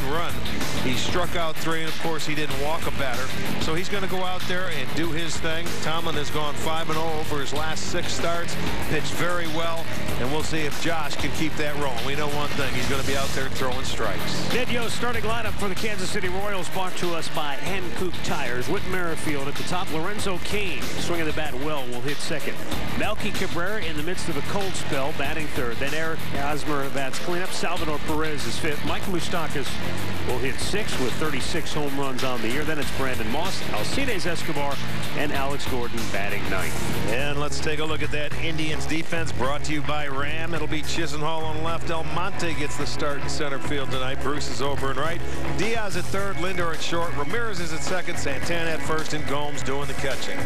1 run. He struck out 3, and of course he didn't walk a batter. So he's going to go out there and do his thing. Tomlin has gone 5-0 over his last 6 starts, pitched very well, and we'll see if Josh can keep that rolling. We know one thing, he's going to be out there throwing strikes. Ned Yost starting lineup for the Kansas City Royals, brought to us by Hankook Tires. Whit Merrifield at the top. Lorenzo Cain swinging the bat well, will hit second. Melky Cabrera in the midst of a cold spell, batting third. Then Eric Hosmer bats cleanup. Salvador Perez is fifth. Mike Moustakas will hit sixth with 36 home runs on the year. Then it's Brandon Moss, Alcides Escobar, and Alex Gordon batting ninth. And let's take a look at that Indians defense, brought to you by Ram. It'll be Chisenhall on left. Almonte gets the start in center field tonight. Bruce is over and right. Diaz at third. Lindor at short. Ramirez is at second. Santana at first. And Gomes doing the catching.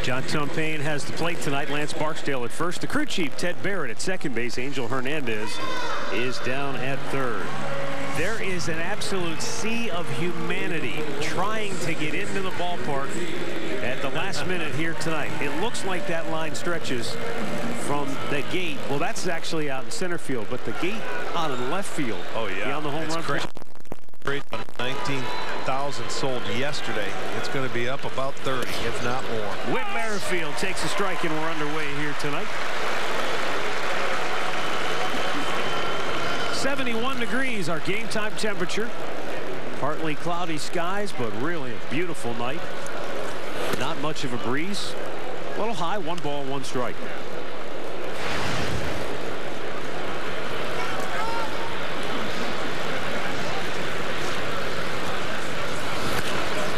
John Tumpane has the plate tonight. Lance Barksdale at first. The crew chief, Ted Barrett, at second base. Angel Hernandez is down at third. There is an absolute sea of humanity trying to get into the ballpark at the last minute here tonight. It looks like that line stretches from the gate. Well, that's actually out in center field, but the gate out in left field. Oh, yeah. Beyond the home run. Crazy. 19,000 sold yesterday. It's going to be up about 30, if not more. Whit Merrifield takes a strike, and we're underway here tonight. 71 degrees, our game time temperature. Partly cloudy skies, but really a beautiful night. Not much of a breeze. A little high, 1 ball, 1 strike.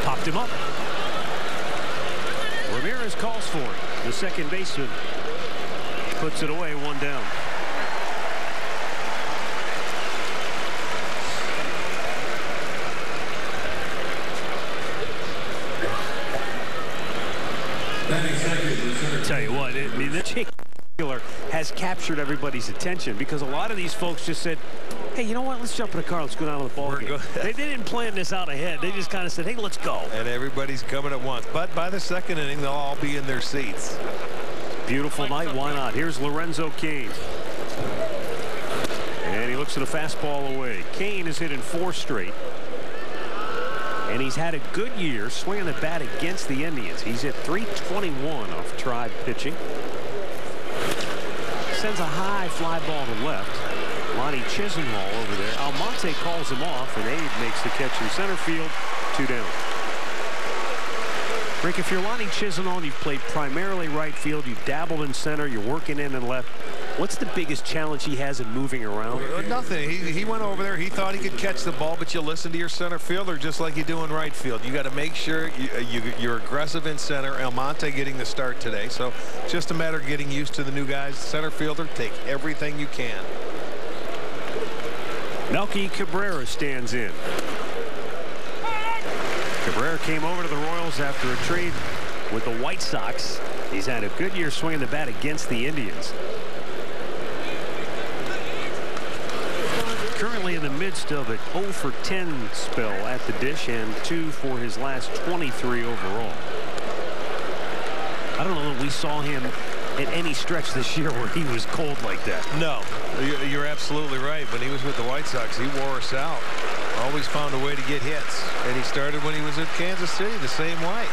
Popped him up. Ramirez calls for it. The second baseman puts it away, 1 down. Tell you what, I mean, this particular has captured everybody's attention, because a lot of these folks just said, hey, you know what, let's jump in the car, let's go down to the ball game. They didn't plan this out ahead. They just kind of said, hey, let's go. And everybody's coming at once. But by the second inning, they'll all be in their seats. Beautiful night, why not? Here's Lorenzo Cain. And he looks at a fastball away. Cain has hit in 4 straight. And he's had a good year swinging the bat against the Indians. He's at .321 off Tribe pitching. Sends a high fly ball to left. Lonnie Chisenhall over there. Almonte calls him off, and Abe makes the catch in center field. 2 down. Rick, if you're Lonnie Chisenhall, you've played primarily right field, you've dabbled in center, you're working in and left. What's the biggest challenge he has in moving around? Nothing. He went over there. He thought he could catch the ball, but you listen to your center fielder just like you do in right field. You got to make sure you're aggressive in center. Almonte getting the start today, so just a matter of getting used to the new guys. Center fielder, take everything you can. Melky Cabrera stands in. Cabrera came over to the Royals after a trade with the White Sox. He's had a good year swinging the bat against the Indians. Currently in the midst of a 0 for 10 spell at the dish, and 2 for his last 23 overall. I don't know that we saw him at any stretch this year where he was cold like that. No, you're absolutely right. When he was with the White Sox, he wore us out. Always found a way to get hits. And he started when he was at Kansas City the same way.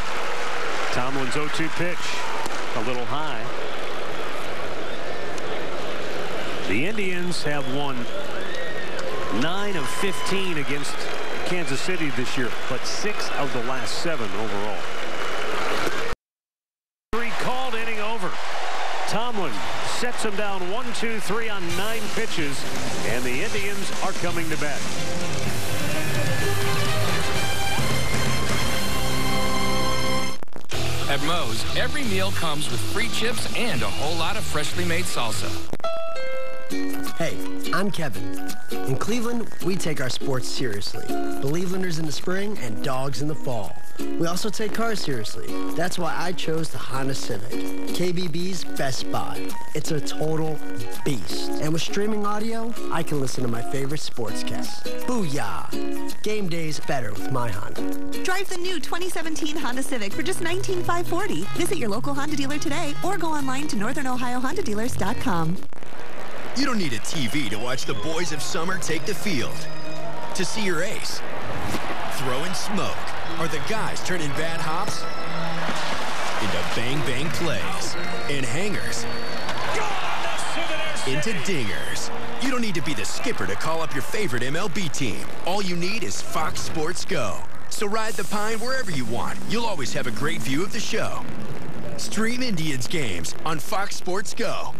Tomlin's 0-2 pitch. A little high. The Indians have won 9 of 15 against Kansas City this year, but 6 of the last 7 overall. 3 called, inning over. Tomlin sets him down 1-2-3 on 9 pitches, and the Indians are coming to bat. At Moe's, every meal comes with free chips and a whole lot of freshly made salsa. Hey, I'm Kevin. In Cleveland, we take our sports seriously. Believelanders in the spring and dogs in the fall. We also take cars seriously. That's why I chose the Honda Civic, KBB's best buy. It's a total beast. And with streaming audio, I can listen to my favorite sportscasts. Booyah! Game day's better with my Honda. Drive the new 2017 Honda Civic for just $19,540. Visit your local Honda dealer today or go online to northernohiohondadealers.com. You don't need a TV to watch the boys of summer take the field. To see your ace, throwing smoke, or the guys turning bad hops into bang-bang plays, and hangers into dingers. You don't need to be the skipper to call up your favorite MLB team. All you need is Fox Sports Go. So ride the pine wherever you want. You'll always have a great view of the show. Stream Indians games on Fox Sports Go.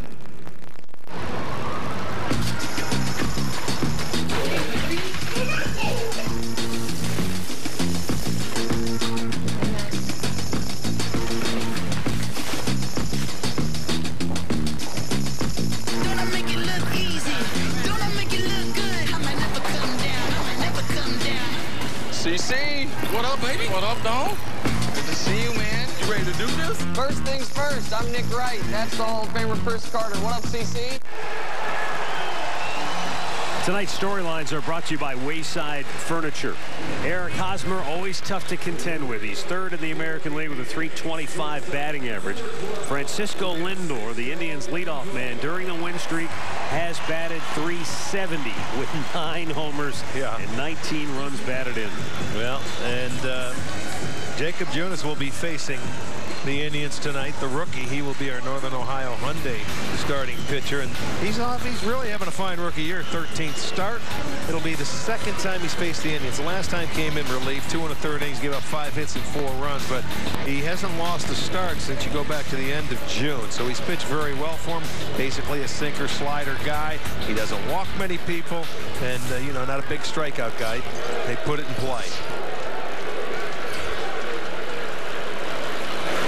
CC, what up, baby? What up, dog? Good to see you, man. You ready to do this? First things first, I'm Nick Wright. That's the Hall of Famer Chris Carter. What up, CC? Tonight's storylines are brought to you by Wayside Furniture. Eric Hosmer, always tough to contend with. He's third in the American League with a .325 batting average. Francisco Lindor, the Indians' leadoff man during the win streak, has batted .370 with 9 homers and 19 runs batted in. Well, and Jacob Junis will be facing the Indians tonight. The rookie, he will be our Northern Ohio Hyundai starting pitcher, and he's really having a fine rookie year. 13th start. It'll be the second time he's faced the Indians. The last time came in relief, 2 1/3 innings, gave up 5 hits and 4 runs, but he hasn't lost a start since you go back to the end of June. So he's pitched very well for him. Basically a sinker slider guy. He doesn't walk many people, and you know, not a big strikeout guy. They put it in play.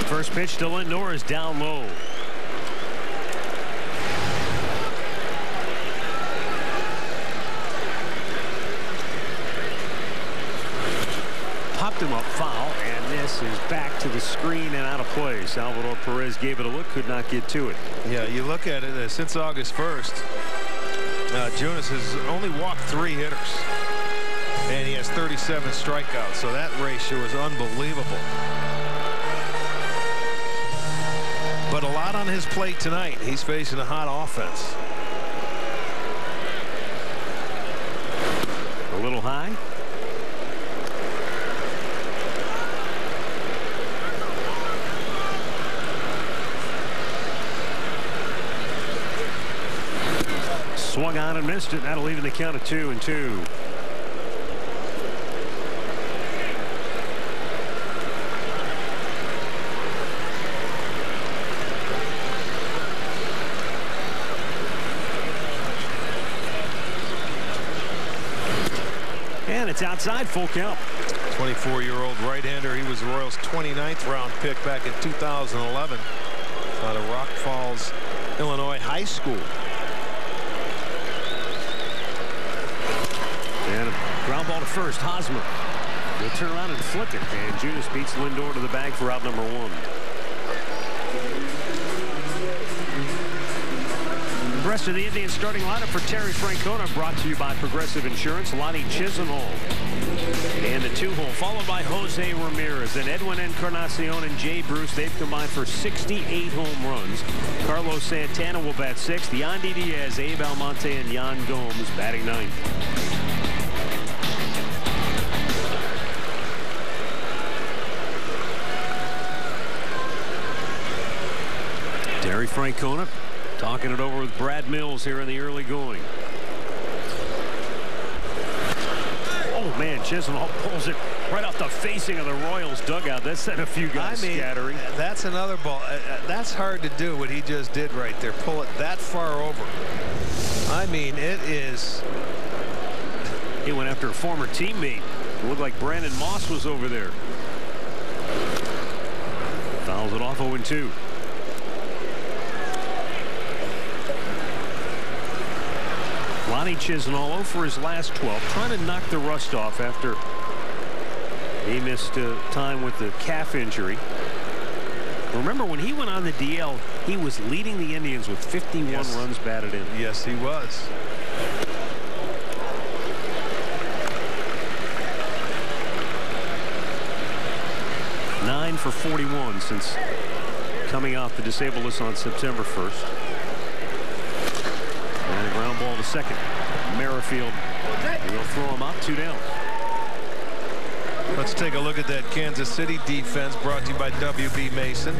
First pitch to Lindor is down low. Popped him up foul, and this is back to the screen and out of play. Salvador Perez gave it a look, could not get to it. Yeah, you look at it, since August 1st, Junis has only walked 3 hitters, and he has 37 strikeouts, so that ratio is unbelievable. But a lot on his plate tonight. He's facing a hot offense. A little high. Swung on and missed it. That'll even the count of 2-2. It's outside, full count. 24-year-old right-hander. He was the Royals' 29th round pick back in 2011 out of Rock Falls, Illinois High School. And a ground ball to first. Hosmer will turn around and flip it, and Junis beats Lindor to the bag for out number 1. The rest of the Indians starting lineup for Terry Francona, brought to you by Progressive Insurance. Lonnie Chisenhall and the 2-hole, followed by Jose Ramirez and Edwin Encarnacion and Jay Bruce. They've combined for 68 home runs. Carlos Santana will bat 6th. Yandy Diaz, Abe Almonte, and Yan Gomes batting 9th. Terry Francona talking it over with Brad Mills here in the early going. Oh, man, Chisenhall pulls it right off the facing of the Royals dugout. That sent a few guys scattering. That's another ball. That's hard to do, what he just did right there. Pull it that far over. I mean, it is. He went after a former teammate. It looked like Brandon Moss was over there. Fouls it off 0-2. Lonnie Chisenhall 0 for his last 12, trying to knock the rust off after he missed time with the calf injury. Remember, when he went on the DL, he was leading the Indians with 51 runs batted in. Yes, he was. For 41 since coming off the disabled list on September 1st. And second. Merrifield will throw him out, 2 down. Let's take a look at that Kansas City defense brought to you by W.B. Mason.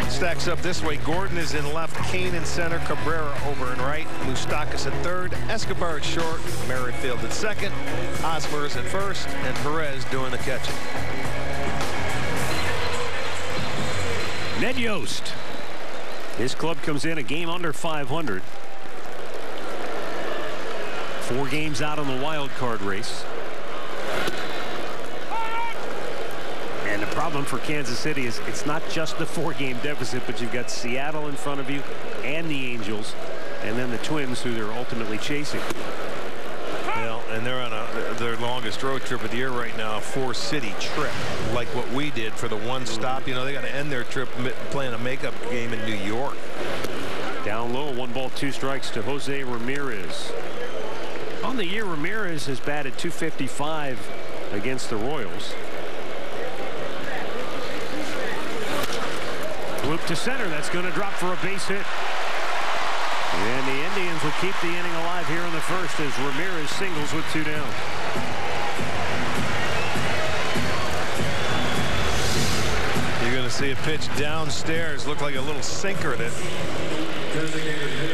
Stacks up this way. Gordon is in left, Kane in center, Cabrera over in right, Moustakas at third, Escobar at short, Merrifield at second, Hosmer is at first, and Perez doing the catching. Ned Yost. His club comes in a game under 500. 4 games out on the wild card race. And the problem for Kansas City is it's not just the 4-game deficit, but you've got Seattle in front of you and the Angels, and then the Twins, who they're ultimately chasing. Well, and they're on their longest road trip of the year right now, a 4-city trip, like what we did for the one stop. You know, they got to end their trip playing a makeup game in New York. Down low, 1 ball, 2 strikes to Jose Ramirez. On the year, Ramirez has batted .255 against the Royals. Loop to center. That's going to drop for a base hit. And the Indians will keep the inning alive here in the first as Ramirez singles with 2 down. You're going to see a pitch downstairs. Looked like a little sinker that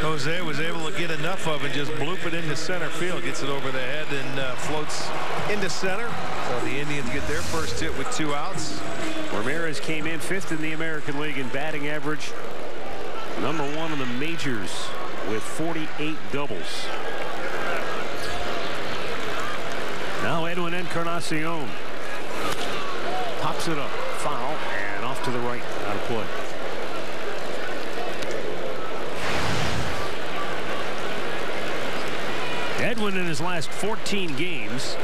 Jose was able to get enough of and just bloop it into center field. Gets it over the head and floats into center. So the Indians get their first hit with 2 outs. Ramirez came in 5th in the American League in batting average. Number 1 in the majors with 48 doubles. Now Edwin Encarnacion pops it up, foul, and off to the right, out of play. Edwin in his last 14 games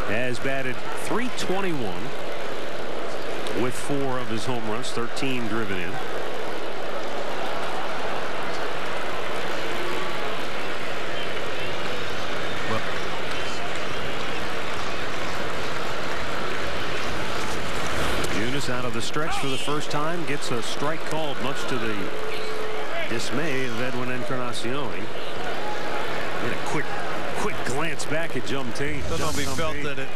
has batted .321 with 4 of his home runs, 13 driven in. Junis out of the stretch for the first time, gets a strike called, much to the dismay of Edwin Encarnacion. Made a quick glance back at Jumptain. Don't know if he felt that it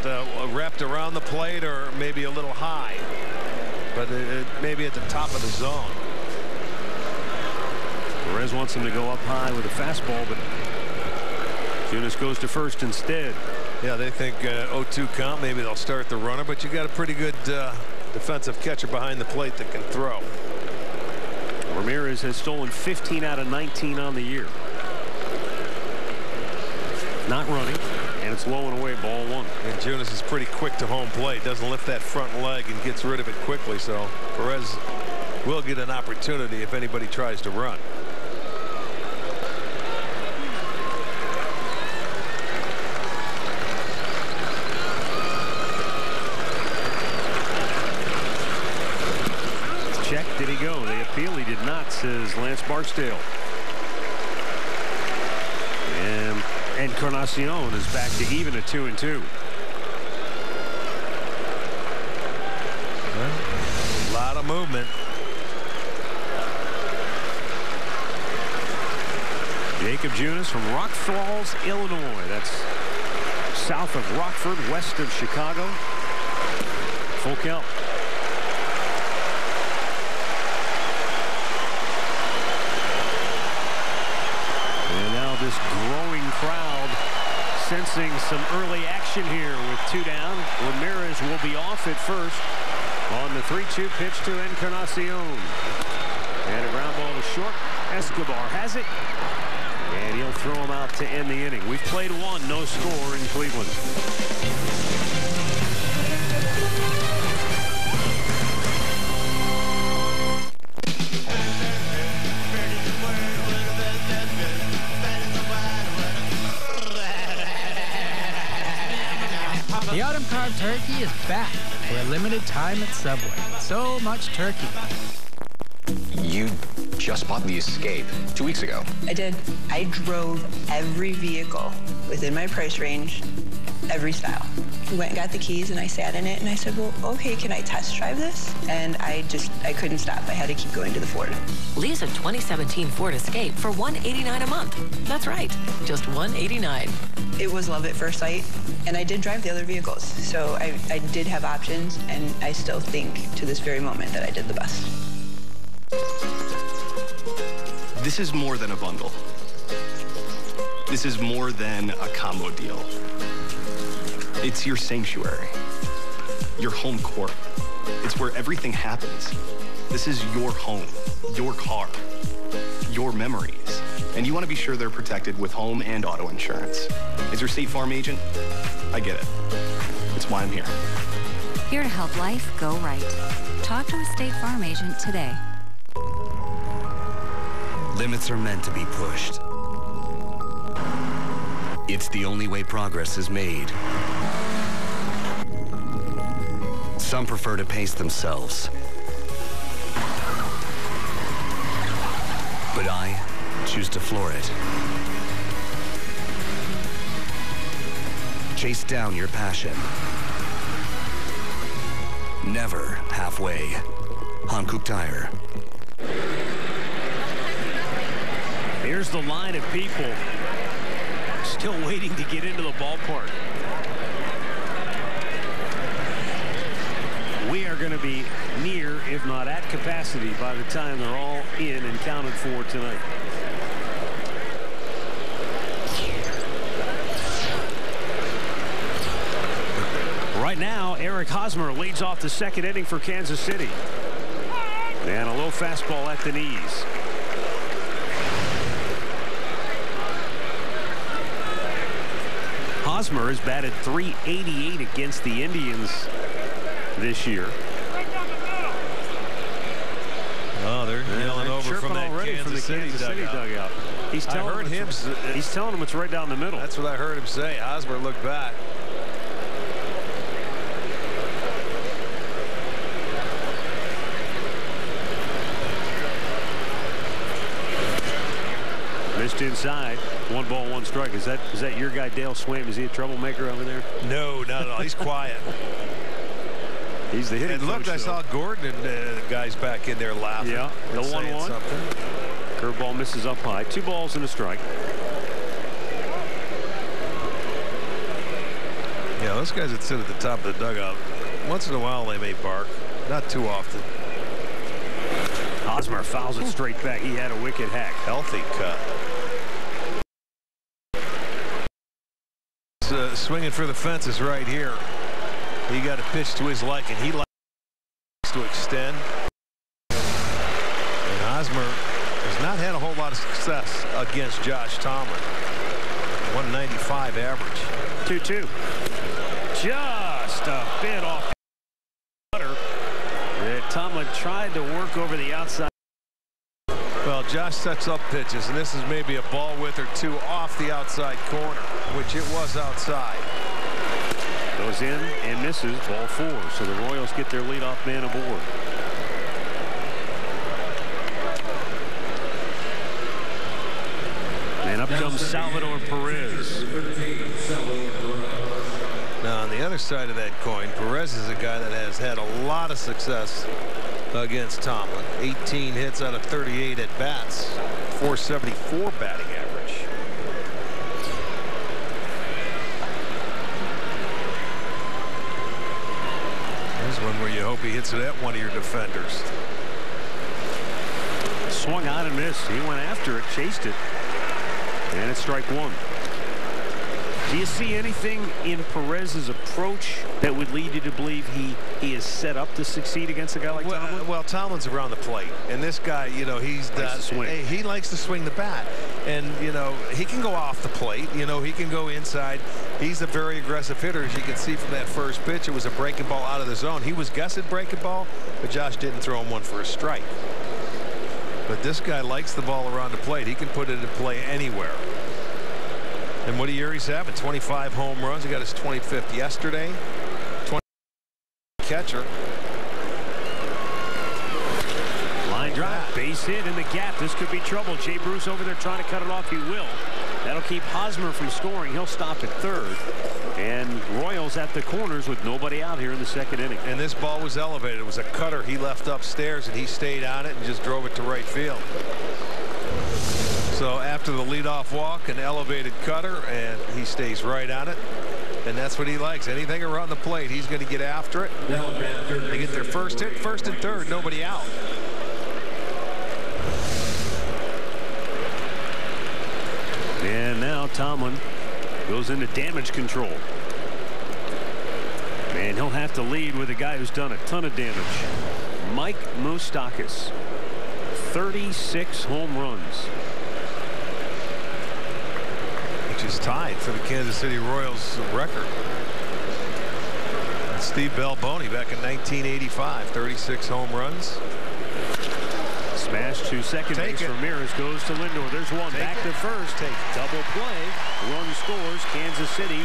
wrapped around the plate or maybe a little high, but maybe at the top of the zone. Perez wants him to go up high with a fastball, but Junis goes to first instead. Yeah, they think 0-2 count. Maybe they'll start the runner, but you got a pretty good defensive catcher behind the plate that can throw. Ramirez has stolen 15 out of 19 on the year. Not running, and it's low and away, ball 1. And Junis is pretty quick to home plate. Doesn't lift that front leg and gets rid of it quickly. So Perez will get an opportunity if anybody tries to run. Check, did he go? They appeal, he did not, says Lance Barksdale. And Encarnacion is back to even at 2-2. A lot of movement. Jacob Junis from Rock Falls, Illinois. That's south of Rockford, west of Chicago. Full count. And now this growing crowd sensing some early action here with 2 down. Ramirez will be off at first on the 3-2 pitch to Encarnacion. And a ground ball to short. Escobar has it. And he'll throw him out to end the inning. We've played 1, no score in Cleveland. The Autumn Carved Turkey is back for a limited time at Subway. So much turkey. You just bought the Escape 2 weeks ago. I did. I drove every vehicle within my price range, every style. We went and got the keys, and I sat in it, and I said, well, okay, can I test drive this? And I couldn't stop. I had to keep going to the Ford. Lease a 2017 Ford Escape for $189 a month. That's right, just $189. It was love at first sight, and I did drive the other vehicles, so I did have options, and I still think to this very moment that I did the best. This is more than a bundle. This is more than a combo deal. It's your sanctuary, your home court. It's where everything happens. This is your home, your car, your memories. And you want to be sure they're protected with home and auto insurance. As your State Farm agent, I get it. It's why I'm here. Here to help life go right. Talk to a State Farm agent today. Limits are meant to be pushed. It's the only way progress is made. Some prefer to pace themselves. But I choose to floor it. Chase down your passion. Never halfway. Hankook Tire. Here's the line of people still waiting to get into the ballpark. We are going to be near, if not at capacity, by the time they're all in and counted for tonight. Right now, Eric Hosmer leads off the second inning for Kansas City. And a low fastball at the knees. Hosmer has batted .388 against the Indians this year. Oh, they're yelling over from that Kansas City dugout. He's telling them it's right down the middle. That's what I heard him say. Hosmer looked back. Missed inside. 1 ball, 1 strike. Is that your guy, Dale Swaim? Is he a troublemaker over there? No, not at all. He's quiet. He's the hitting and look, coach, I saw Gordon and the guys back in there laughing. Yeah, the 1-1. Curveball misses up high. 2 balls and a strike. Yeah, those guys that sit at the top of the dugout, once in a while they may bark. Not too often. Hosmer fouls it straight back. He had a wicked hack. Healthy cut. Swinging for the fences right here. He got a pitch to his liking. He likes to extend. And Hosmer has not had a whole lot of success against Josh Tomlin. 195 average. 2-2. Just a bit off the cutter that Tomlin tried to work over the outside. Well, Josh sets up pitches, and this is maybe a ball width or 2 off the outside corner, which it was outside. Goes in and misses. Ball 4. So the Royals get their leadoff man aboard. And up comes Salvador Perez. Now, on the other side of that coin, Perez is a guy that has had a lot of success against Tomlin. 18 hits out of 38 at bats. 474 batting average. There's one where you hope he hits it at one of your defenders. Swung on and missed. He went after it, chased it, and it's strike 1. Do you see anything in Perez's approach that would lead you to believe he is set up to succeed against a guy like Tomlin? Well, Tomlin's around the plate, and this guy, you know, he likes to swing the bat, and you know he can go off the plate. You know, he can go inside. He's a very aggressive hitter, as you can see from that first pitch. It was a breaking ball out of the zone. He was guessing breaking ball, but Josh didn't throw him one for a strike. But this guy likes the ball around the plate. He can put it in play anywhere. And what a year he's having. 25 home runs. He got his 25th yesterday. 20 catcher. Line drive. Base hit in the gap. This could be trouble. Jay Bruce over there trying to cut it off. He will. That'll keep Hosmer from scoring. He'll stop at third. And Royals at the corners with nobody out here in the second inning. And this ball was elevated. It was a cutter he left upstairs, and he stayed on it and just drove it to right field. So after the leadoff walk, an elevated cutter, and he stays right on it. And that's what he likes. Anything around the plate, he's going to get after it. They get their first hit, first and third, nobody out. And now Tomlin goes into damage control. And he'll have to lead with a guy who's done a ton of damage. Mike Moustakas, 36 home runs. Which is tied for the Kansas City Royals record. That's Steve Balboni back in 1985, 36 home runs. Smash to second base. Ramirez goes to Lindor. There's one. Back to first. Double play. Run scores. Kansas City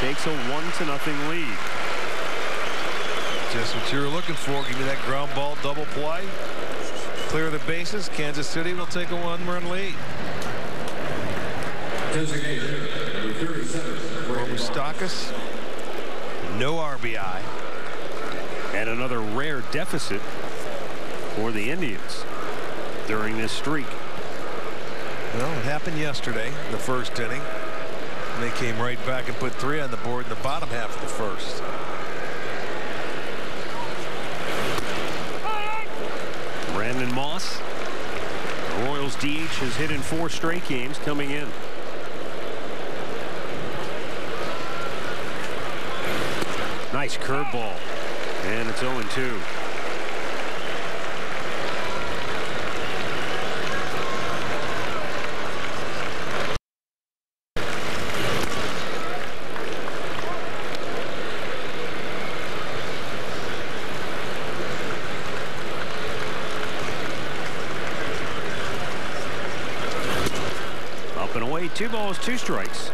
takes a 1-0 lead. Just what you were looking for. Give me that ground ball double play. Clear the bases. Kansas City will take a 1-run lead. Moustakas, no RBI. And another rare deficit for the Indians during this streak. Well, it happened yesterday, the first inning. And they came right back and put 3 on the board in the bottom half of the first. Brandon Moss, the Royals DH, has hit in 4 straight games coming in. Nice curveball. And it's 0-2. Up and away, 2 balls, 2 strikes.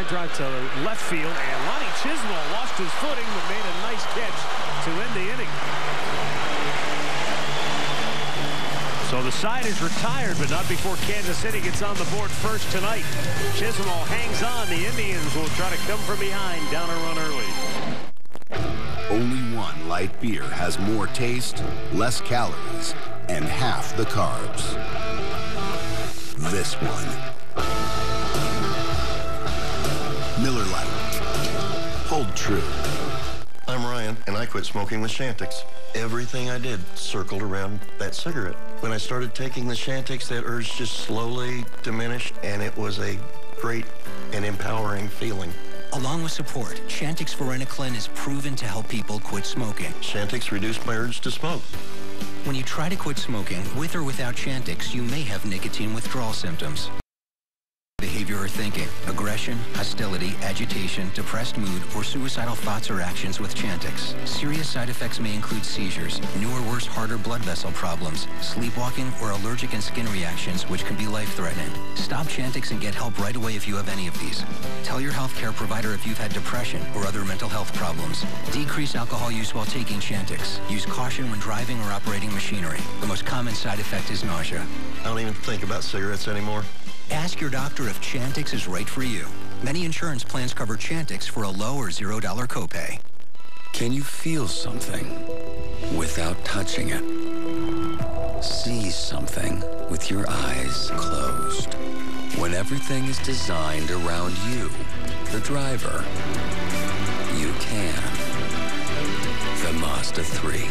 Drive to left field, and Lonnie Chisnall lost his footing but made a nice catch to end the inning. So the side is retired, but not before Kansas City gets on the board first tonight. Chisnall hangs on. The Indians will try to come from behind, down a run early. Only one light beer has more taste, less calories, and half the carbs. This one. Miller Lite. Hold true. I'm Ryan, and I quit smoking with Chantix. Everything I did circled around that cigarette. When I started taking the Chantix, that urge just slowly diminished, and it was a great and empowering feeling. Along with support, Chantix Varenicline is proven to help people quit smoking. Chantix reduced my urge to smoke. When you try to quit smoking, with or without Chantix, you may have nicotine withdrawal symptoms. Behavior or thinking, aggression, hostility, agitation, depressed mood, or suicidal thoughts or actions with Chantix. Serious side effects may include seizures, new or worse heart or blood vessel problems, sleepwalking, or allergic and skin reactions, which can be life-threatening. Stop Chantix and get help right away if you have any of these. Tell your healthcare provider if you've had depression or other mental health problems. Decrease alcohol use while taking Chantix. Use caution when driving or operating machinery. The most common side effect is nausea. I don't even think about cigarettes anymore. Ask your doctor if Chantix is right for you. Many insurance plans cover Chantix for a low or $0 copay. Can you feel something without touching it? See something with your eyes closed. When everything is designed around you, the driver, you can. The Mazda 3.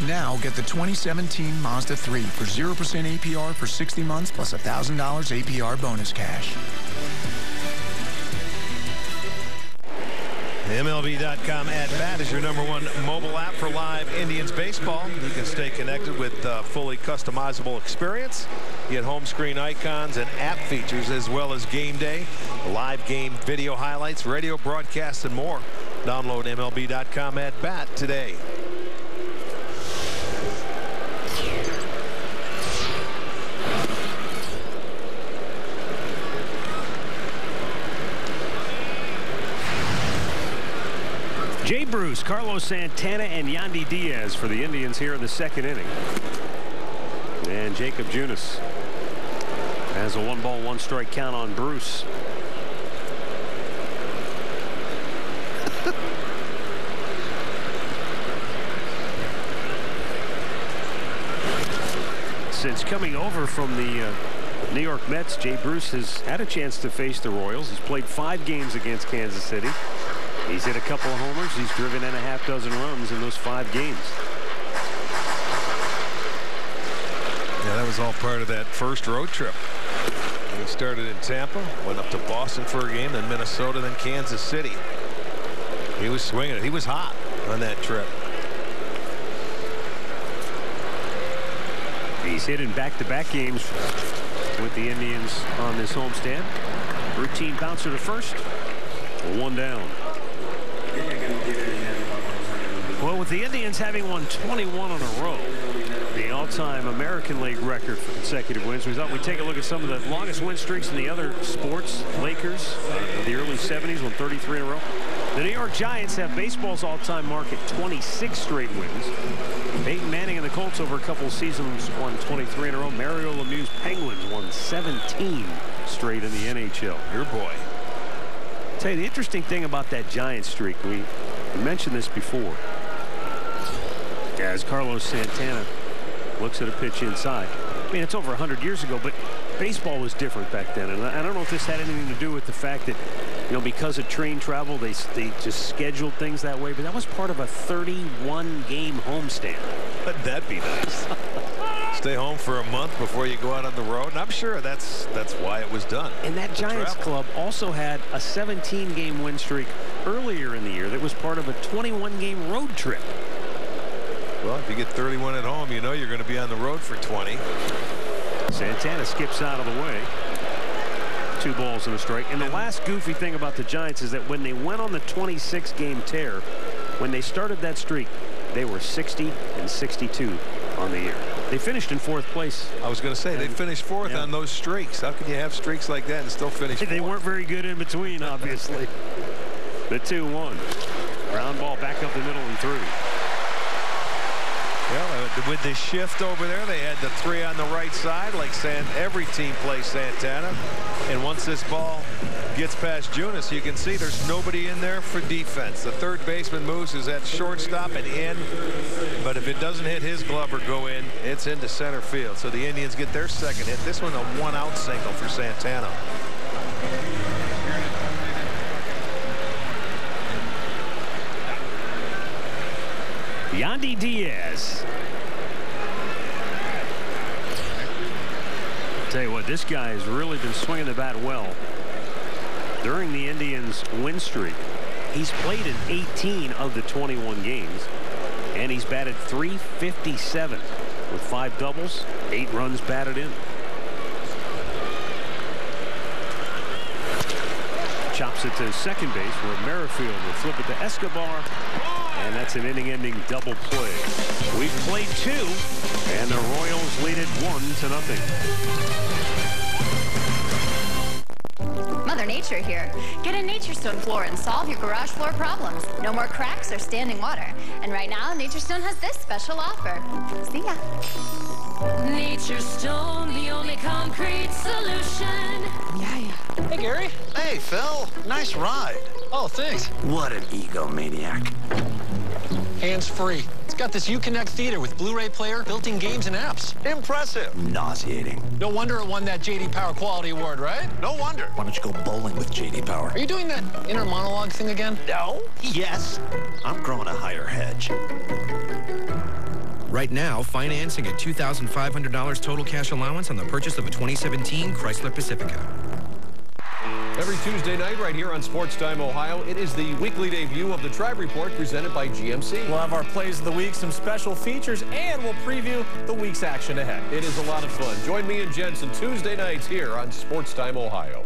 Now get the 2017 Mazda 3 for 0% APR for 60 months plus $1,000 APR bonus cash. MLB.com @bat is your #1 mobile app for live Indians baseball. You can stay connected with fully customizable experience. You get home screen icons and app features, as well as game day, live game video highlights, radio broadcasts, and more. Download MLB.com @bat today. Jay Bruce, Carlos Santana, and Yandy Diaz for the Indians here in the second inning. And Jacob Junis has a 1-ball, 1-strike count on Bruce. Since coming over from the New York Mets, Jay Bruce has had a chance to face the Royals. He's played 5 games against Kansas City. He's hit a couple of homers. He's driven in a half-dozen runs in those 5 games. Yeah, that was all part of that first road trip. He started in Tampa, went up to Boston for a game, then Minnesota, then Kansas City. He was swinging it. He was hot on that trip. He's hit in back-to-back games with the Indians on this homestand. Routine bouncer to first. 1 down. Well, with the Indians having won 21 in a row, the all-time American League record for consecutive wins, we thought we'd take a look at some of the longest win streaks in the other sports. Lakers, the early 70s, won 33 in a row. The New York Giants have baseball's all-time mark at 26 straight wins. Peyton Manning and the Colts over a couple of seasons won 23 in a row. Mario Lemieux's Penguins won 17 straight in the NHL. Your boy. Tell you the interesting thing about that Giants streak, we mentioned this before. As Carlos Santana looks at a pitch inside. I mean, it's over 100 years ago, but baseball was different back then. And I don't know if this had anything to do with the fact that, you know, because of train travel, they just scheduled things that way. But that was part of a 31-game homestand. Wouldn't that be nice? Stay home for a month before you go out on the road. And I'm sure that's why it was done. And that Giants club also had a 17-game win streak earlier in the year that was part of a 21-game road trip. Well, if you get 31 at home, you know you're going to be on the road for 20. Santana skips out of the way. 2 balls and a strike. And the last goofy thing about the Giants is that when they went on the 26-game tear, when they started that streak, they were 60-62 on the year. They finished in 4th place. I was going to say, they finished 4th on those streaks. How can you have streaks like that and still finish 4th? They weren't very good in between, obviously. The 2-1. Ground ball back up the middle and through. Well, with the shift over there, they had the 3 on the right side, like every team plays Santana. And once this ball gets past Junis, you can see there's nobody in there for defense. The third baseman moves is at shortstop and in. But if it doesn't hit his glove or go in, it's into center field. So the Indians get their second hit. This one a 1-out single for Santana. Yandy Diaz. Tell you what, this guy has really been swinging the bat well during the Indians' win streak. He's played in 18 of the 21 games, and he's batted .357 with 5 doubles, 8 runs batted in. Chops it to second base where Merrifield will flip it to Escobar. And that's an inning-ending double play. We've played 2, and the Royals lead it 1-0. Mother Nature here. Get a Nature Stone floor and solve your garage floor problems. No more cracks or standing water. And right now, Nature Stone has this special offer. See ya. Nature Stone, the only concrete solution. Yeah. Hey, Gary. Hey, Phil. Nice ride. Oh, thanks. What an egomaniac. Hands-free. It's got this Uconnect theater with Blu-ray player, built-in games and apps. Impressive. Nauseating. No wonder it won that J.D. Power Quality Award, right? No wonder. Why don't you go bowling with J.D. Power? Are you doing that inner monologue thing again? No. Yes. I'm growing a higher hedge. Right now, financing at $2,500 total cash allowance on the purchase of a 2017 Chrysler Pacifica. Every Tuesday night right here on Sports Time Ohio, it is the weekly debut of the Tribe Report presented by GMC. We'll have our plays of the week, some special features, and we'll preview the week's action ahead. It is a lot of fun. Join me and Jensen Tuesday nights here on Sports Time Ohio.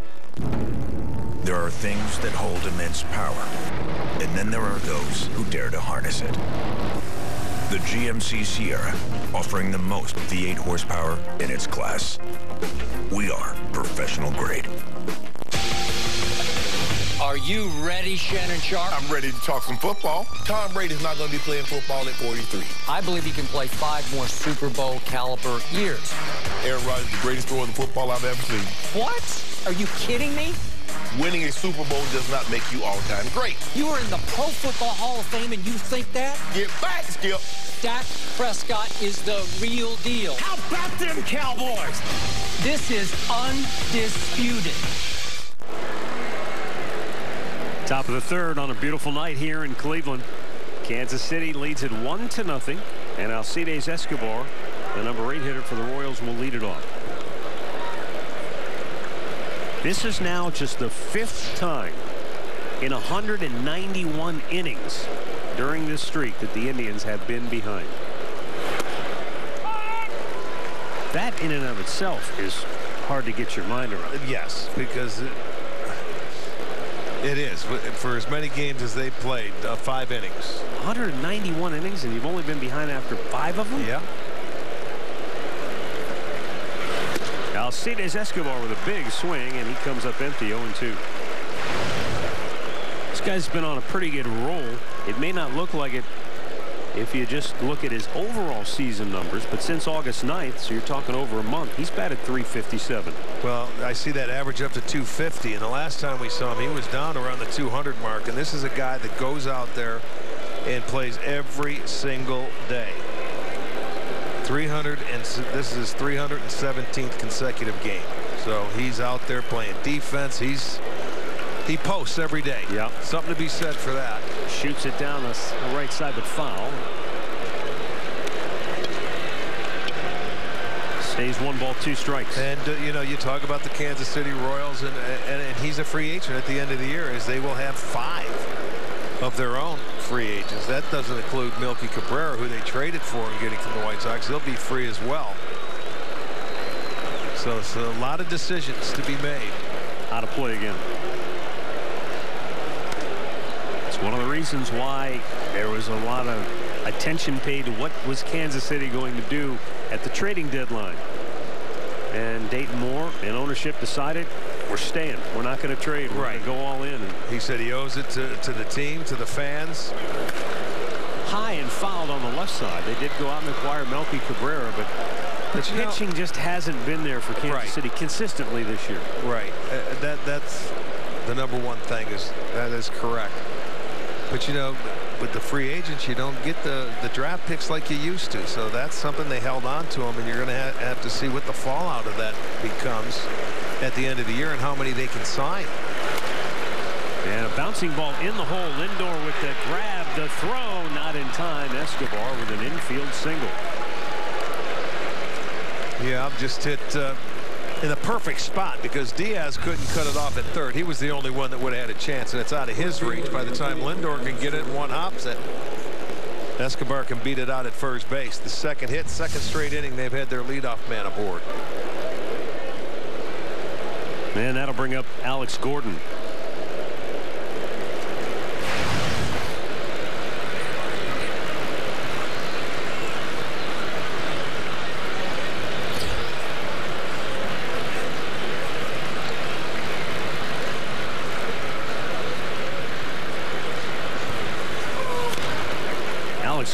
There are things that hold immense power, and then there are those who dare to harness it. The GMC Sierra, offering the most V8 horsepower in its class. We are professional grade. Are Are you ready, Shannon Sharp? I'm ready to talk some football. Tom Brady's not going to be playing football at 43. I believe he can play 5 more Super Bowl caliber years. Aaron Rodgers is the greatest thrower in football I've ever seen. What? Are you kidding me? Winning a Super Bowl does not make you all-time great. You are in the Pro Football Hall of Fame and you think that? Get back, Skip. Dak Prescott is the real deal. How about them Cowboys? This is undisputed. Top of the third on a beautiful night here in Cleveland. Kansas City leads it 1-0, and Alcides Escobar, the number 8 hitter for the Royals, will lead it off. This is now just the 5th time in 191 innings during this streak that the Indians have been behind. That in and of itself is hard to get your mind around. Yes, because it is. For as many games as they played, 5 innings. 191 innings, and you've only been behind after 5 of them? Yeah. Alcides Escobar with a big swing, and he comes up empty, 0-2. This guy's been on a pretty good roll. It may not look like it if you just look at his overall season numbers, but since August 9th, so you're talking over a month, he's batted .357. Well, I see that average up to .250, and the last time we saw him, he was down around the 200 mark, and this is a guy that goes out there and plays every single day. 300, and this is his 317th consecutive game. So he's out there playing defense. He posts every day. Yeah, something to be said for that. Shoots it down the right side, but foul. Stays 1 ball, 2 strikes. And you know, you talk about the Kansas City Royals, and he's a free agent at the end of the year, as they will have 5 of their own free agents. That doesn't include Melky Cabrera, who they traded for and getting from the White Sox. He'll be free as well. So it's a lot of decisions to be made. How to play again. It's one of the reasons why there was a lot of attention paid to what was Kansas City going to do at the trading deadline. And Dayton Moore and ownership decided, we're staying. We're not going to trade. We're going to go all in. And he said he owes it to the team, to the fans. High and fouled on the left side. They did go out and acquire Melky Cabrera, but the pitching just hasn't been there for Kansas City consistently this year. Right. That's the number one thing. That is correct. But you know, with the free agents, you don't get the draft picks like you used to. So that's something they held on to them, and you're going to have to see what the fallout of that becomes at the end of the year and how many they can sign. And a bouncing ball in the hole. Lindor with the grab, the throw, not in time. Escobar with an infield single. Yeah, just hit in the perfect spot, because Diaz couldn't cut it off at third. He was the only one that would have had a chance, and it's out of his reach. By the time Lindor can get it in one hops, Escobar can beat it out at first base. The second hit, second straight inning, they've had their leadoff man aboard. Man, that'll bring up Alex Gordon.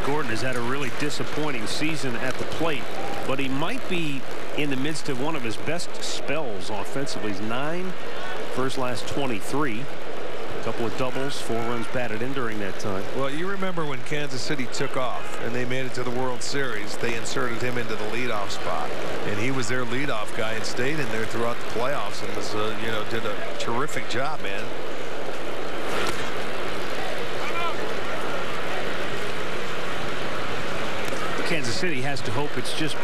Gordon has had a really disappointing season at the plate, but he might be in the midst of one of his best spells offensively. He's 9 for his last 23. A couple of doubles, 4 runs batted in during that time. Well, you remember when Kansas City took off and they made it to the World Series, they inserted him into the leadoff spot, and he was their leadoff guy and stayed in there throughout the playoffs and was you know, did a terrific job, man. Kansas City has to hope it's just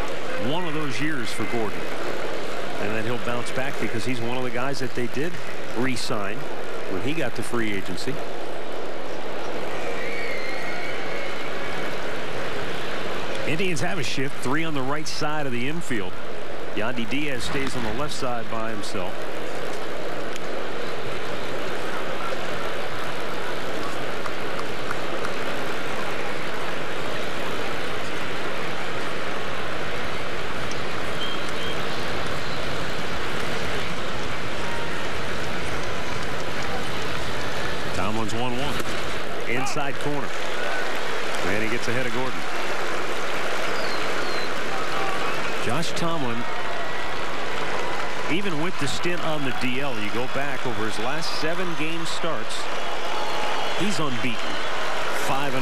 one of those years for Gordon, and then he'll bounce back, because he's one of the guys that they did re-sign when he got to free agency. Indians have a shift, 3 on the right side of the infield. Yandy Diaz stays on the left side by himself. Tomlin's 1-1. Inside corner. And he gets ahead of Gordon. Josh Tomlin, even with the stint on the DL, you go back over his last 7 game starts, he's unbeaten. 5-0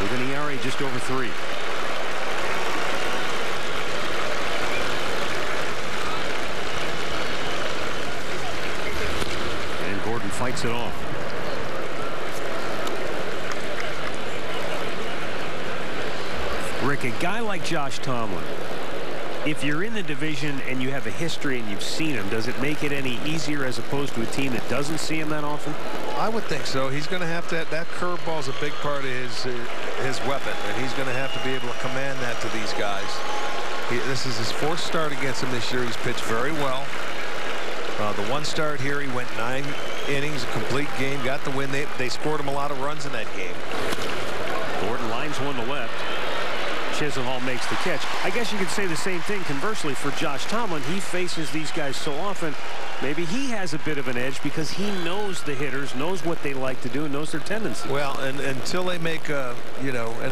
with an ERA just over 3. And Gordon fights it off. Rick, a guy like Josh Tomlin, if you're in the division and you have a history and you've seen him, does it make it any easier as opposed to a team that doesn't see him that often? I would think so. He's going to have to. That curveball is a big part of his weapon, and he's going to have to be able to command that to these guys. This is his 4th start against him this year. He's pitched very well. The 1 start here, he went 9 innings, a complete game, got the win. They scored him a lot of runs in that game. Gordon lines one to left. Chisenhall makes the catch. I guess you could say the same thing conversely for Josh Tomlin. He faces these guys so often. Maybe he has a bit of an edge because he knows the hitters, knows what they like to do, and knows their tendencies. Well, and until they make an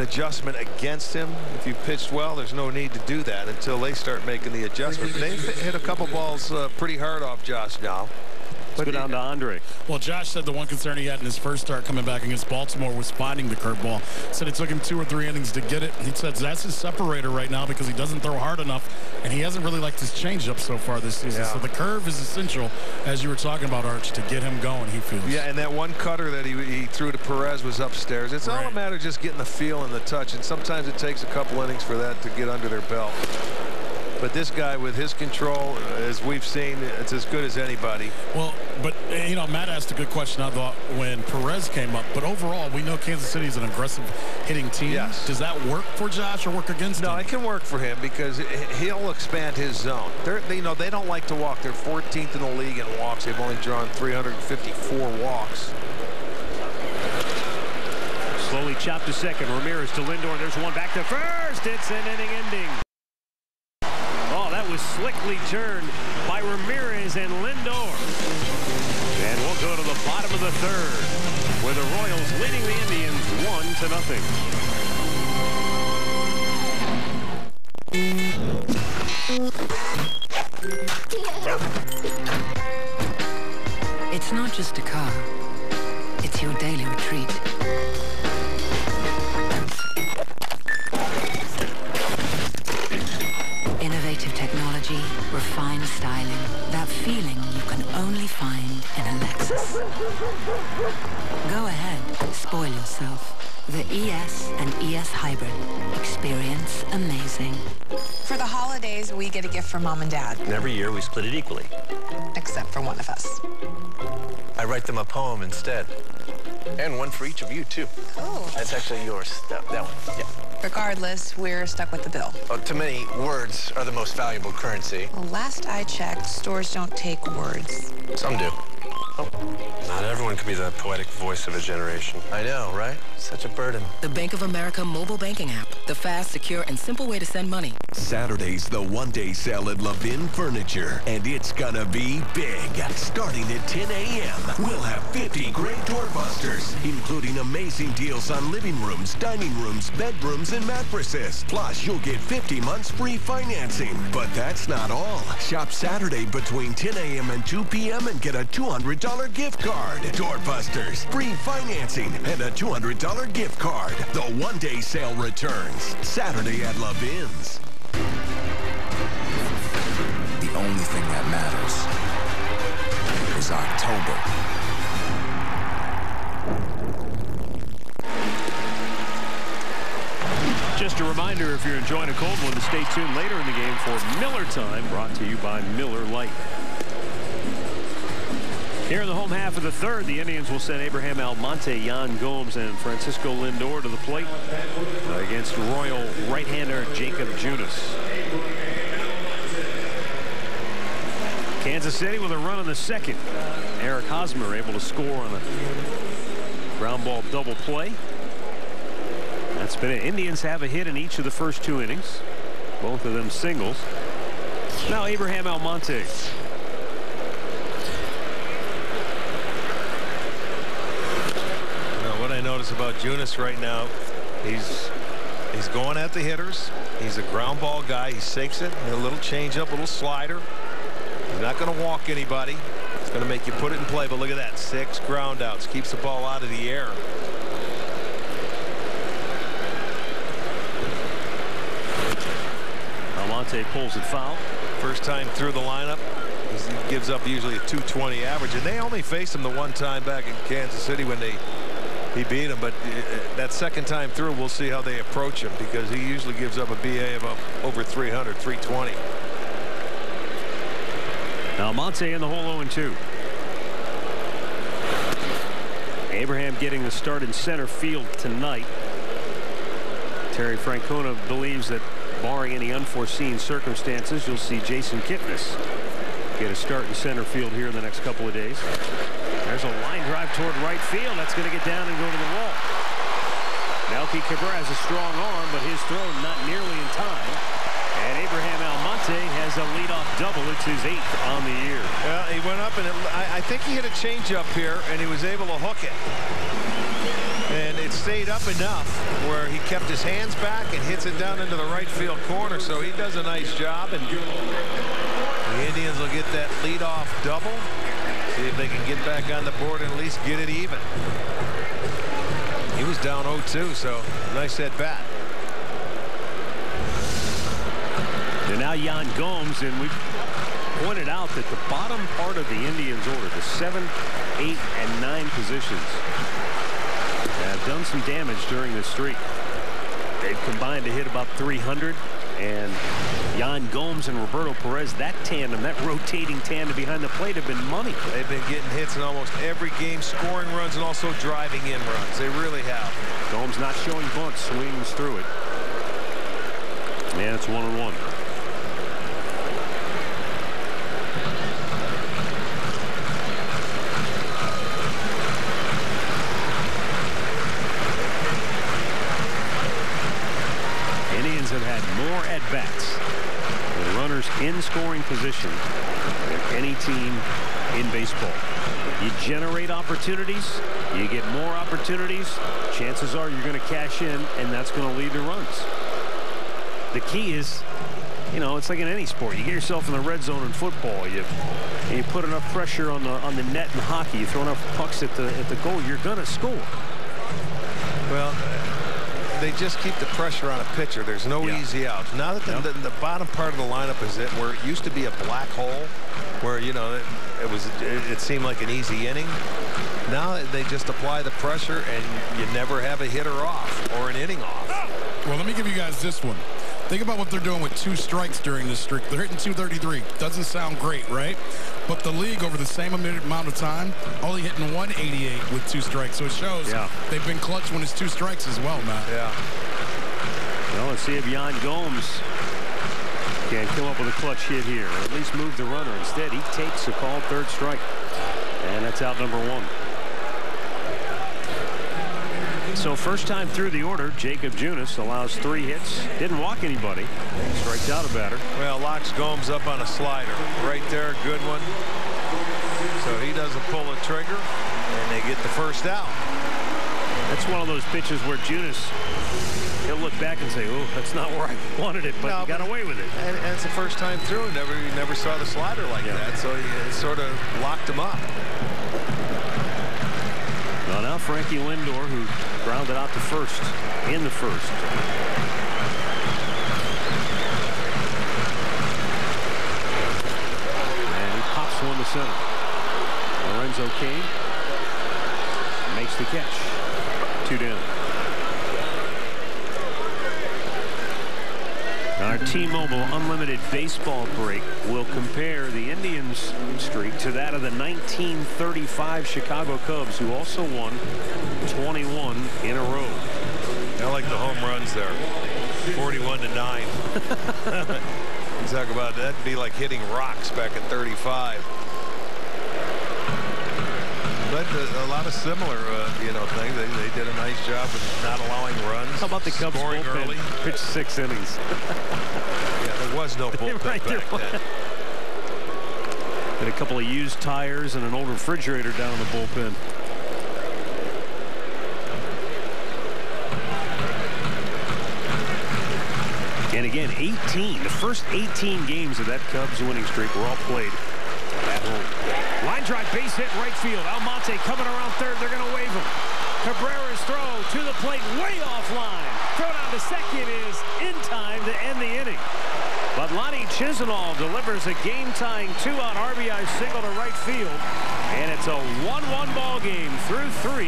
adjustment against him, if you pitched well, there's no need to do that until they start making the adjustment. They hit a couple balls pretty hard off Josh now. Let's go down to Andre. Well, Josh said the one concern he had in his first start coming back against Baltimore was finding the curveball. Said it took him 2 or 3 innings to get it. He said that's his separator right now because he doesn't throw hard enough, and he hasn't really liked his changeup so far this season. Yeah. So the curve is essential, as you were talking about, Arch, to get him going, he feels. Yeah, and that one cutter that he threw to Perez was upstairs. It's all a matter of just getting the feel and the touch, and sometimes it takes a couple innings for that to get under their belt. But this guy, with his control, as we've seen, it's as good as anybody. Well, but, Matt asked a good question, I thought, when Perez came up. But overall, we know Kansas City is an aggressive hitting team. Yes. Does that work for Josh or work against him? No, it can work for him because he'll expand his zone. They don't like to walk. They're 14th in the league in walks. They've only drawn 354 walks. Slowly chopped to second. Ramirez to Lindor. There's one back to first. It's an inning ending. Was slickly turned by Ramirez and Lindor. And we'll go to the bottom of the 3rd, where the Royals leading the Indians 1-0. It's not just a car. It's your daily retreat. Innovative technology, refined styling, that feeling you can only find in a Lexus. Go ahead, spoil yourself. The ES and ES Hybrid. Experience amazing. For the holidays, we get a gift from Mom and Dad. And every year we split it equally. Except for one of us. I write them a poem instead. And one for each of you, too. Cool. That's actually yours. That one, yeah. Regardless, we're stuck with the bill. To many, words are the most valuable currency. Well, last I checked, stores don't take words. Some do. Oh. Not everyone can be the poetic voice of a generation. I know, right? Such a burden. The Bank of America mobile banking app. The fast, secure, and simple way to send money. Saturday's the one-day sale at Levin Furniture, and it's gonna be big. Starting at 10 a.m., we'll have 50 great doorbusters, including amazing deals on living rooms, dining rooms, bedrooms, and mattresses. Plus, you'll get 50 months free financing. But that's not all. Shop Saturday between 10 a.m. and 2 p.m. and get a $200 gift card. Doorbusters, free financing, and a $200 gift card. The one-day sale returns Saturday at Levin's. The only thing that matters is October. Just a reminder, if you're enjoying a cold one, to stay tuned later in the game for Miller Time, brought to you by Miller Lite. Here in the home half of the 3rd, the Indians will send Abraham Almonte, Yan Gomes, and Francisco Lindor to the plate against Royal right-hander Jacob Junis. Kansas City with a run in the 2nd. Eric Hosmer able to score on a ground ball double play. That's been it. Indians have a hit in each of the first 2 innings. Both of them singles. Now Abraham Almonte. about Junis right now. He's going at the hitters. He's a ground ball guy. He sakes it. A little changeup, a little slider. He's not going to walk anybody. It's going to make you put it in play. But look at that, 6 ground outs. Keeps the ball out of the air. Almonte pulls it foul. First time through the lineup. He gives up usually a 220 average, and they only faced him the one time back in Kansas City when he beat him. But that second time through, we'll see how they approach him, because he usually gives up a BA of over 300, 320. Now Almonte in the hole 0-2. Abraham getting the start in center field tonight. Terry Francona believes that barring any unforeseen circumstances, you'll see Jason Kipnis get a start in center field here in the next couple of days. There's a line drive toward right field. That's going to get down and go to the wall. Melky Cabrera has a strong arm, but his throw not nearly in time. And Abraham Almonte has a leadoff double. It's his 8th on the year. Yeah, he went up, and I think he hit a changeup here, and he was able to hook it. And it stayed up enough where he kept his hands back and hits it down into the right field corner. So he does a nice job, and the Indians will get that leadoff double. See if they can get back on the board and at least get it even. He was down 0-2, so nice at bat. And now Yan Gomes, and we pointed out that the bottom part of the Indians order, the 7, 8, and 9 positions, have done some damage during this streak. They've combined to hit about 300, and Yan Gomes and Roberto Perez, that tandem, that rotating tandem behind the plate, have been money. They've been getting hits in almost every game, scoring runs and also driving in runs. They really have. Gomes not showing bunts, swings through it. And it's 1-1. Have had more at-bats with runners in scoring position than any team in baseball. You generate opportunities, you get more opportunities, chances are you're going to cash in, and that's going to lead to runs. The key is, you know, it's like in any sport. You get yourself in the red zone in football. You put enough pressure on the net in hockey. You throw enough pucks at the goal, you're going to score. Well, they just keep the pressure on a pitcher. There's no easy outs. Now that the bottom part of the lineup is it, where it used to be a black hole, where, you know, it seemed like an easy inning. Now they just apply the pressure, and you never have a hitter off or an inning off. Well, let me give you guys this one. Think about what they're doing with 2 strikes during this streak. They're hitting 233. Doesn't sound great, right? But the league, over the same amount of time, only hitting 188 with 2 strikes. So it shows they've been clutch when it's 2 strikes as well, Matt. Yeah. Well, let's see if Yan Gomes can come up with a clutch hit here, or at least move the runner. Instead, he takes a called 3rd strike. And that's out number 1. So first time through the order, Jacob Junis allows 3 hits. Didn't walk anybody. Strikes out a batter. Well, locks Gomes up on a slider. Right there, good one. So he doesn't pull the trigger, and they get the first out. That's one of those pitches where Junis, he'll look back and say, oh, that's not where I wanted it, but he got away with it. And it's the first time through. Never saw the slider like that, so he sort of locked him up. Well, now Frankie Lindor, who grounded out to first in the first. And he pops one to center. Lorenzo Cain makes the catch. 2 down. Our T-Mobile Unlimited Baseball break will compare the Indians' streak to that of the 1935 Chicago Cubs, who also won 21 in a row. I like the home runs there. 41-9. You talk about that, would be like hitting rocks back at 35. But a lot of similar, things. They did a nice job of not allowing runs. How about the Cubs bullpen? Early. Pitched 6 innings. Yeah, there was no bullpen back then. Had a couple of used tires and an old refrigerator down in the bullpen. again, 18. The first 18 games of that Cubs winning streak were all played at home. Line drive, base hit, right field. Almonte coming around third. They're going to wave him. Cabrera's throw to the plate, way offline. Throw down to second is in time to end the inning. But Lonnie Chisenhall delivers a game-tying 2-out RBI single to right field. And it's a 1-1 ball game through 3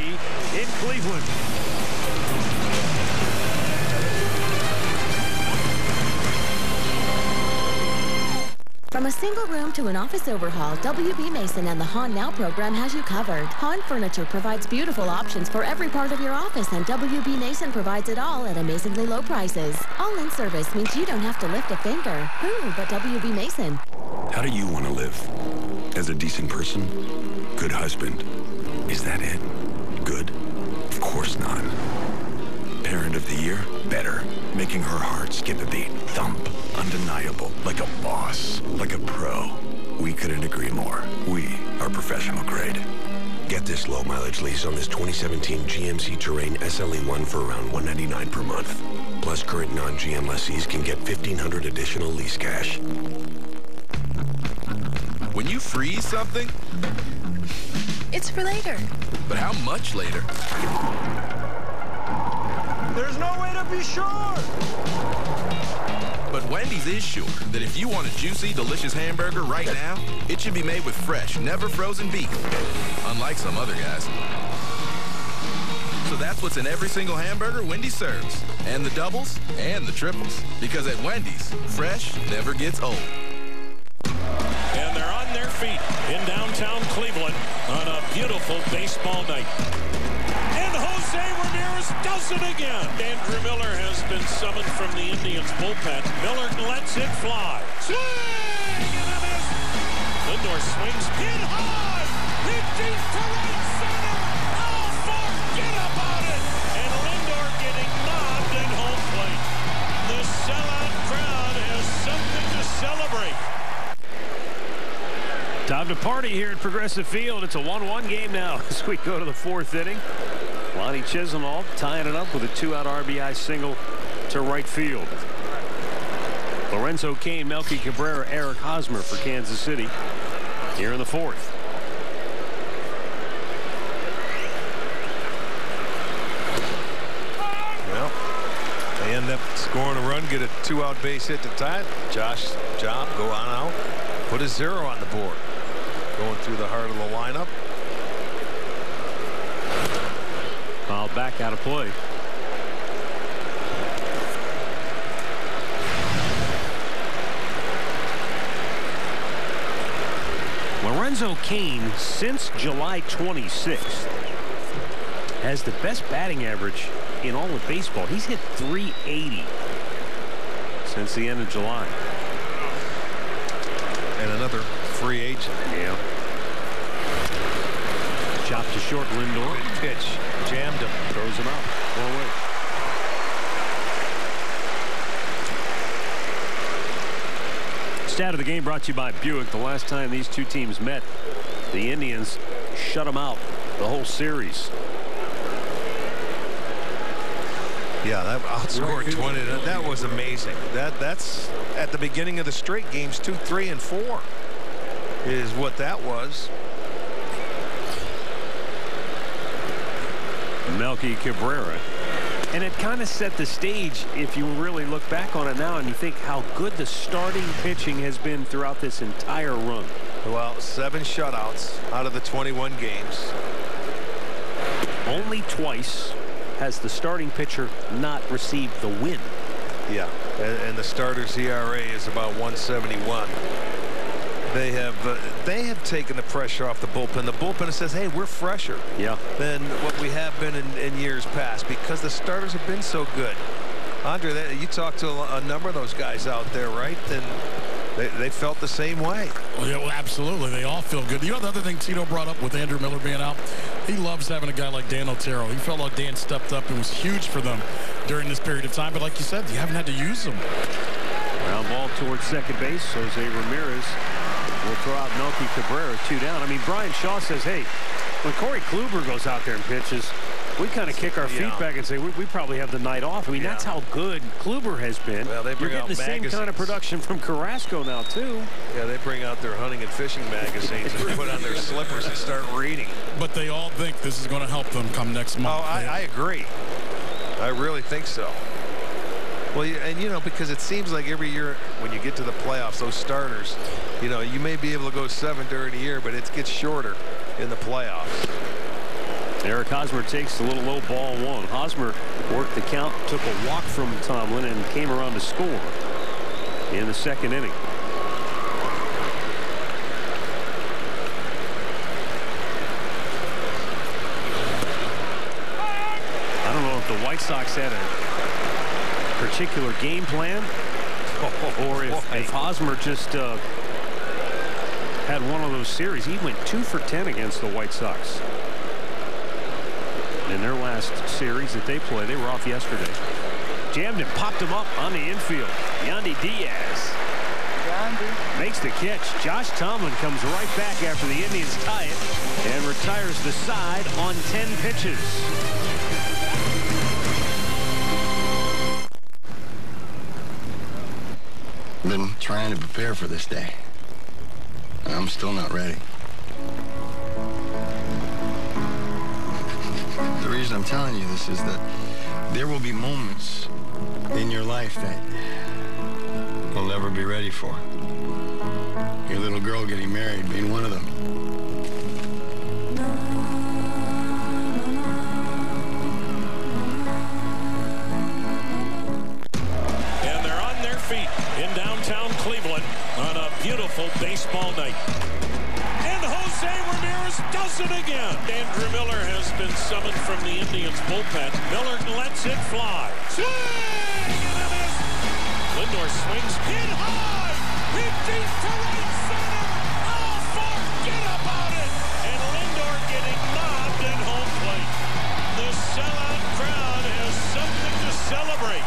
in Cleveland. From a single room to an office overhaul, WB Mason and the Hahn Now program has you covered. Hahn Furniture provides beautiful options for every part of your office, and WB Mason provides it all at amazingly low prices. All-in service means you don't have to lift a finger. Who but WB Mason? How do you want to live? As a decent person? Good husband? Is that it? Good? Of course not. Parent of the year? Better. Making her heart skip a beat. Thump. Undeniable. Like a boss. Like a pro. We couldn't agree more. We are professional grade. Get this low mileage lease on this 2017 GMC Terrain SLE1 for around $199 per month. Plus current non-GM lessees can get $1,500 additional lease cash. When you freeze something, It's for later. but how much later? There's no way to be sure. But Wendy's is sure that if you want a juicy, delicious hamburger right now, it should be made with fresh, never frozen beef, unlike some other guys. So that's what's in every single hamburger Wendy's serves, and the doubles and the triples. Because at Wendy's, fresh never gets old. And they're on their feet in downtown Cleveland on a beautiful baseball night. And Jose Ramirez does it again. Andrew Miller has been summoned from the Indians bullpen. Miller lets it fly. Swing and a miss. Lindor swings hit high. Hit deep to right center. Oh, forget about it. And Lindor getting mobbed at home plate. The sellout crowd has something to celebrate. Time to party here at Progressive Field. It's a 1-1 game now as we go to the 4th inning. Lonnie Chisenhall tying it up with a 2-out RBI single to right field. Lorenzo Cain, Melky Cabrera, Eric Hosmer for Kansas City here in the 4th. Well, they end up scoring a run, get a 2-out base hit to tie it. Josh Job go on out, put a 0 on the board. Going through the heart of the lineup. Foul back out of play. Lorenzo Cain, since July 26th, has the best batting average in all of baseball. He's hit .380 since the end of July. And another free agent. Yeah. Chop to short, Lindor. Good pitch. Jammed him. Throws him out. 4 away. Stat of the game brought to you by Buick. The last time these two teams met, the Indians shut them out the whole series. Yeah, that outscored 20. That was amazing. That's at the beginning of the straight games 2, 3, and 4 is what that was. Melky Cabrera. And it kind of set the stage if you really look back on it now and you think how good the starting pitching has been throughout this entire run. Well, 7 shutouts out of the 21 games. Only twice has the starting pitcher not received the win. Yeah, and the starter's ERA is about 171. They have taken the pressure off the bullpen. The bullpen says, hey, we're fresher than what we have been in years past because the starters have been so good. Andre, you talked to a number of those guys out there, right? And they felt the same way. Well, yeah, well, absolutely. They all feel good. You know, the other thing Tito brought up with Andrew Miller being out, he loves having a guy like Dan Otero. He felt like Dan stepped up and was huge for them during this period of time. But like you said, you haven't had to use him. Ground ball towards second base. Jose Ramirez will throw out Melky Cabrera, 2 down. I mean, Brian Shaw says, hey, when Corey Kluber goes out there and pitches, We kind of kick our feet back and say we probably have the night off. I mean, that's how good Kluber has been. Well, they bring You're getting out the same kind of production from Carrasco now, too. Yeah, they bring out their hunting and fishing magazines and put on their slippers and start reading. But they all think this is going to help them come next month. Oh, I agree. I really think so. Well, and you know, because it seems like every year when you get to the playoffs, those starters, you know, you may be able to go 7 during the year, but it gets shorter in the playoffs. Eric Hosmer takes the little low ball 1. Hosmer worked the count, took a walk from Tomlin, and came around to score in the 2nd inning. I don't know if the White Sox had a particular game plan or if Hosmer just had one of those series. He went 2 for 10 against the White Sox in their last series that they played. They were off yesterday. Jammed him, popped him up on the infield. Yandy Diaz makes the catch. Josh Tomlin comes right back after the Indians tie it and retires the side on 10 pitches. Been trying to prepare for this day, and I'm still not ready. The reason I'm telling you this is that there will be moments in your life that you'll never be ready for. Your little girl getting married being one of them. In downtown Cleveland on a beautiful baseball night. And Jose Ramirez does it again. Andrew Miller has been summoned from the Indians bullpen. Miller lets it fly. Swing and a miss. Lindor swings hit high. Hit deep to right center. Oh, forget about it. And Lindor getting mobbed at home plate. The sellout crowd has something to celebrate.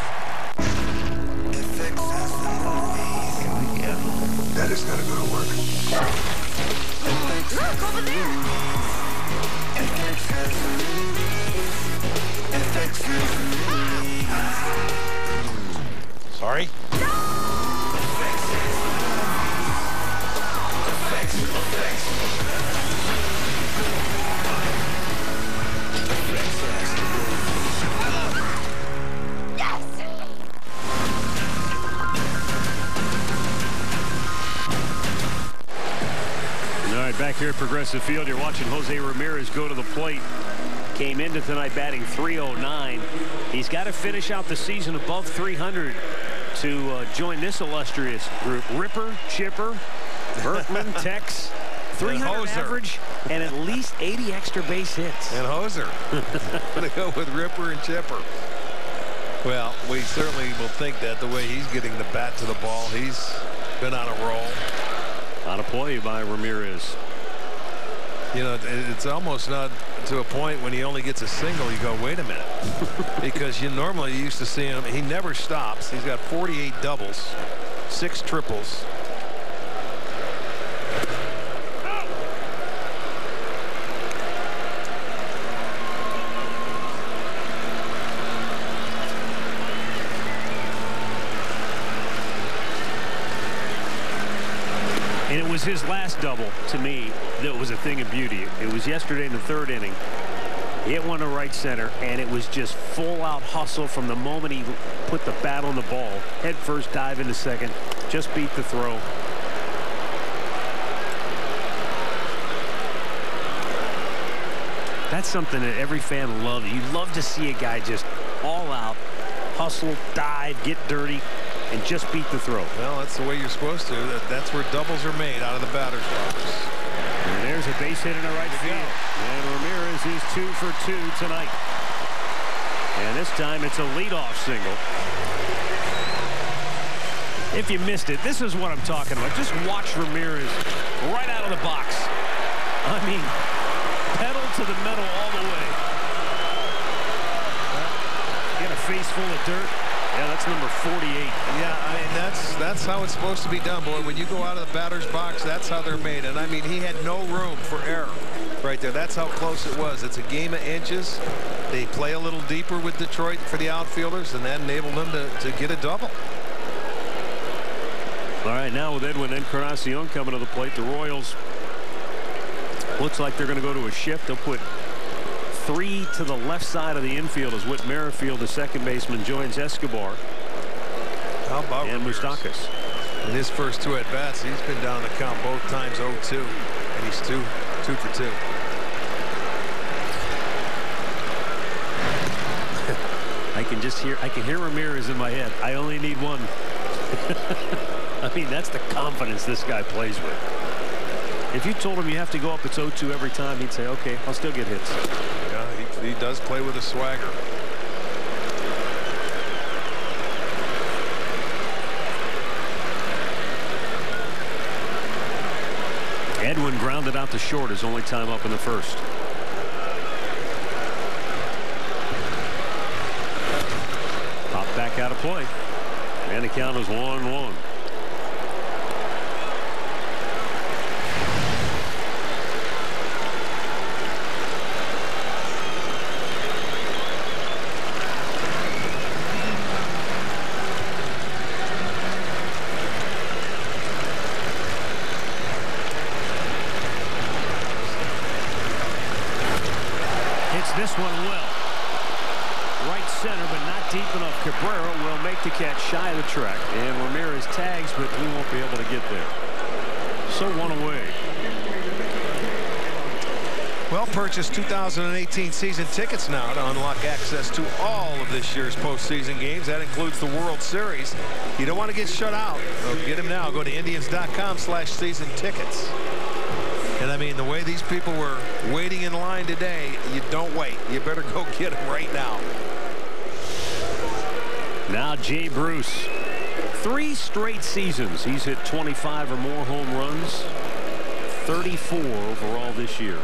That is gotta go to work. Look over there. Sorry? Back here at Progressive Field, you're watching Jose Ramirez go to the plate. Came into tonight batting .309. He's got to finish out the season above 300 to join this illustrious group. Ripper, Chipper, Berkman, Tex, 300 average, and at least 80 extra base hits. And Hoser. I'm going to go with Ripper and Chipper. Well, we certainly will think that the way he's getting the bat to the ball. He's been on a roll. On a play by Ramirez. You know, it's almost not to a point when he only gets a single, you go, wait a minute. Because you normally used to see him, he never stops. He's got 48 doubles, 6 triples. And it was his last double, to me, that was a thing of beauty. It was yesterday in the 3rd inning. He hit one to right center, and it was just full-out hustle from the moment he put the bat on the ball. Head first, dive into second, just beat the throw. That's something that every fan loves. You love to see a guy just all out, hustle, dive, get dirty, and just beat the throw. Well, that's the way you're supposed to. That's where doubles are made, out of the batter's box. And there's a base hit in the right field. And Ramirez is 2 for 2 tonight. And this time it's a leadoff single. If you missed it, this is what I'm talking about. Just watch Ramirez right out of the box. I mean, pedal to the metal all the way. Get a face full of dirt. Yeah, that's number 48. Yeah, I mean, that's how it's supposed to be done, boy. When you go out of the batter's box, that's how they're made. And I mean, he had no room for error right there. That's how close it was. It's a game of inches. They play a little deeper with Detroit for the outfielders, and that enabled them to get a double. All right, now with Edwin Encarnacion coming to the plate, the Royals looks like they're going to go to a shift. They'll put 3 to the left side of the infield as Whit Merrifield, the second baseman, joins Escobar. How about and Moustakas? In his first 2 at-bats, he's been down the count both times 0-2, and he's 2 for 2. I can hear Ramirez in my head. I only need one. I mean, that's the confidence this guy plays with. If you told him you have to go up, it's 0-2 every time, he'd say, okay, I'll still get hits. Yeah, he does play with a swagger. Edwin grounded out to short his only time up in the first. Popped back out of play. And the count is 1-1. This one well. Right center, but not deep enough. Cabrera will make the catch shy of the track. And Ramirez tags, but he won't be able to get there. So 1 away. Well, purchase 2018 season tickets now to unlock access to all of this year's postseason games. That includes the World Series. You don't want to get shut out. Well, get them now. Go to Indians.com/season tickets. And I mean, the way these people were waiting in line today, you don't wait. You better go get them right now. Now Jay Bruce. 3 straight seasons. He's hit 25 or more home runs. 34 overall this year.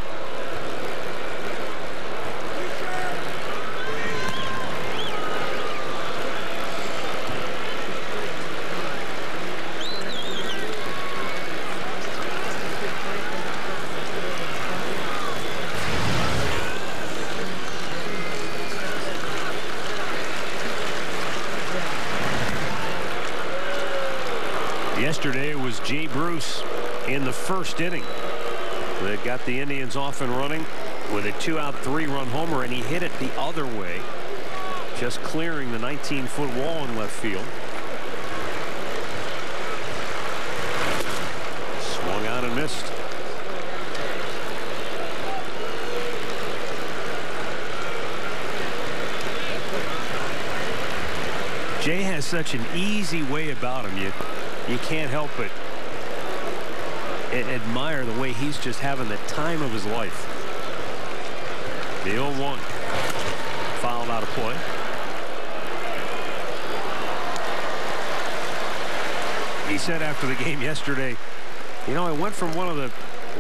Yesterday it was Jay Bruce in the first inning that got the Indians off and running with a 2-out 3-run homer, and he hit it the other way, just clearing the 19-foot wall in left field. Swung out and missed. Jay has such an easy way about him. You can't help but admire the way he's just having the time of his life. The 0-1 fouled out of play. He said after the game yesterday, you know, I went from one of the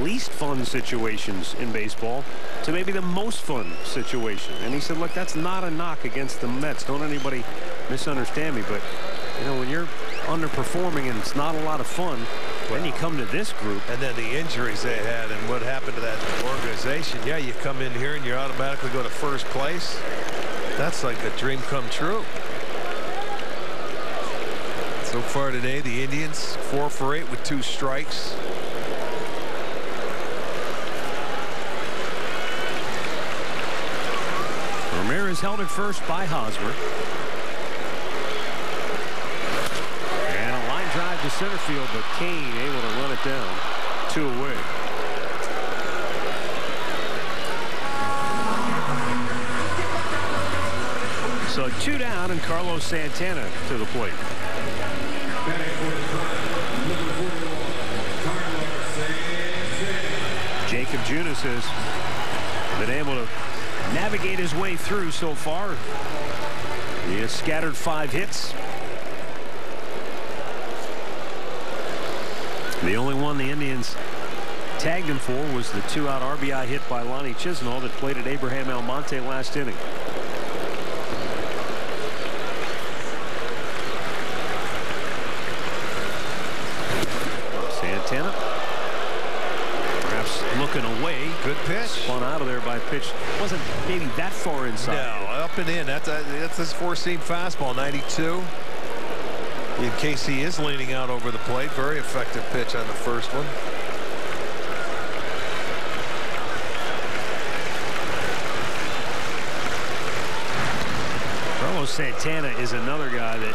least fun situations in baseball to maybe the most fun situation. And he said, look, that's not a knock against the Mets. Don't anybody misunderstand me, but you know, when you're underperforming and it's not a lot of fun, then you come to this group. And then the injuries they had and what happened to that organization. Yeah, you come in here and you automatically go to first place. That's like a dream come true. So far today, the Indians 4 for 8 with 2 strikes. Ramirez held at first by Hosmer. Drive to center field, but Kane able to run it down. 2 away. So 2 down, and Carlos Santana to the plate. Jacob Junis has been able to navigate his way through so far. He has scattered 5 hits. The only one the Indians tagged him for was the 2-out RBI hit by Lonnie Chisnall that played at Abraham Almonte last inning. Good pitch. Spun out of there by a pitch. Wasn't maybe that far inside. No, up and in. That's his four-seam fastball, 92. In case he is leaning out over the plate. Very effective pitch on the first one. Carlos Santana is another guy that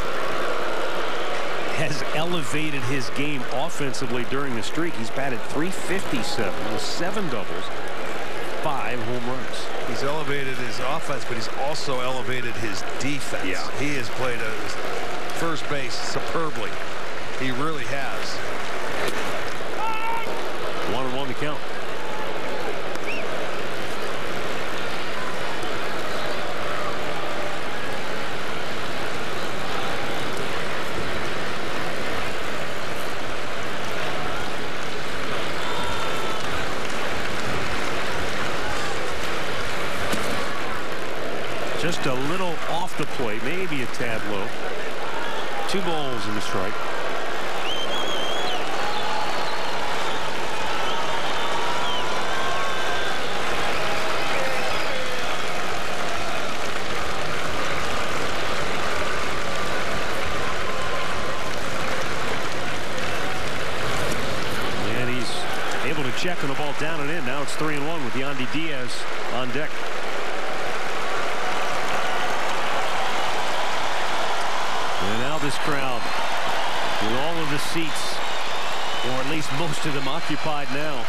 has elevated his game offensively during the streak. He's batted .357 with 7 doubles, 5 home runs. He's elevated his offense, but he's also elevated his defense. Yeah. He has played first base superbly. He really has. 1-1 to count. Just a little off the plate, maybe a tad low. 2 balls in the strike. And he's able to check on the ball down and in. Now it's 3-1 with Yandy Diaz on deck. This crowd with all of the seats, or at least most of them, occupied now.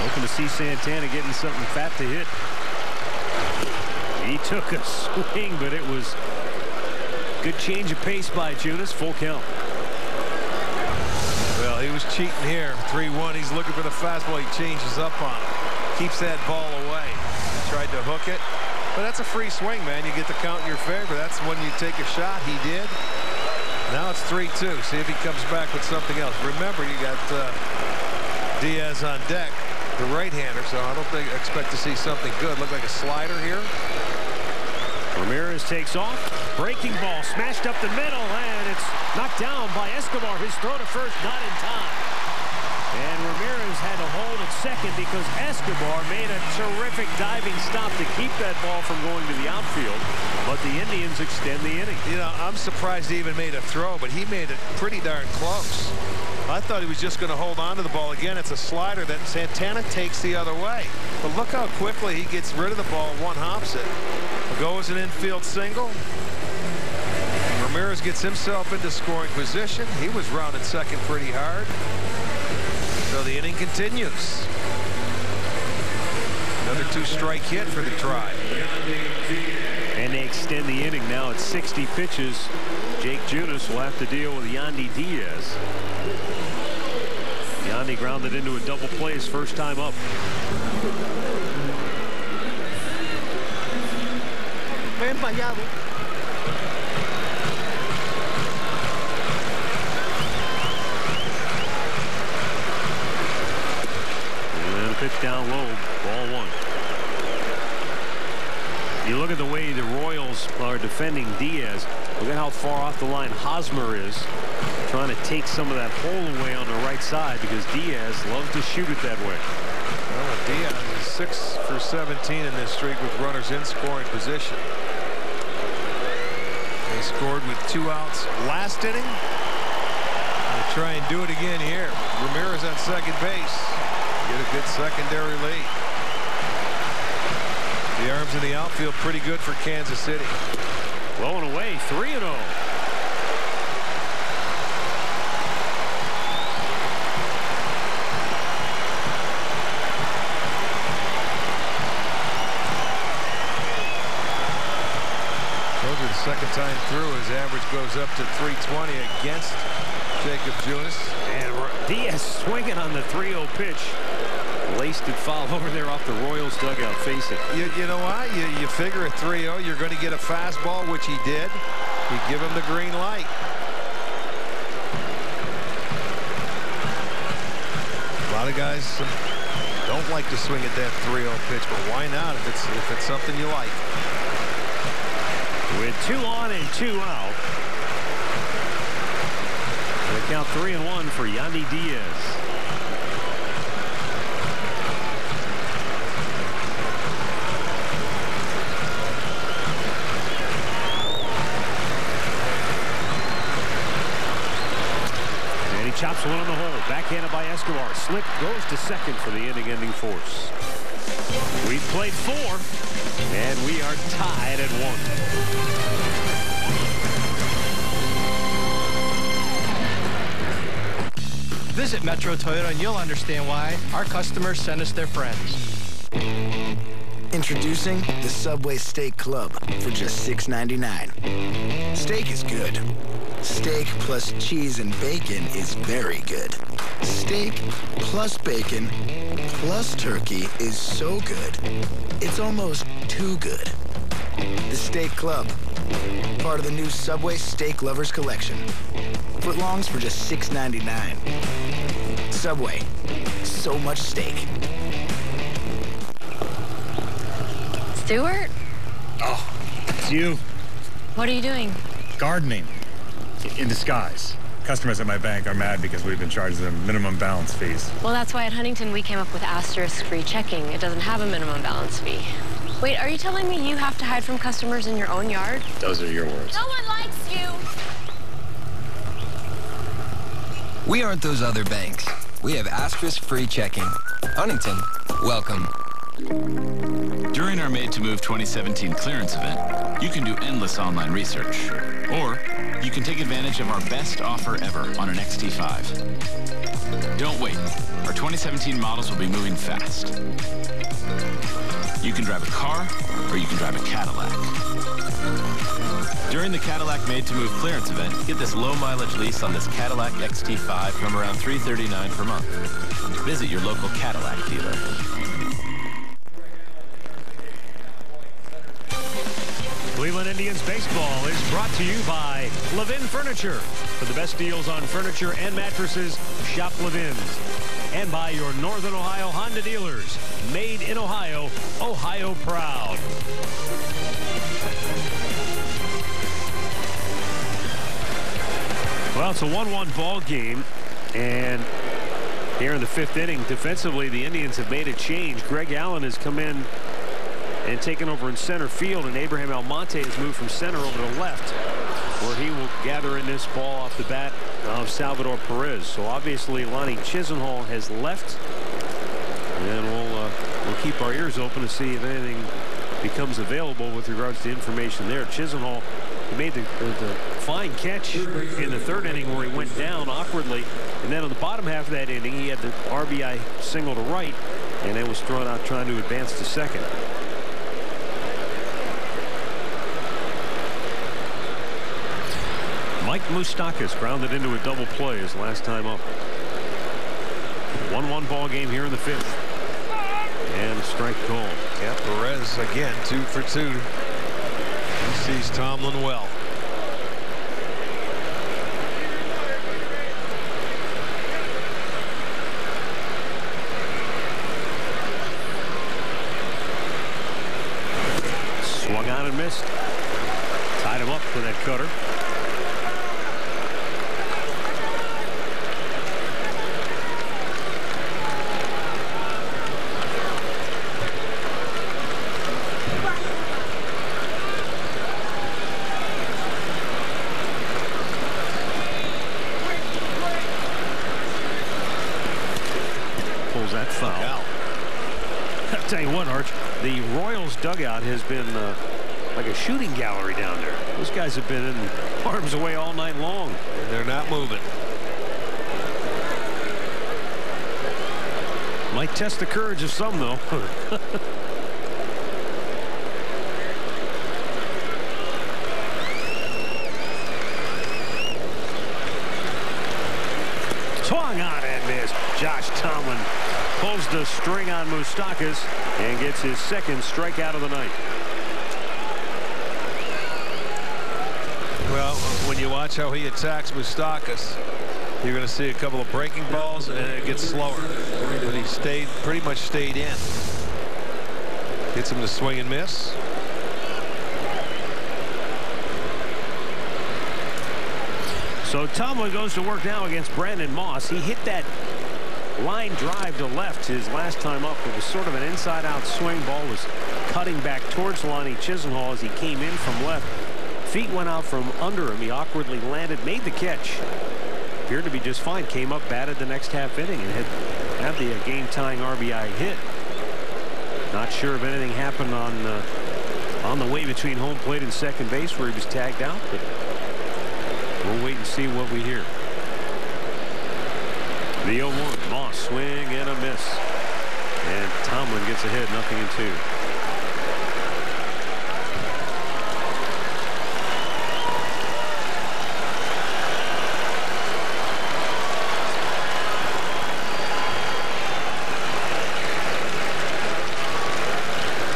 Hoping to see Santana getting something fat to hit. He took a swing, but it was good change of pace by Junis. Full count. Well, he was cheating here. 3-1. He's looking for the fastball. He changes up on it. Keeps that ball away. He tried to hook it. But that's a free swing, man. You get the count in your favor. That's when you take a shot. He did. Now it's 3-2. See if he comes back with something else. Remember, you got Diaz on deck, the right-hander, so I don't expect to see something good. Look like a slider here. Ramirez takes off. Breaking ball smashed up the middle, and it's knocked down by Escobar. His throw to first not in time. And Ramirez had to hold at second because Escobar made a terrific diving stop to keep that ball from going to the outfield. But the Indians extend the inning. You know, I'm surprised he even made a throw, but he made it pretty darn close. I thought he was just going to hold on to the ball. Again, it's a slider that Santana takes the other way. But look how quickly he gets rid of the ball, one hops it. Goes an infield single. Ramirez gets himself into scoring position. He was rounded second pretty hard. So the inning continues. Another 2-strike hit for the Tribe. And they extend the inning now at 60 pitches. Jake Junis will have to deal with Yandy Diaz. Yandy grounded into a double play his first time up. And pitch down low, ball 1. You look at the way the Royals are defending Diaz. Look at how far off the line Hosmer is, trying to take some of that hole away on the right side because Diaz loves to shoot it that way. Well, Diaz is 6 for 17 in this streak with runners in scoring position. He scored with 2 outs last inning. They'll try and do it again here. Ramirez on second base. Get a good secondary lead. The arms in the outfield pretty good for Kansas City. Blowing away, 3-0. The second time through, his average goes up to 320 against Jacob Junis. And Diaz swinging on the 3-0 pitch. Laced it foul over there off the Royals dugout. Face it. You know what? You figure at 3-0 you're going to get a fastball, which he did. You give him the green light. A lot of guys don't like to swing at that 3-0 pitch, but why not if it's something you like? With 2 on and 2 out. They count 3-1 for Yandy Diaz. backhanded by Escobar. Slip goes to second for the inning-ending force. We've played 4, and we are tied at 1. Visit Metro Toyota and you'll understand why our customers send us their friends. Introducing the Subway Steak Club for just $6.99. Steak is good. Steak plus cheese and bacon is very good. Steak plus bacon plus turkey is so good, it's almost too good. The Steak Club, part of the new Subway Steak Lovers Collection. Footlongs for just $6.99. Subway, so much steak. Stuart? Oh, it's you. What are you doing? Gardening. In disguise. Customers at my bank are mad because we've been charging them minimum balance fees. Well, that's why at Huntington we came up with asterisk free checking. It doesn't have a minimum balance fee. Wait, are you telling me you have to hide from customers in your own yard? Those are your words. No one likes you. We aren't those other banks. We have asterisk free checking. Huntington, welcome. During our Made to Move 2017 clearance event, you can do endless online research. Or you can take advantage of our best offer ever on an XT5. Don't wait. Our 2017 models will be moving fast. You can drive a car or you can drive a Cadillac. During the Cadillac Made to Move clearance event, get this low mileage lease on this Cadillac XT5 from around $339 per month. Visit your local Cadillac dealer. Cleveland Indians baseball is brought to you by Levin Furniture. For the best deals on furniture and mattresses, shop Levin's. And by your Northern Ohio Honda dealers. Made in Ohio, Ohio proud. Well, it's a 1-1 ball game. And here in the 5th inning, defensively, the Indians have made a change. Greg Allen has come in and taken over in center field, and Abraham Almonte has moved from center over to left, where he will gather in this ball off the bat of Salvador Perez. So obviously Lonnie Chisenhall has left, and we'll keep our ears open to see if anything becomes available with regards to information there. Chisenhall made the fine catch in the 3rd inning where he went down awkwardly, and then on the bottom half of that inning he had the RBI single to right, and then was thrown out trying to advance to second. Mike Moustakas grounded into a double play his last time up. 1-1 ball game here in the 5th. And a strike call. Yeah, Perez again 2 for 2. He sees Tomlin well. Swung on and missed. Tied him up for that cutter. Tell you what, Arch, the Royals dugout has been like a shooting gallery down there. Those guys have been in harm's way all night long. And they're not moving. Might test the courage of some, though. Swung on and missed. Josh Tomlin pulls the string on Moustakas and gets his 2nd strikeout of the night. Well, when you watch how he attacks Moustakas, you're going to see a couple of breaking balls and it gets slower. But he pretty much stayed in. Gets him to swing and miss. So Tomlin goes to work now against Brandon Moss. He hit that line drive to left his last time up. It was sort of an inside-out swing. Ball was cutting back towards Lonnie Chisenhall as he came in from left. Feet went out from under him. He awkwardly landed, made the catch, appeared to be just fine. Came up, batted the next half inning, and had the game-tying RBI hit. Not sure if anything happened on the way between home plate and second base where he was tagged out, but we'll wait and see what we hear. The 0-1, Moss, swing and a miss. And Tomlin gets ahead, 0-2.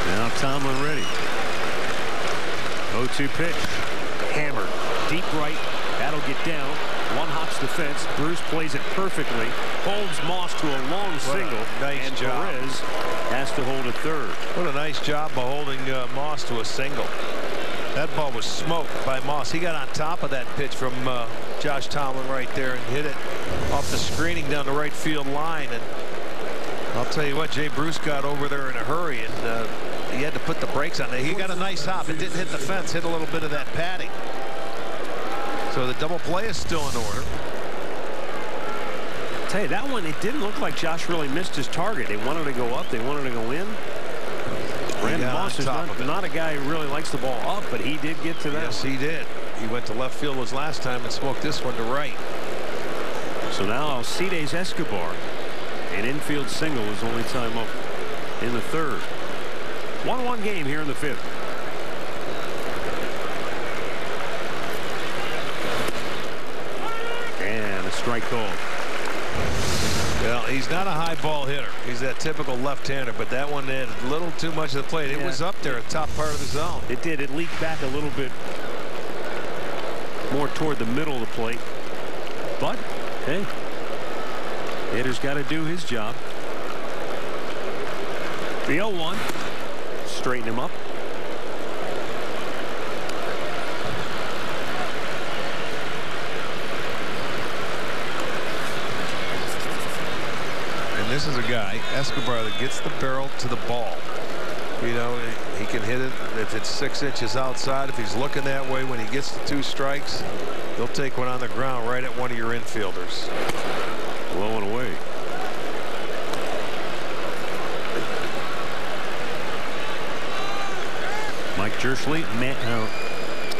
Now Tomlin ready. 0-2 pitch. Hammered. Deep right. That'll get down. One hops the fence. Bruce plays it perfectly. Holds Moss to a long single. Nice and job. Perez has to hold a third. What a nice job of holding Moss to a single. That ball was smoked by Moss. He got on top of that pitch from Josh Tomlin right there and hit it off the screening down the right field line. And I'll tell you what, Jay Bruce got over there in a hurry, and he had to put the brakes on it. He got a nice hop. It didn't hit the fence. Hit a little bit of that padding. So the double play is still in order. I'll tell you, that one, it didn't look like Josh really missed his target. They wanted to go up. They wanted to go in. Brandon Moss is not a guy who really likes the ball up, but he did get to that. Yes, he did. He went to left field his last time and smoked this one to right. So now Alcides Escobar, an infield single, is only time up in the third. 1-1 game here in the fifth. And a strike call. Well, he's not a high ball hitter. He's that typical left-hander, but that one had a little too much of the plate. It was up there at the top part of the zone. It did. It leaked back a little bit more toward the middle of the plate. But, hey, hitter's got to do his job. The 0-1. Straighten him up. And this is a guy, Escobar, that gets the barrel to the ball. You know, he can hit it if it's 6 inches outside. If he's looking that way when he gets the 2 strikes, he'll take one on the ground right at one of your infielders. Low and away. Mike Jerschley,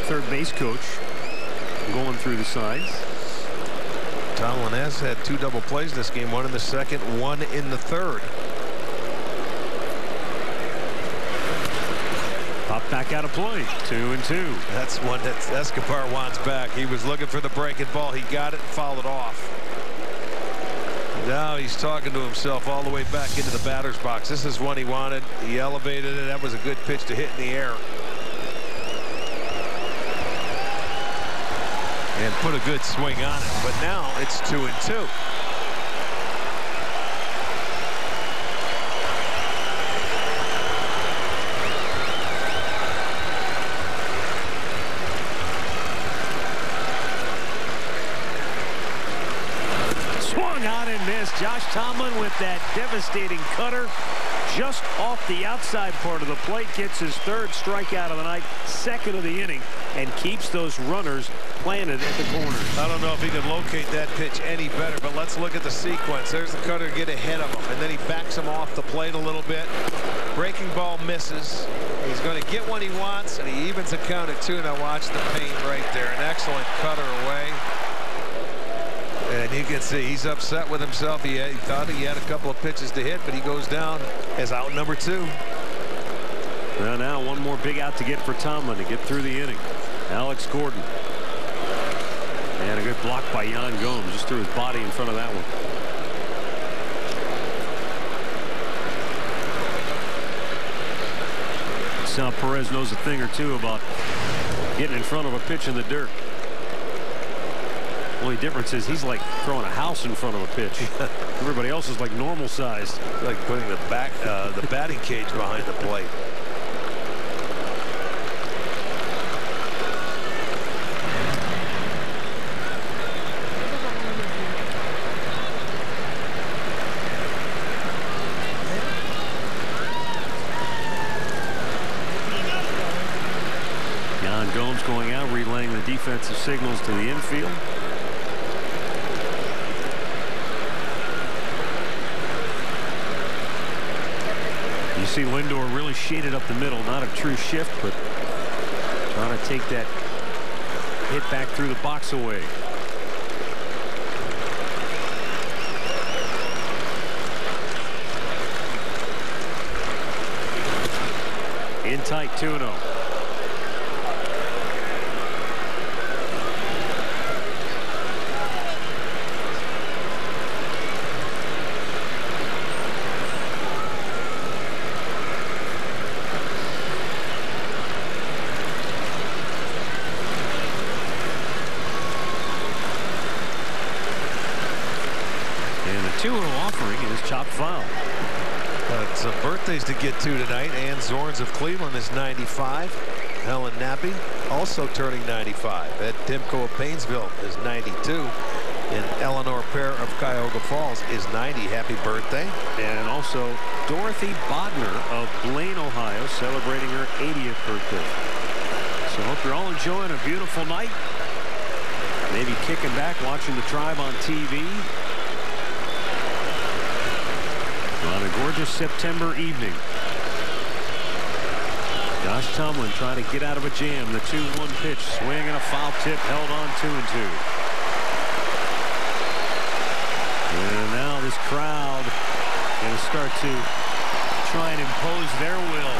third base coach, going through the sides. Tomlin has had 2 double plays this game, 1 in the second, 1 in the third. Pop back out of play. 2-2. That's one that Escobar wants back. He was looking for the breaking ball. He got it and fouled it off. Now he's talking to himself all the way back into the batter's box. This is one he wanted. He elevated it. That was a good pitch to hit in the air. And put a good swing on it. But now it's 2-2. Josh Tomlin with that devastating cutter just off the outside part of the plate, gets his 3rd strikeout of the night, 2nd of the inning, and keeps those runners planted at the corners. I don't know if he can locate that pitch any better, but let's look at the sequence. There's the cutter get ahead of him, and then he backs him off the plate a little bit. Breaking ball misses. He's going to get what he wants, and he evens the count at 2. Now watch the paint right there. An excellent cutter away. And you can see he's upset with himself. He thought he had a couple of pitches to hit, but he goes down as out number 2. Well, now one more big out to get for Tomlin to get through the inning. Alex Gordon. And a good block by Yan Gomes. Just threw his body in front of that one. Sal Perez knows a thing or two about getting in front of a pitch in the dirt. Only difference is he's like throwing a house in front of a pitch. Everybody else is like normal sized. Like putting the batting cage behind the plate. Yan Gomes going out, relaying the defensive signals to the infield. You see Lindor really shaded up the middle. Not a true shift, but trying to take that hit back through the box away. In tight, 2-0. Top foul. Some birthdays to get to tonight. Ann Zorns of Cleveland is 95. Helen Nappy also turning 95. Ed Timko of Painesville is 92. And Eleanor Pear of Cuyahoga Falls is 90. Happy birthday. And also Dorothy Bodner of Blaine, Ohio, celebrating her 80th birthday. So hope you're all enjoying a beautiful night. Maybe kicking back, watching the Tribe on TV. On a gorgeous September evening. Josh Tomlin trying to get out of a jam. The 2-1 pitch, swing and a foul tip, held on 2-2. And now this crowd going to start to try and impose their will.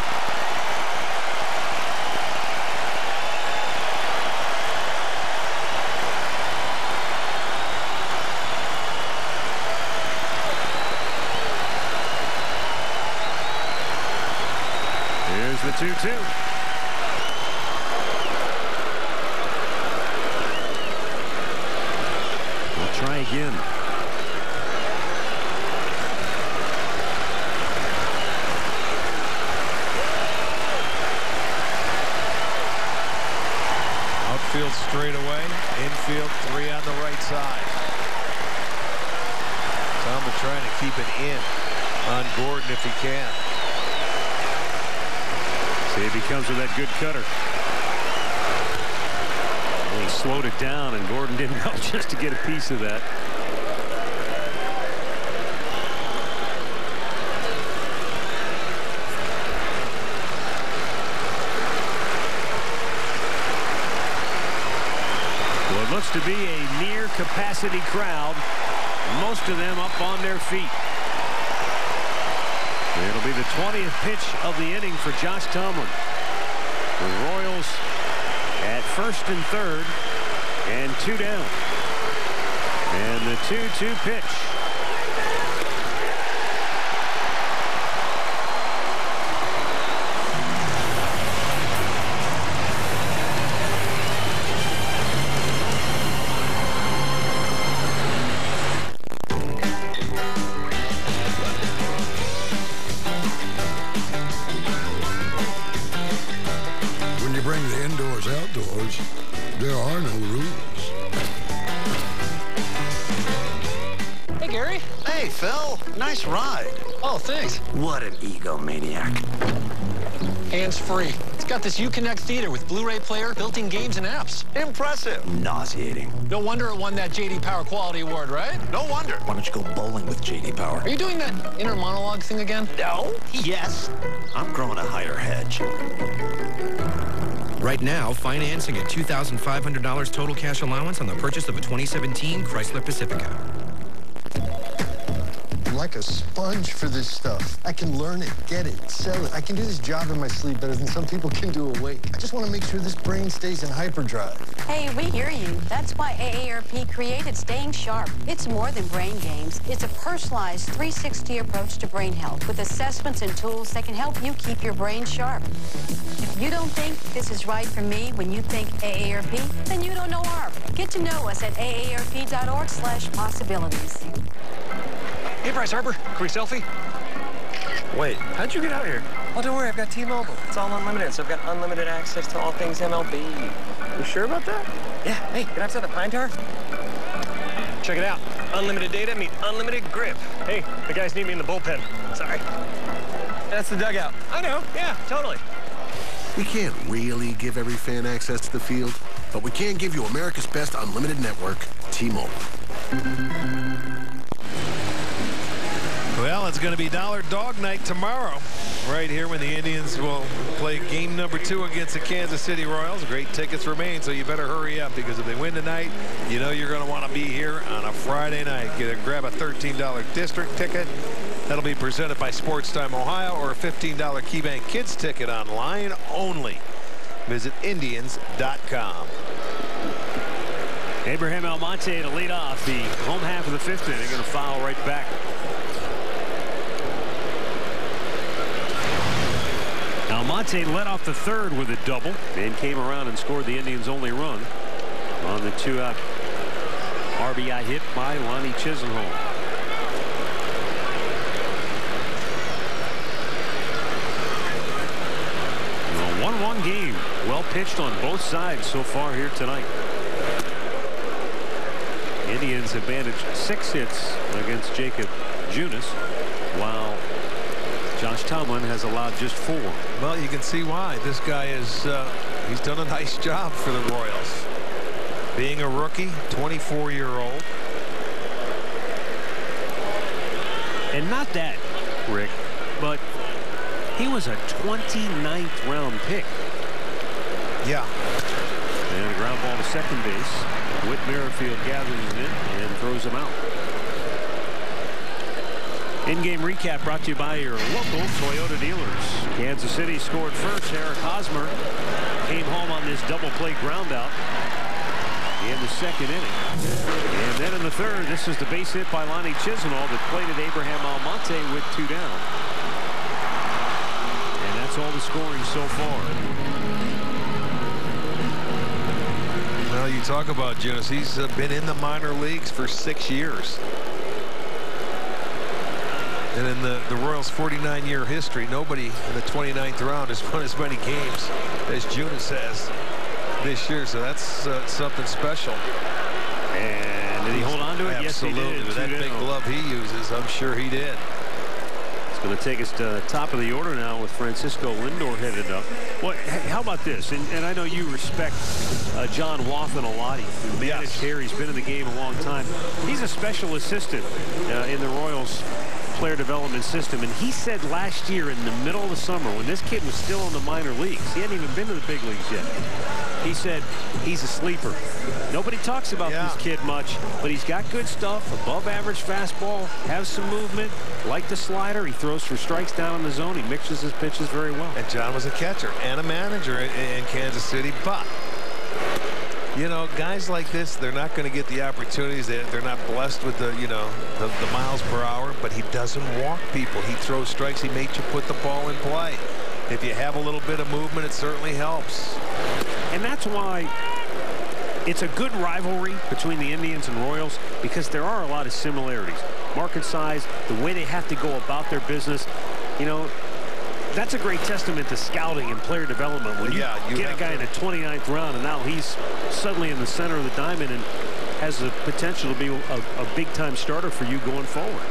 The 2-2. We'll try again. Outfield straight away. Infield 3 on the right side. Tomlin trying to keep it in on Gordon if he can. See if he comes with that good cutter. He slowed it down, and Gordon didn't help just to get a piece of that. Well, it looks to be a near capacity crowd. Most of them up on their feet. It'll be the 20th pitch of the inning for Josh Tomlin. The Royals at first and third and 2 down. And the 2-2 pitch. There are no rules. Hey, Gary. Hey, Phil. Nice ride. Oh, thanks. What an egomaniac. Hands-free. It's got this Uconnect theater with Blu-ray player, built-in games, and apps. Impressive. Nauseating. No wonder it won that J.D. Power Quality Award, right? No wonder. Why don't you go bowling with J.D. Power? Are you doing that inner monologue thing again? No. Yes. I'm growing a higher hedge. Right now, financing at $2,500 total cash allowance on the purchase of a 2017 Chrysler Pacifica. I'm like a sponge for this stuff. I can learn it, get it, sell it. I can do this job in my sleep better than some people can do awake. I just want to make sure this brain stays in hyperdrive. Hey, we hear you. That's why AARP created Staying Sharp. It's more than brain games. It's a personalized 360 approach to brain health with assessments and tools that can help you keep your brain sharp. If you don't think this is right for me when you think AARP, then you don't know ARP. Get to know us at aarp.org/possibilities. Hey, Bryce Harper, quick selfie. Wait, how'd you get out here? Oh, don't worry, I've got T-Mobile. It's all unlimited, so I've got unlimited access to all things MLB. You sure about that? Yeah, hey, get outside the pine tar. Check it out. Unlimited data meet unlimited grip. Hey, the guys need me in the bullpen. Sorry. That's the dugout. I know, yeah, totally. We can't really give every fan access to the field, but we can give you America's best unlimited network, T-Mobile. Well, Well, it's going to be Dollar Dog Night tomorrow, right here when the Indians will play game number 2 against the Kansas City Royals. Great tickets remain, so you better hurry up, because if they win tonight, you know you're going to want to be here on a Friday night. Grab a $13 district ticket. That'll be presented by Sports Time Ohio, or a $15 KeyBank Kids ticket online only. Visit Indians.com. Abraham Almonte to lead off the home half of the 5th inning. Going to foul right back. Almonte led off the 3rd with a double and came around and scored the Indians' only run on the 2-out RBI hit by Lonnie Chisenhall. A 1-1 game. Well pitched on both sides so far here tonight. Indians have managed 6 hits against Jacob Junis, while Josh Tomlin has allowed just 4. Well, you can see why. This guy is he's done a nice job for the Royals. Being a rookie, 24-year-old. And not that, Rick, but he was a 29th round pick. Yeah. And a ground ball to second base. Whit Merrifield gathers it and throws him out. In-game recap brought to you by your local Toyota dealers. Kansas City scored first. Eric Hosmer came home on this double play ground out in the 2nd inning. And then in the 3rd, this is the base hit by Lonnie Chisenhall that plated Abraham Almonte with 2 down. And that's all the scoring so far. Well, you talk about Junis. He's been in the minor leagues for 6 years. And in the Royals' 49-year history, nobody in the 29th round has won as many games as Junis has this year. So that's something special. And did he hold on to it? Absolutely. Yes, he did. With that big glove he uses, I'm sure he did. Going to take us to the top of the order now with Francisco Lindor headed up. Well, hey, how about this? And I know you respect John Wathan a lot. He managed here. He's been in the game a long time. He's a special assistant in the Royals player development system. And he said last year in the middle of the summer, when this kid was still in the minor leagues, he hadn't even been to the big leagues yet, he said he's a sleeper. Nobody talks about this kid much, but he's got good stuff. Above average fastball, has some movement, like the slider. He throws for strikes down in the zone. He mixes his pitches very well. And John was a catcher and a manager in Kansas City. But, you know, guys like this, they're not going to get the opportunities. They're not blessed with the miles per hour, but he doesn't walk people. He throws strikes. He makes you put the ball in play. If you have a little bit of movement, it certainly helps. And that's why it's a good rivalry between the Indians and Royals, because there are a lot of similarities. Market size, the way they have to go about their business. You know, that's a great testament to scouting and player development. When you get a guy in the 29th round, and now he's suddenly in the center of the diamond and has the potential to be a big-time starter for you going forward.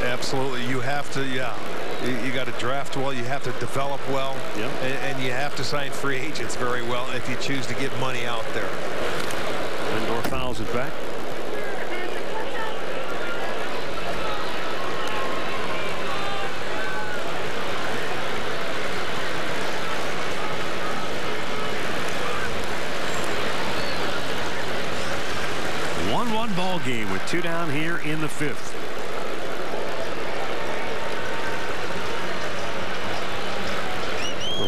Absolutely. You have to, You got to draft well, you have to develop well, and you have to sign free agents very well if you choose to get money out there. Lindor fouls it back. One ball game with 2 down here in the 5th.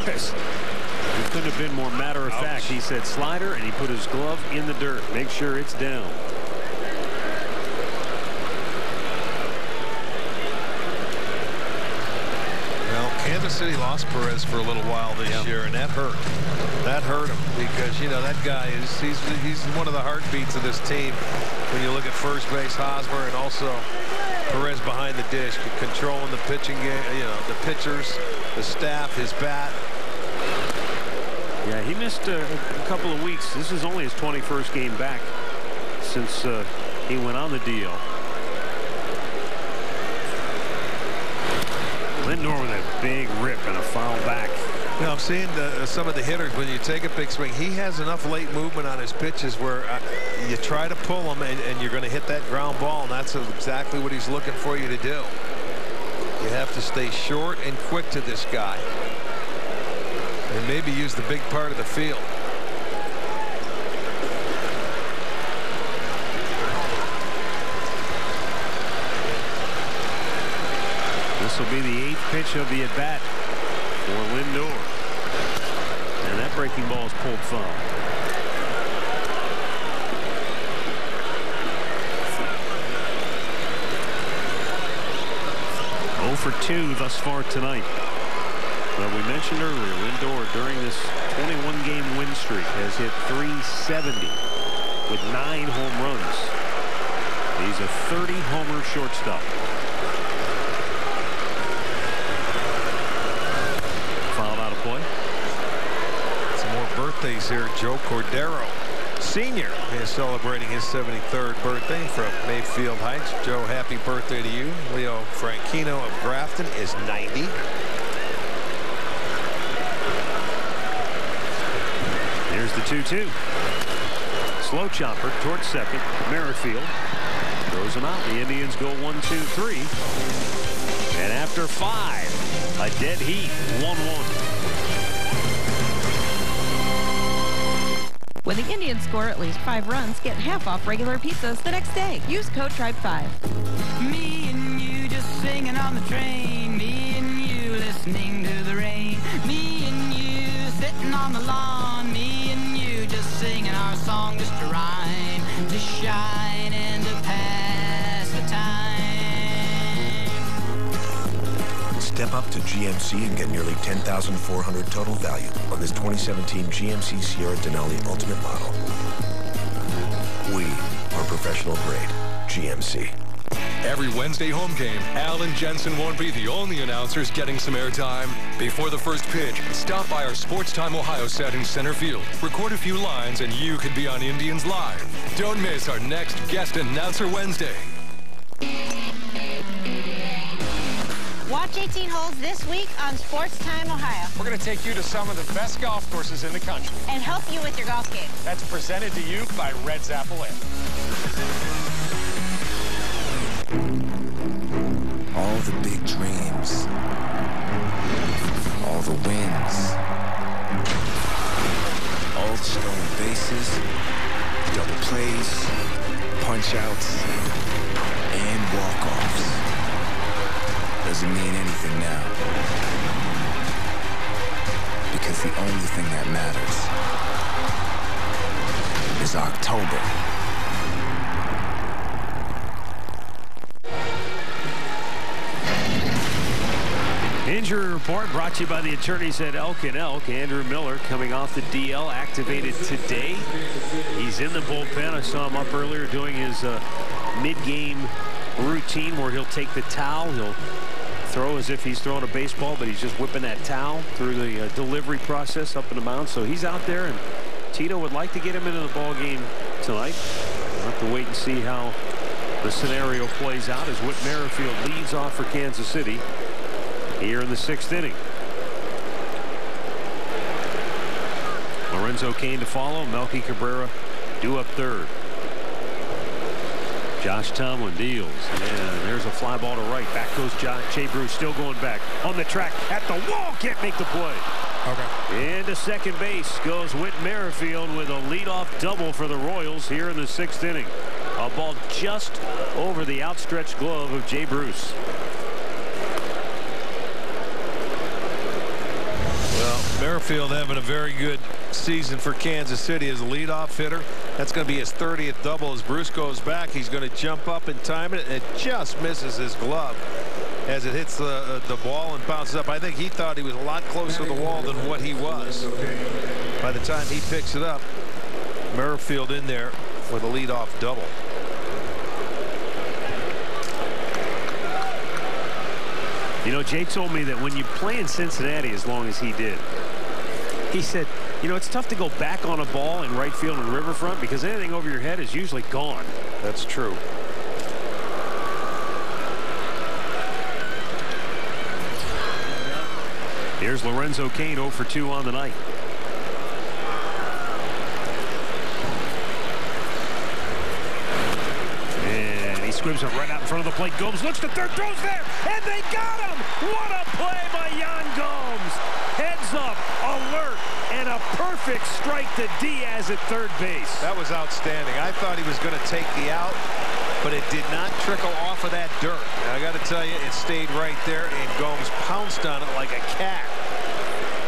He couldn't have been more matter of fact. He said slider, and he put his glove in the dirt. Make sure it's down. Well, Kansas City lost Perez for a little while this year, and that hurt. That hurt him, because, you know, that guy is he's one of the heartbeats of this team. When you look at first base, Hosmer, and also Perez behind the dish, controlling the pitching game, you know, the pitchers, the staff, his bat. Yeah, he missed a couple of weeks. This is only his 21st game back since he went on the DL. Lindor with a big rip and a foul back. You know, I'm seeing some of the hitters, when you take a big swing, he has enough late movement on his pitches where you try to pull him and you're going to hit that ground ball, and that's exactly what he's looking for you to do. You have to stay short and quick to this guy and maybe use the big part of the field. This will be the 8th pitch of the at-bat for Lindor. And that breaking ball is pulled foul. For 2 thus far tonight. Well, we mentioned earlier, Lindor during this 21-game win streak has hit .370 with 9 home runs. He's a 30-homer shortstop. Fouled out of play. Some more birthdays here. Joe Cordero Sr. is celebrating his 73rd birthday from Mayfield Heights. Joe, happy birthday to you. Leo Franchino of Grafton is 90. Here's the 2-2. Slow chopper towards second. Merrifield throws him out. The Indians go 1-2-3. And after 5, a dead heat, 1-1. When the Indians score at least 5 runs, get half off regular pizzas the next day. Use code TRIBE5. Me and you just singing on the train. Me and you listening to the rain. Me and you sitting on the lawn. Me and you just singing our song just to rhyme, to shine, and to pass the time. Step up to GMC and get nearly $10,400 total value on this 2017 GMC Sierra Denali Ultimate model. We are professional grade GMC. Every Wednesday home game, Al and Jensen won't be the only announcers getting some airtime. Before the first pitch, stop by our Sports Time Ohio set in center field. Record a few lines and you could be on Indians Live. Don't miss our next guest announcer Wednesday. Watch 18 holes this week on Sports Time Ohio. We're going to take you to some of the best golf courses in the country. And help you with your golf game. That's presented to you by Red's Apple Ale. All the big dreams. All the wins. All the stolen bases. Double plays. Punch-outs. And walk-offs. Doesn't mean anything now. Because the only thing that matters is October. Injury report brought to you by the attorneys at Elk & Elk. Andrew Miller coming off the DL, activated today. He's in the bullpen. I saw him up earlier doing his mid-game routine where he'll take the towel. He'll throw as if he's throwing a baseball, but he's just whipping that towel through the delivery process up in the mound. So he's out there, and Tito would like to get him into the ball game tonight. We'll have to wait and see how the scenario plays out as Whit Merrifield leads off for Kansas City here in the 6th inning. Lorenzo Cain to follow. Melky Cabrera due up third. Josh Tomlin deals, and there's a fly ball to right. Back goes Jay Bruce, still going back on the track at the wall. Can't make the play. Okay. And to second base goes Whit Merrifield with a leadoff double for the Royals here in the 6th inning. A ball just over the outstretched glove of Jay Bruce. Well, Merrifield having a very good season for Kansas City as a leadoff hitter. That's going to be his 30th double. As Bruce goes back, he's going to jump up and time it, and it just misses his glove as it hits the ball and bounces up. I think he thought he was a lot closer to the wall than what he was. By the time he picks it up, Merrifield in there with a leadoff double. You know, Jay told me that when you play in Cincinnati as long as he did, he said, you know, it's tough to go back on a ball in right field and Riverfront because anything over your head is usually gone. That's true. Here's Lorenzo Cain 0 for 2 on the night. And he squibs it right out in front of the plate. Gomes looks to third, throws there, and they got him! What a play by Yan Gomes! Heads up, alert, and a perfect strike to Diaz at third base. That was outstanding. I thought he was going to take the out, but it did not trickle off of that dirt. And I got to tell you, it stayed right there, and Gomes pounced on it like a cat.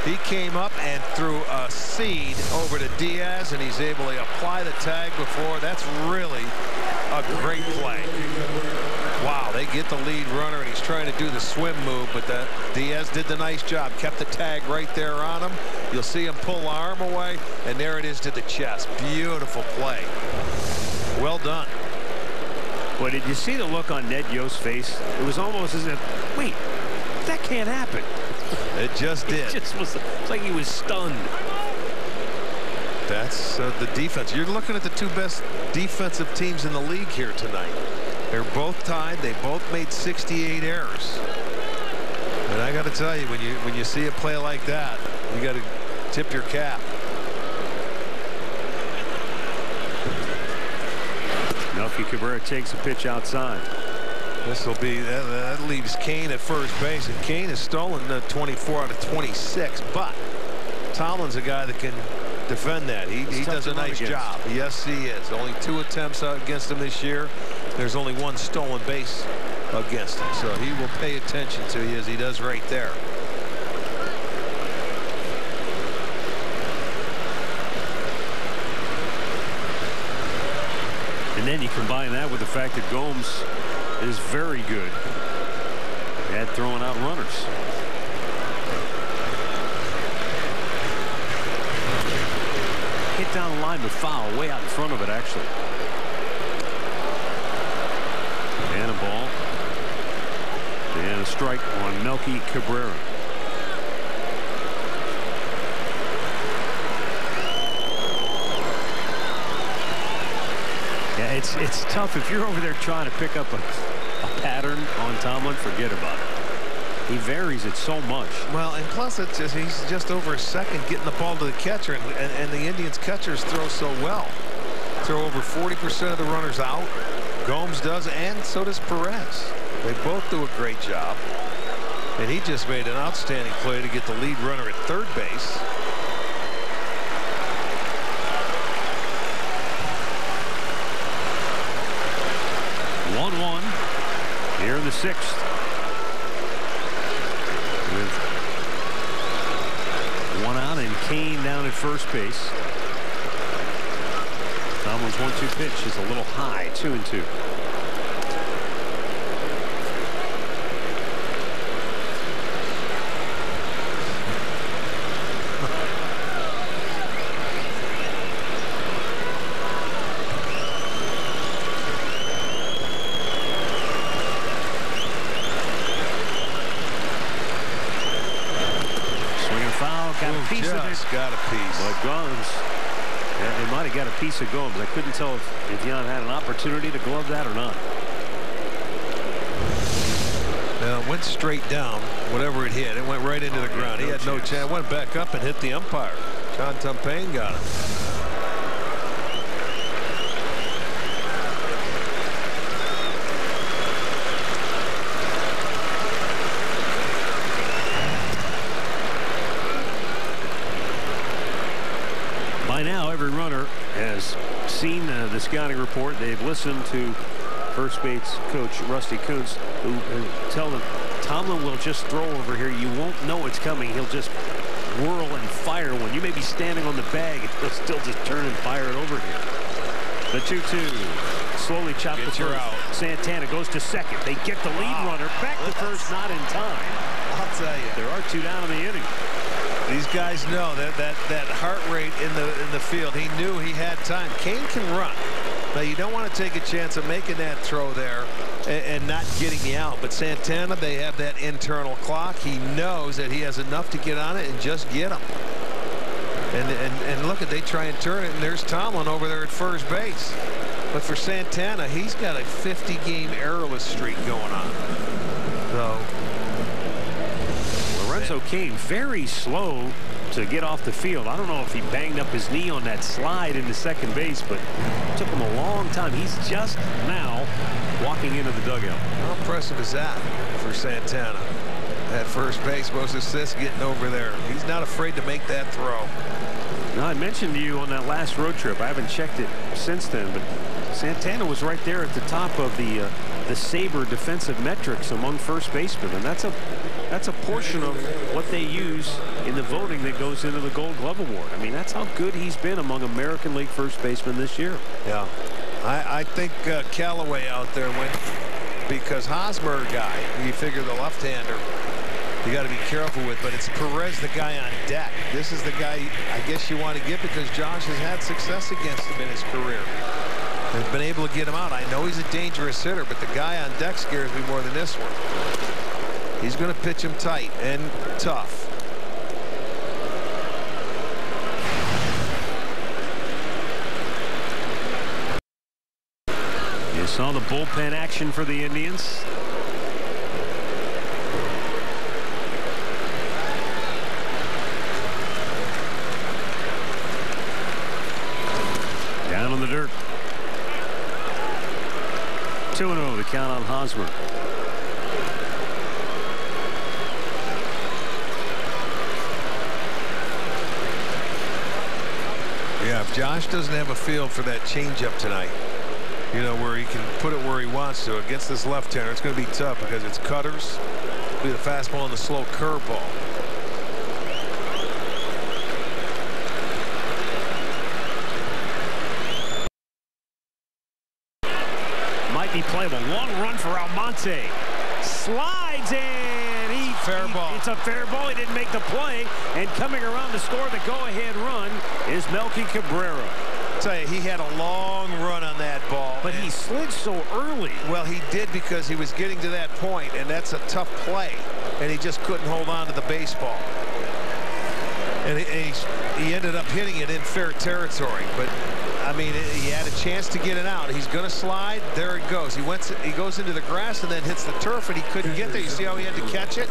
He came up and threw a seed over to Diaz, and he's able to apply the tag before. That's really a great play. Wow, they get the lead runner, and he's trying to do the swim move, but Diaz did the nice job, kept the tag right there on him. You'll see him pull the arm away, and there it is to the chest. Beautiful play. Well done. Boy, did you see the look on Ned Yost's face? It was almost as if, wait, that can't happen. It just did. It just was like he was stunned. That's the defense. You're looking at the two best defensive teams in the league here tonight. They're both tied. They both made 68 errors. And I got to tell you, when you see a play like that, you got to tip your cap. Melky Cabrera takes a pitch outside. This will be that leaves Cain at first base, and Cain has stolen 24 out of 26. But Tomlin's a guy that can defend that. He does a nice job. Yes, he is. Only 2 attempts against him this year. There's only 1 stolen base against him, so he will pay attention to you as he does right there. And then you combine that with the fact that Gomes is very good at throwing out runners. Hit down the line but foul, way out in front of it actually. And a ball. And a strike on Melky Cabrera. Yeah, it's tough if you're over there trying to pick up a pattern on Tomlin. Forget about it. He varies it so much. Well, and plus he's just over a second getting the ball to the catcher, and the Indians catchers throw so well. Throw over 40% of the runners out. Gomes does, and so does Perez. They both do a great job. And he just made an outstanding play to get the lead runner at third base. Here in the 6th. With 1 out and Cain down at first base. Tomlin's 1-2 pitch is a little high, 2-2. Got a piece. But Gomes, it might have got a piece of Gomes. I couldn't tell if Yan had an opportunity to glove that or not. It went straight down. Whatever it hit, it went right into the ground. He had no chance. Went back up and hit the umpire. John Tumpane got him. Seen the scouting report. They've listened to first base coach Rusty Kuntz, who tell them Tomlin will just throw over here. You won't know it's coming. He'll just whirl and fire one. You may be standing on the bag and he'll still just turn and fire it over here. The 2-2 slowly chopped the first. Out. Santana goes to second. They get the lead runner back to first, not in time. I'll tell you, there are 2 down in the inning. These guys know that heart rate in the field. He knew he had time. Cain can run. Now you don't want to take a chance of making that throw there and not getting the out. But Santana, they have that internal clock. He knows that he has enough to get on it and just get him. And look at, they try and turn it, and there's Tomlin over there at first base. But for Santana, he's got a 50-game errorless streak going on. So Lorenzo Cain, very slow to get off the field. I don't know if he banged up his knee on that slide into second base, but it took him a long time. He's just now walking into the dugout. How impressive is that for Santana? At first base, most assists getting over there. He's not afraid to make that throw. Now, I mentioned to you on that last road trip, I haven't checked it since then, but Santana was right there at the top of the Sabre defensive metrics among first basemen, and that's a portion of what they use in the voting that goes into the Gold Glove Award. I mean, that's how good he's been among American League first basemen this year. Yeah, I think Callaway out there went because Hosmer guy, you figure the left-hander, you got to be careful with, but it's Perez, the guy on deck. This is the guy I guess you want to get because Josh has had success against him in his career. Has been able to get him out. I know he's a dangerous hitter, but the guy on deck scares me more than this one. He's going to pitch him tight and tough. You saw the bullpen action for the Indians. Down on the dirt. 2-0 the count on Hosmer. Yeah, if Josh doesn't have a feel for that changeup tonight, you know, where he can put it where he wants to against this left-hander, it's going to be tough because it's cutters, it'll be the fastball and the slow curveball. Be playable. Long run for Almonte. Slides in. Fair ball. It's a fair ball. He didn't make the play. And coming around to score the go-ahead run is Melky Cabrera. Tell you, he had a long run on that ball. But he slid so early. Well, he did because he was getting to that point, and that's a tough play. And he just couldn't hold on to the baseball. And he ended up hitting it in fair territory. But I mean, he had a chance to get it out. He's going to slide. There it goes. He goes into the grass and then hits the turf, and he couldn't get there. You see how he had to catch it?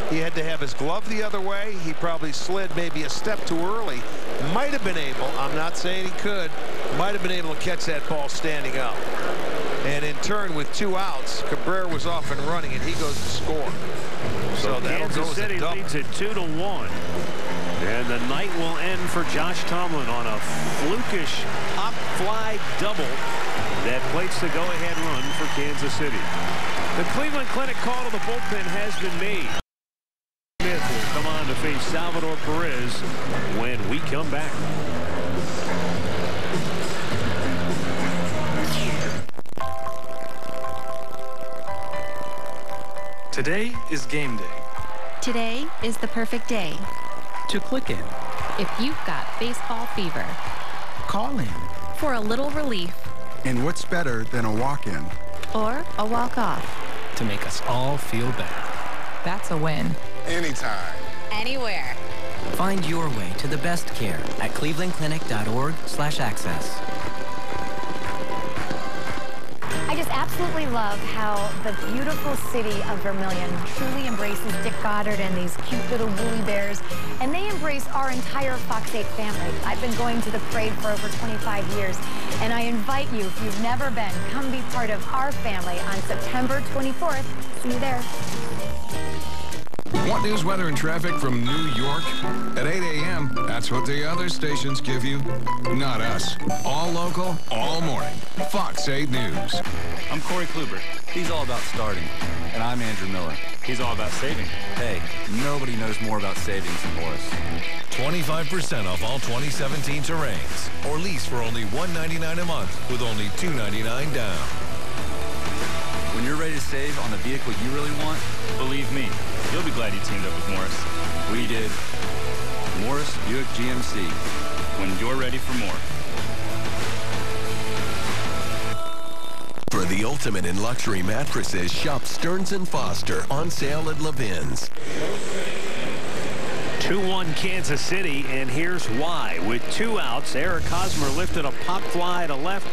He had to have his glove the other way. He probably slid maybe a step too early. Might have been able, I'm not saying he could, might have been able to catch that ball standing up. And in turn, with 2 outs, Cabrera was off and running, and he goes to score. So that'll go Kansas as a City double. leads it 2-1. And the night will end for Josh Tomlin on a flukish pop fly double that plates the go-ahead run for Kansas City. The Cleveland Clinic call to the bullpen has been made. Smith will come on to face Salvador Perez when we come back. Today is game day. Today is the perfect day to click in. If you've got baseball fever, call in for a little relief. And what's better than a walk-in? Or a walk-off. To make us all feel better. That's a win. Anytime. Anywhere. Find your way to the best care at clevelandclinic.org/access. I just absolutely love how the beautiful city of Vermilion truly embraces Dick Goddard and these cute little woolly bears, and they embrace our entire Fox 8 family. I've been going to the parade for over 25 years, and I invite you, if you've never been, come be part of our family on September 24th. See you there. Want news, weather, and traffic from New York? At 8 a.m., that's what the other stations give you. Not us. All local, all morning. Fox 8 News. I'm Corey Kluber. He's all about starting. And I'm Andrew Miller. He's all about saving. Hey, nobody knows more about savings than Morris. 25% off all 2017 Terrains. Or lease for only $199 a month with only $299 down. When you're ready to save on the vehicle you really want, believe me, you'll be glad you teamed up with Morris. We did. Morris Buick GMC. When you're ready for more. For the ultimate in luxury mattresses, shop Stearns & Foster on sale at Levin's. 2-1 Kansas City, and here's why. With 2 outs, Eric Hosmer lifted a pop fly to left.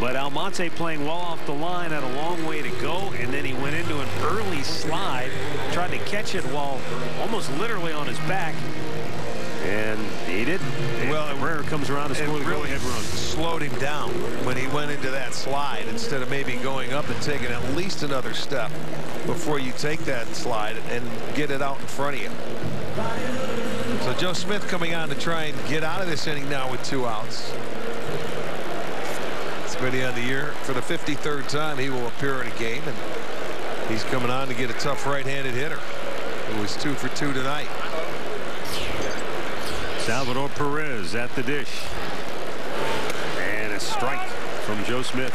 But Almonte playing well off the line, had a long way to go, and then he went into an early slide, tried to catch it while almost literally on his back, and he didn't. Well, Herrera comes around to score the go-ahead run. Slowed him down when he went into that slide instead of maybe going up and taking at least another step before you take that slide and get it out in front of you. So Joe Smith coming on to try and get out of this inning now with 2 outs. It's ready on the year for the 53rd time he will appear in a game, and he's coming on to get a tough right-handed hitter who was 2 for 2 tonight. Salvador Perez at the dish, and a strike from Joe Smith.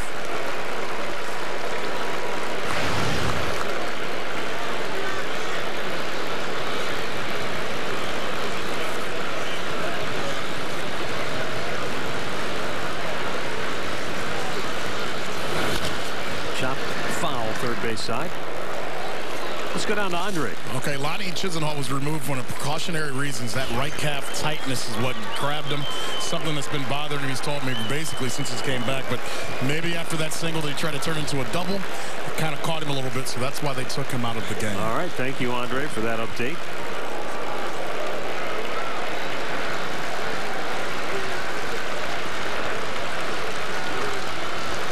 Chop foul, third base side. Let's go down to Andre. Okay, Lonnie Chisenhall was removed for precautionary reasons. That right calf tightness is what grabbed him. Something that's been bothering him, he's told me, basically since he came back. But maybe after that single that he tried to turn into a double, it kind of caught him a little bit, so that's why they took him out of the game. All right, thank you, Andre, for that update.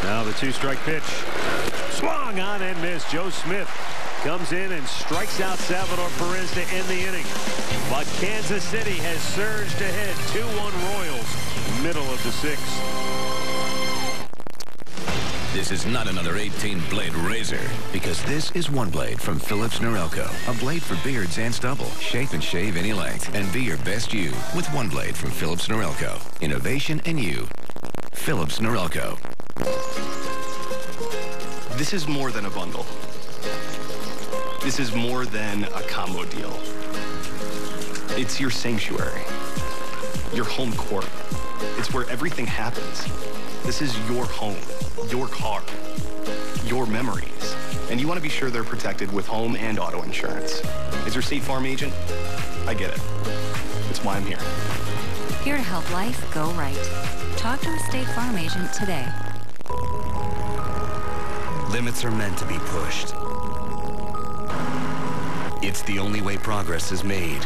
Now the 2-strike pitch. Swung on and missed. Joe Smith comes in and strikes out Salvador Perez to end the inning. But Kansas City has surged ahead. 2-1 Royals, middle of the 6th. This is not another 18-blade razor, because this is one blade from Philips Norelco. A blade for beards and stubble. Shape and shave any length, and be your best you with one blade from Philips Norelco. Innovation in you. Philips Norelco. This is more than a bundle. This is more than a combo deal. It's your sanctuary, your home court. It's where everything happens. This is your home, your car, your memories. And you want to be sure they're protected with home and auto insurance. As your State Farm agent, I get it. It's why I'm here. Here to help life go right. Talk to a State Farm agent today. Limits are meant to be pushed. It's the only way progress is made.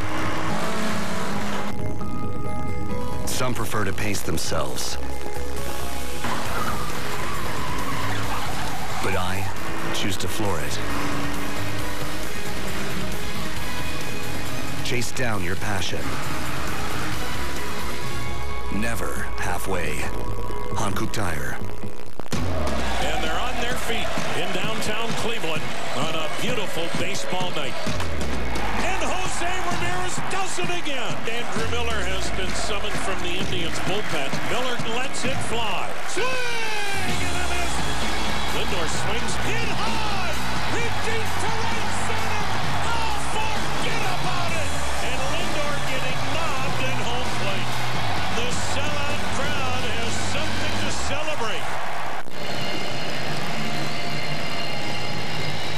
Some prefer to pace themselves. But I choose to floor it. Chase down your passion. Never halfway. Hankook Tire. And they're on their feet in downtown Cleveland on a beautiful baseball night. And Jose Ramirez does it again. Andrew Miller has been summoned from the Indians bullpen. Miller lets it fly. Swing and a miss. Lindor swings in high. Hit deep to right center. Oh, forget about it. And Lindor getting mobbed at home plate. The sellout crowd has something to celebrate.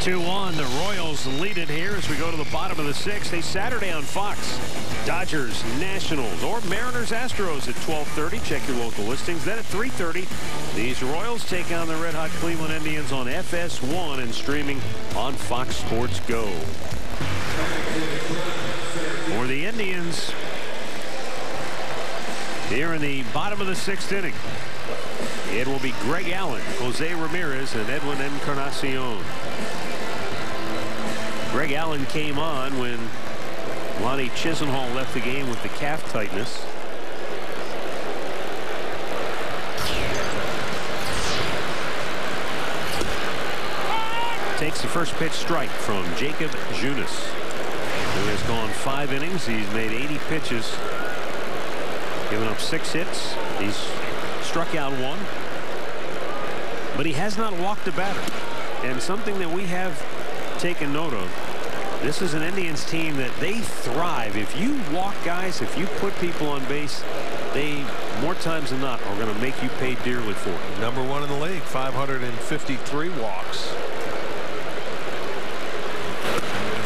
2-1. The Royals lead it here as we go to the bottom of the 6th. A Saturday on Fox. Dodgers, Nationals, or Mariners, Astros at 12:30. Check your local listings. Then at 3:30, these Royals take on the red-hot Cleveland Indians on FS1 and streaming on Fox Sports Go. For the Indians, here in the bottom of the 6th inning, it will be Greg Allen, Jose Ramirez, and Edwin Encarnacion. Greg Allen came on when Lonnie Chisenhall left the game with the calf tightness. Takes the first pitch strike from Jacob Junis, who has gone 5 innings. He's made 80 pitches, given up 6 hits. He's struck out 1, but he has not walked a batter. And something that we have taken note of, this is an Indians team that they thrive. If you walk guys, if you put people on base, they more times than not are going to make you pay dearly for it. Number 1 in the league, 553 walks.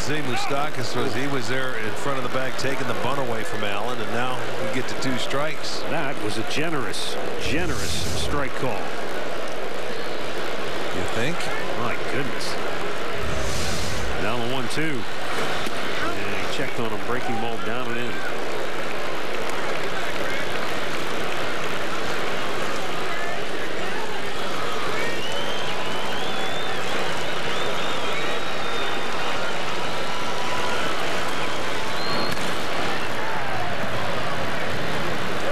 Z Moustakas was there in front of the bag taking the bunt away from Allen, and now we get to 2 strikes. That was a generous strike call. think. My goodness. Down the 1-2. And he checked on him, breaking ball down and in.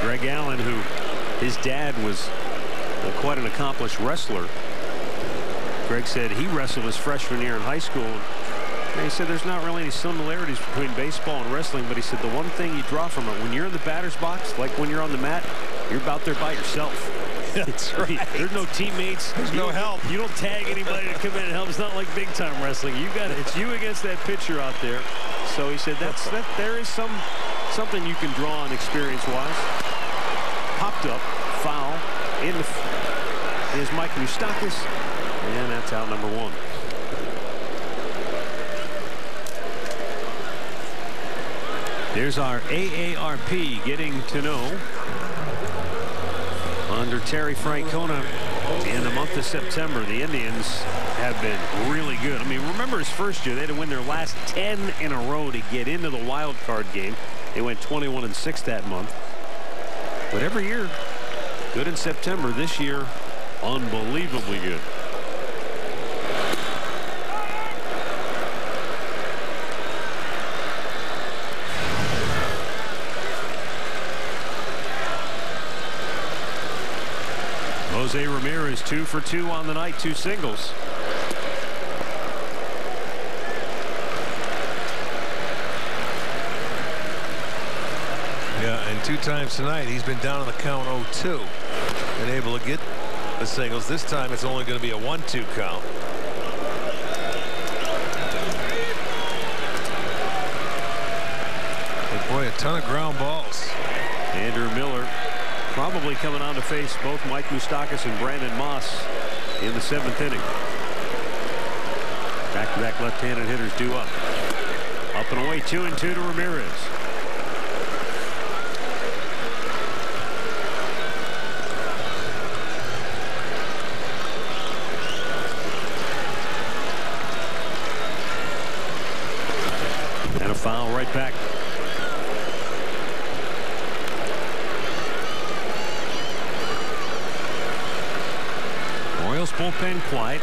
Greg Allen, who his dad was quite an accomplished wrestler. Greg said he wrestled his freshman year in high school. And he said there's not really any similarities between baseball and wrestling, but he said the one thing you draw from it, when you're in the batter's box, like when you're on the mat, you're out there by yourself. That's right. There's no teammates. There's no help. You don't tag anybody to come in and help. It's not like big time wrestling. It's you against that pitcher out there. So he said there is something you can draw on experience-wise. Popped up, foul, is Mike Moustakis, and that's out number 1. There's our AARP getting to know. Under Terry Francona in the month of September, the Indians have been really good. I mean, remember his first year, they had to win their last 10 in a row to get into the wild card game. They went 21-6 that month. But every year, good in September. This year, unbelievably good. Jose Ramirez 2 for 2 on the night, 2 singles. Yeah, and 2 times tonight he's been down on the count 0-2 and able to get the singles. This time it's only going to be a 1-2 count. And boy, a ton of ground balls. Andrew Miller probably coming on to face both Mike Moustakis and Brandon Moss in the 7th inning. Back-to-back left-handed hitters due up. Up and away, 2-2 to Ramirez. And a foul right back. Royals bullpen quiet.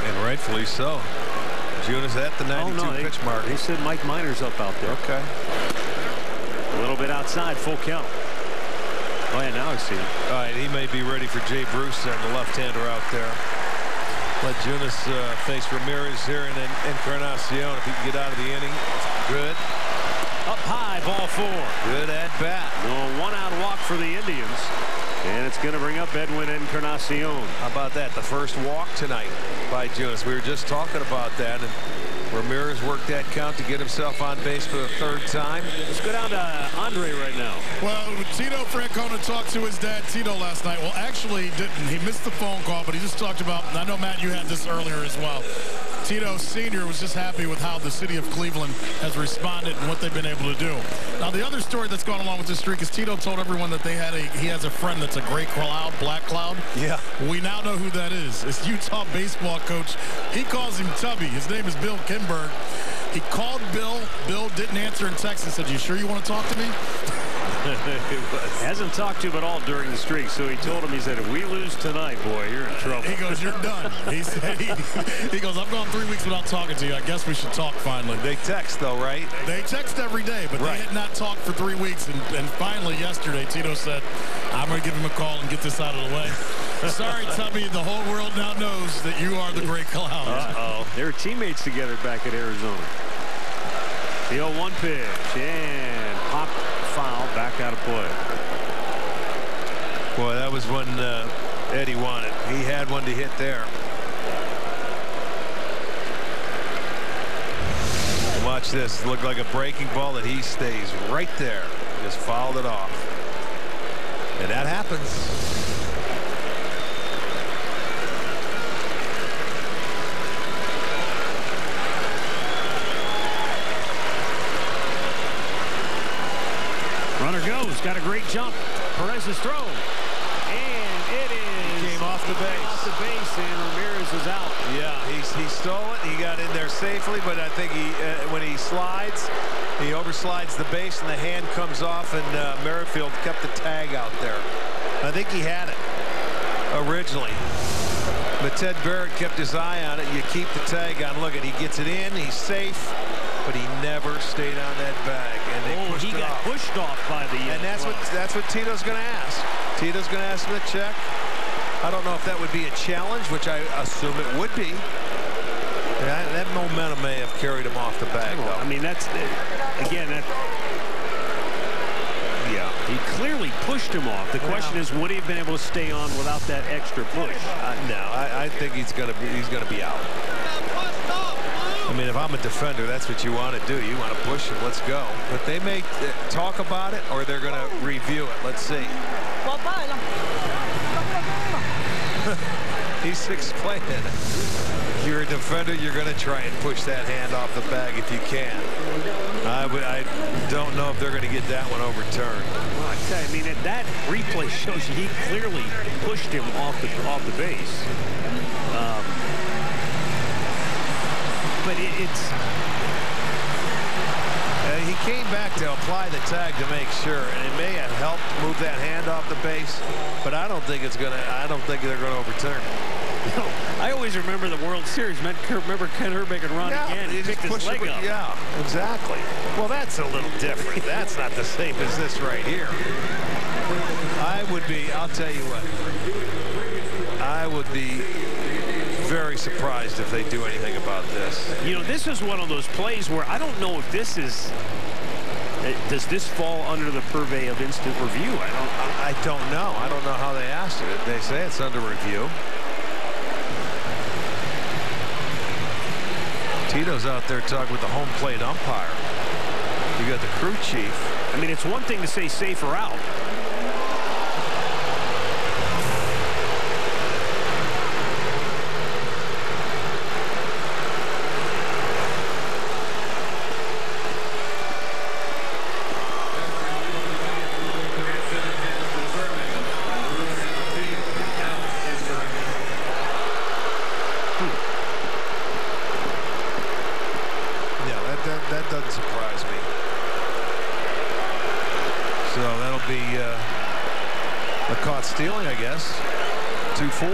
And rightfully so. Junis at the 92 pitch mark. They said Mike Minor's up out there. Okay. A little bit outside, full count. Oh, yeah, now I see him. All right, he may be ready for Jay Bruce and the left-hander out there. Let Junis face Ramirez here in Encarnacion. If he can get out of the inning, good. Up high, ball 4. Good at bat. No, 1-out walk for the Indians. And it's going to bring up Edwin Encarnacion. How about that? The first walk tonight by Junis. We were just talking about that. And Ramirez worked that count to get himself on base for the 3rd time. Let's go down to Andre right now. Well, Tito Francona talked to his dad, Tito, last night. Well, actually, didn't. He missed the phone call, but he just talked about, and I know, Matt, you had this earlier as well. Tito Sr. was just happy with how the city of Cleveland has responded and what they've been able to do. Now, the other story that's gone along with this streak is Tito told everyone that he has a friend that's a great cloud, Black Cloud. Yeah. We now know who that is. It's Utah baseball coach. He calls him Tubby. His name is Bill Kimberg. He called Bill. Bill didn't answer in text and said, "You sure you want to talk to me?" Hasn't talked to him at all during the streak, so he told him, he said, if we lose tonight, boy, you're in trouble. He goes, you're done. He said, he goes, I've gone 3 weeks without talking to you. I guess we should talk finally. They text, though, right? They text every day, but they had not talked for 3 weeks. And finally, yesterday, Tito said, I'm going to give him a call and get this out of the way. Sorry, Tubby, the whole world now knows that you are the great clown. Uh-oh. They were teammates together back at Arizona. The 0-1 pitch, and pop, foul, back out of play. Boy, that was when Eddie wanted. He had one to hit there. And watch this. It looked like a breaking ball that he stays right there. Just fouled it off. And that happens. Runner goes, got a great jump. Perez's throw, and it is came off off the base, and Ramirez is out. Yeah, he stole it. He got in there safely, but I think when he slides, he overslides the base, and the hand comes off, and Merrifield kept the tag out there. I think he had it originally, but Ted Barrett kept his eye on it. You keep the tag on. Look at, he gets it in. He's safe, but he never stayed on that bag, and they pushed it off. Pushed off by the. And that's what Tito's going to ask. Tito's going to ask him to check. I don't know if that would be a challenge, which I assume it would be. That momentum may have carried him off the bag, though. I mean, that's again. Yeah, he clearly pushed him off. The question is, would he have been able to stay on without that extra push? No, I think he's gonna be out. I mean, if I'm a defender, that's what you want to do. You want to push him. Let's go. But they may talk about it, or they're going to review it. Let's see. He's explaining it. If you're a defender, you're going to try and push that hand off the bag if you can. I don't know if they're going to get that one overturned. Well, I tell you, I mean, that replay shows you he clearly pushed him off the base. But he came back to apply the tag to make sure, and it may have helped move that hand off the base, but I don't think they're going to overturn it. No, I always remember the World Series. Remember Ken Herbeck and Ron again. He picked his leg up. Yeah, exactly. Well, that's a little different. That's not the same as this right here. I'll tell you what, I would be very surprised if they do anything about this. You know, this is one of those plays where I don't know if this is. Does this fall under the purvey of instant review? I don't know. I don't know how they asked it. They say it's under review. Tito's out there talking with the home plate umpire. You got the crew chief. I mean, it's one thing to say safe or out. That doesn't surprise me. So that'll be a caught stealing, I guess. 2-4.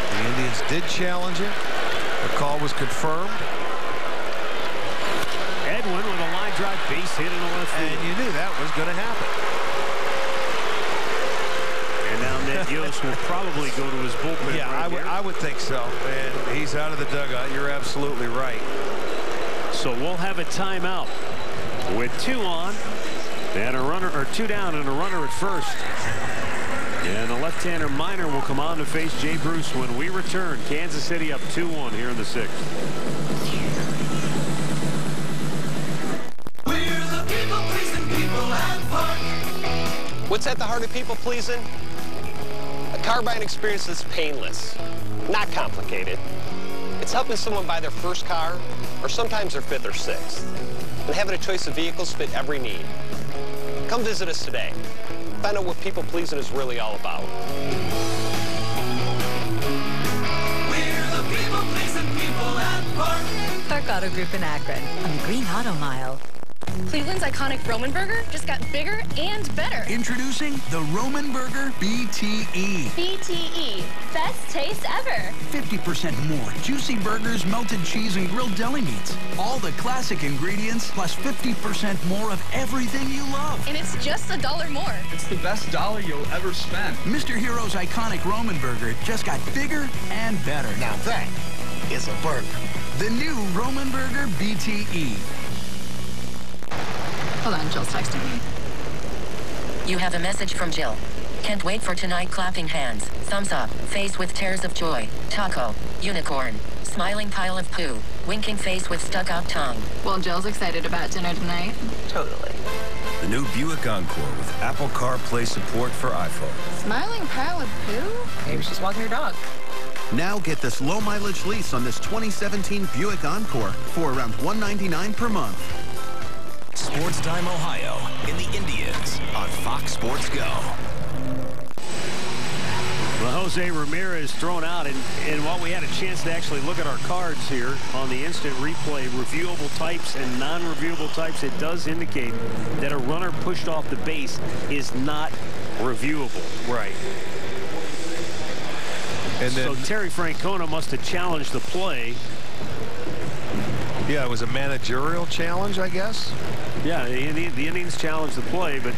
The Indians did challenge it. The call was confirmed. Edwin with a line drive base hit in the left field. And you knew that was going to happen. Ned Yost will probably go to his bullpen. Yeah, I would think so. And he's out of the dugout. You're absolutely right. So we'll have a timeout with 2 on and a runner, or 2 down and a runner at first. And the left-hander Minor will come on to face Jay Bruce when we return. Kansas City up 2-1 here in the 6th. We're the people pleasing people at Park. What's at the heart of people pleasing? A car buying experience that's painless, not complicated. It's helping someone buy their first car, or sometimes their 5th or 6th, and having a choice of vehicles fit every need. Come visit us today. Find out what people pleasing is really all about. We're the people pleasing people at Park. Park Auto Group in Akron on the Green Auto Mile. Cleveland's iconic Roman burger just got bigger and better. Introducing the Roman Burger BTE. BTE, best taste ever. 50% more juicy burgers, melted cheese, and grilled deli meats. All the classic ingredients, plus 50% more of everything you love. And it's just $1 more. It's the best dollar you'll ever spend. Mr. Hero's iconic Roman burger just got bigger and better. Now that is a burger. The new Roman Burger BTE. Hold on, Jill's texting me. You have a message from Jill. Can't wait for tonight. Clapping hands. Thumbs up. Face with tears of joy. Taco. Unicorn. Smiling pile of poo. Winking face with stuck-out tongue. Well, Jill's excited about dinner tonight. Totally. The new Buick Encore with Apple CarPlay support for iPhone. Smiling pile of poo? Maybe she's walking her dog. Now get this low-mileage lease on this 2017 Buick Encore for around $199 per month. Sports Time Ohio in the Indians on Fox Sports Go. Well, Jose Ramirez thrown out, and while we had a chance to actually look at our cards here on the instant replay, reviewable types and non-reviewable types, it does indicate that a runner pushed off the base is not reviewable. Right. And then, so Terry Francona must have challenged the play. Yeah, it was a managerial challenge, I guess. Yeah, the Indians challenged the play, but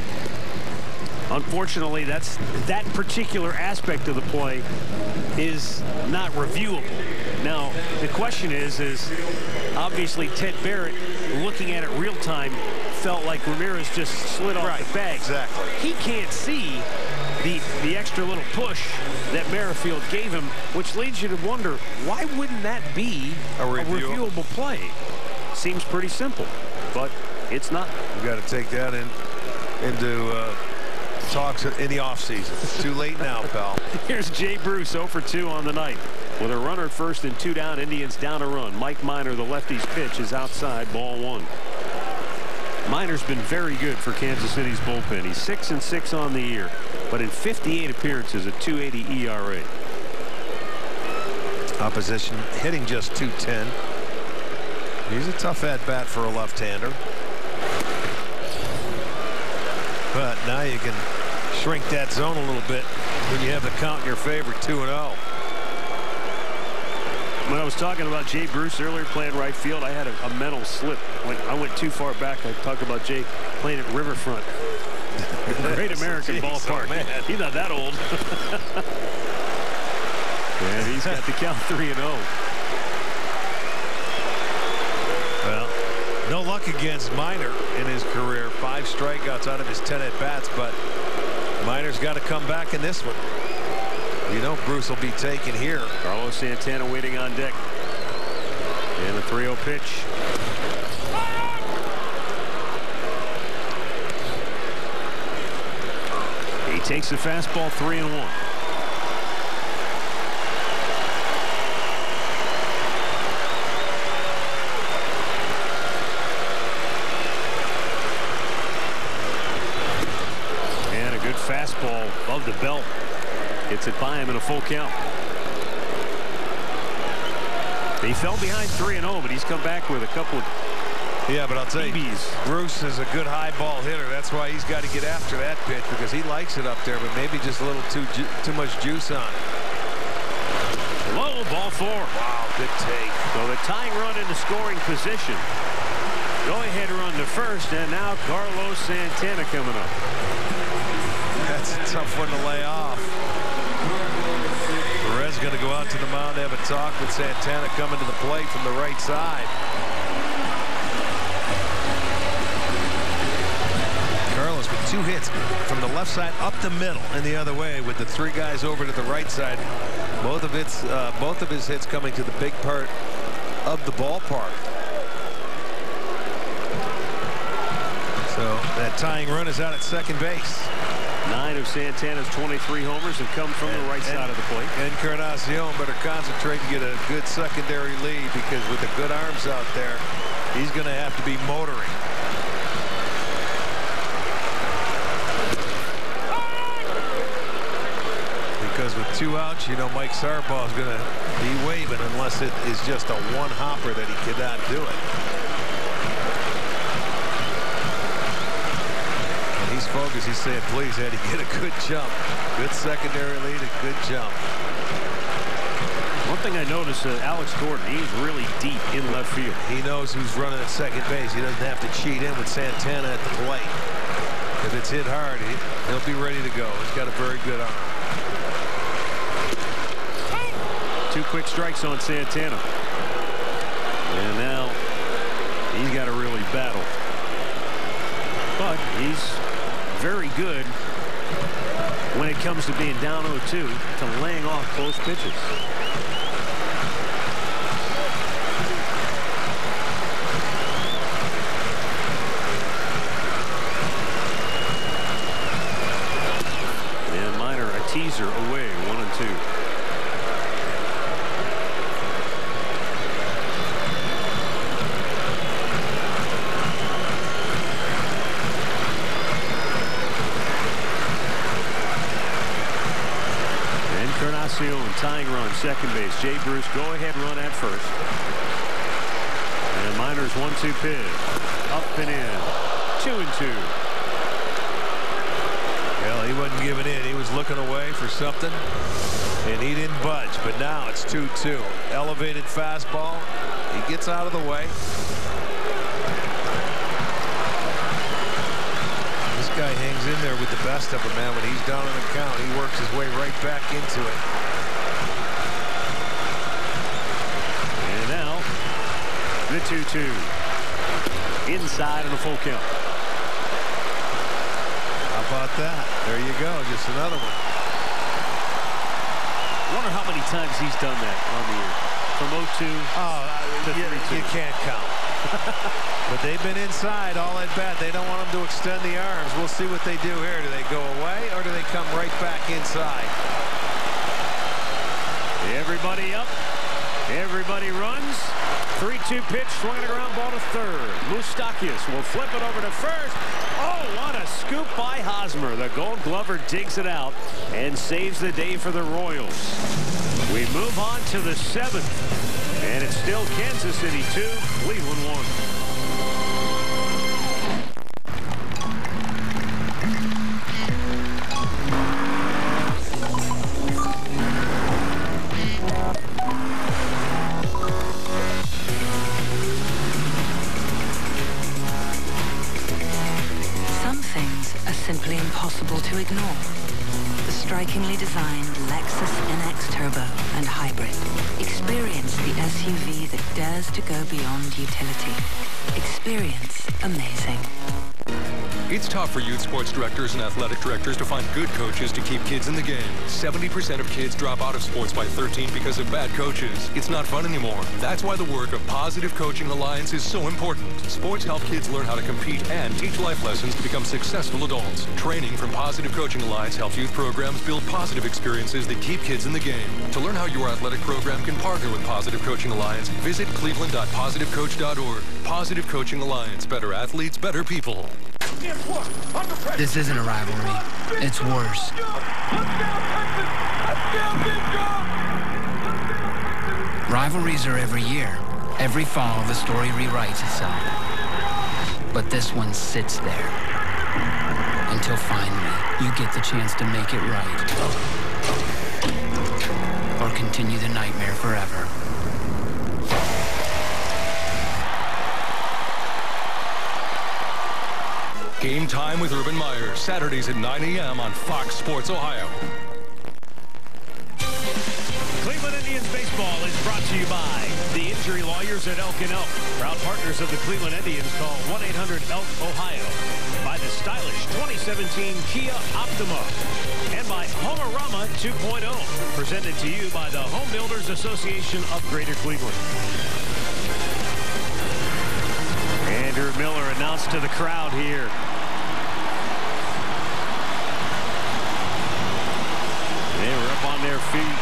unfortunately, that particular aspect of the play is not reviewable. Now, the question is obviously Ted Barrett, looking at it real time, felt like Ramirez just slid off the bag. Exactly. He can't see the extra little push that Merrifield gave him, which leads you to wonder, why wouldn't that be a reviewable play? Seems pretty simple, but it's not. You got to take that into talks in the offseason. It's too late now, pal. Here's Jay Bruce, 0 for 2 on the night. With a runner at first and 2 down, Indians down a run. Mike Minor, the lefty's pitch, is outside, ball 1. Minor's been very good for Kansas City's bullpen. He's 6-6 on the year, but in 58 appearances, a .280 ERA. Opposition hitting just .210. He's a tough at-bat for a left-hander. But now you can shrink that zone a little bit when you have the count in your favor, 2-0. When I was talking about Jay Bruce earlier playing right field, I had a mental slip. I went too far back. I talked about Jay playing at Riverfront. Great American ballpark. Oh, he's not that old. And he's got the count 3-0. Well, no luck against Minor in his career. 5 strikeouts out of his 10 at-bats, but Minor's got to come back in this one. You know Bruce will be taken here. Carlos Santana waiting on deck. And a 3-0 pitch. He takes the fastball, 3-1. And a good fastball above the belt. Gets it by him in a full count. He fell behind 3-0, but he's come back with a couple of Yeah, but I'll tell you, Bruce is a good high ball hitter. That's why he's got to get after that pitch, because he likes it up there, but maybe just a little too much juice on it. Low, ball 4. Wow, good take. So the tying run into scoring position. Go ahead run to first, and now Carlos Santana coming up. That's a tough one to lay off. Perez going to go out to the mound, have a talk with Santana coming to the plate from the right side. Carlos with 2 hits from the left side up the middle and the other way, with the 3 guys over to the right side. Both of his hits coming to the big part of the ballpark. So that tying run is out at second base. 9 of Santana's 23 homers have come from the right side of the plate. Encarnacion better concentrate and get a good secondary lead, because with the good arms out there, he's going to have to be motoring. Because with 2 outs, you know Mike Sarbaugh is going to be waving unless it is just a one-hopper that he cannot do it. He's focused. He's saying, please, Eddie, get a good jump. Good secondary lead, a good jump. One thing I noticed, Alex Gordon, he's really deep in left field. He knows who's running at second base. He doesn't have to cheat in with Santana at the plate. If it's hit hard, he'll be ready to go. He's got a very good arm. 2 quick strikes on Santana. And now he's got to really battle. But he's very good when it comes to being down 0-2 to laying off close pitches. And Minor, a teaser away, 1-2. second base. Jay Bruce, go-ahead run at first. And Minor's 1-2 pitch. Up and in. 2-2. Well, he wasn't giving in. He was looking away for something, and he didn't budge. But now it's 2-2. Elevated fastball. He gets out of the way. This guy hangs in there with the best of them, man. When he's down on the count, he works his way right back into it. And now the 2-2. Inside and a full count. How about that? There you go. Just another one. Wonder how many times he's done that on the year. From 0-2 to 3-2. You can't count. But they've been inside all at bat. They don't want them to extend the arms. We'll see what they do here. Do they go away or do they come right back inside? Everybody up. Everybody runs. 3-2 pitch, swinging a ground ball to third. Moustakas will flip it over to first. Oh, what a scoop by Hosmer. The Gold Glover digs it out and saves the day for the Royals. We move on to the 7th, and it's still Kansas City 2, Cleveland 1. Simply impossible to ignore. The strikingly designed Lexus NX Turbo and Hybrid. Experience the SUV that dares to go beyond utility. Experience amazing. It's tough for youth sports directors and athletic directors to find good coaches to keep kids in the game. 70% of kids drop out of sports by 13 because of bad coaches. It's not fun anymore. That's why the work of Positive Coaching Alliance is so important. Sports help kids learn how to compete and teach life lessons to become successful adults. Training from Positive Coaching Alliance helps youth programs build positive experiences that keep kids in the game. To learn how your athletic program can partner with Positive Coaching Alliance, visit cleveland.positivecoach.org. Positive Coaching Alliance. Better athletes, better people. This isn't a rivalry. It's worse. Rivalries are every year. Every fall, the story rewrites itself. But this one sits there. Until finally, you get the chance to make it right. Or continue the nightmare forever. Game Time with Urban Meyer, Saturdays at 9 a.m. on Fox Sports Ohio. Cleveland Indians baseball is brought to you by the injury lawyers at Elk & Elk. Proud partners of the Cleveland Indians. Call 1-800-ELK-OHIO. By the stylish 2017 Kia Optima. And by Homerama 2.0. Presented to you by the Home Builders Association of Greater Cleveland. Andrew Miller announced to the crowd here. They were up on their feet.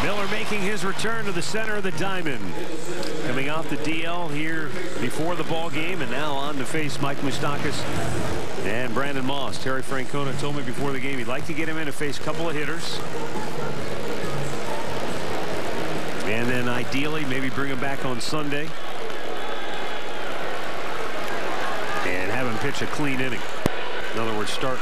Miller making his return to the center of the diamond. Coming off the DL here before the ball game and now on to face Mike Moustakas and Brandon Moss. Terry Francona told me before the game he'd like to get him in to face a couple of hitters. And then ideally maybe bring him back on Sunday and have him pitch a clean inning. In other words, start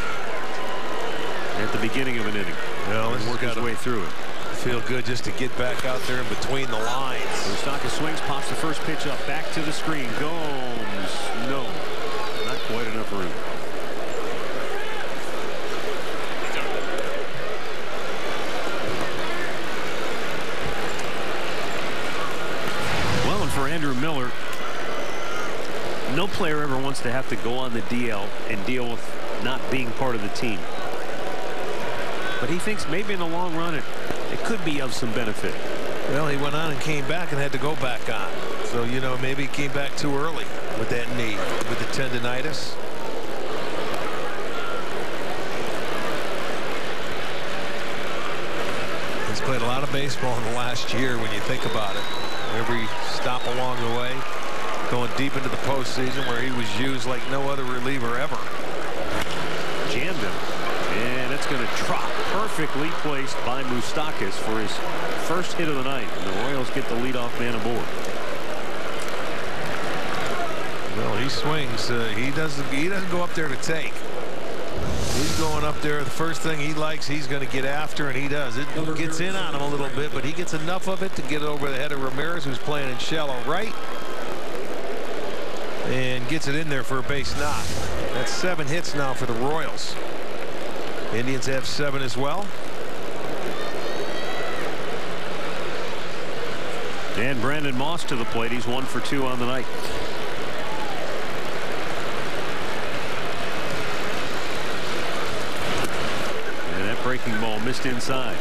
at the beginning of an inning. Well, and work his way through it. Feel good just to get back out there in between the lines. Moustakas swings, pops the first pitch up, back to the screen. Gomes, no, not quite enough room. For Andrew Miller, no player ever wants to have to go on the DL and deal with not being part of the team. But he thinks maybe in the long run it could be of some benefit. Well, he went on and came back and had to go back on. So, you know, maybe he came back too early with that knee, with the tendonitis. He's played a lot of baseball in the last year when you think about it. Every stop along the way, going deep into the postseason where he was used like no other reliever ever. Jammed him. it's going to drop. Perfectly placed by Moustakas for his first hit of the night. And the Royals get the leadoff man aboard. Well, he swings. He doesn't go up there to take. He's going up there. The first thing he likes, he's going to get after, and he does. It gets in on him a little bit, but he gets enough of it to get it over the head of Ramirez, who's playing in shallow right, and gets it in there for a base knock. That's 7 hits now for the Royals. Indians have 7 as well. And Brandon Moss to the plate. He's 1 for 2 on the night. Breaking ball missed inside.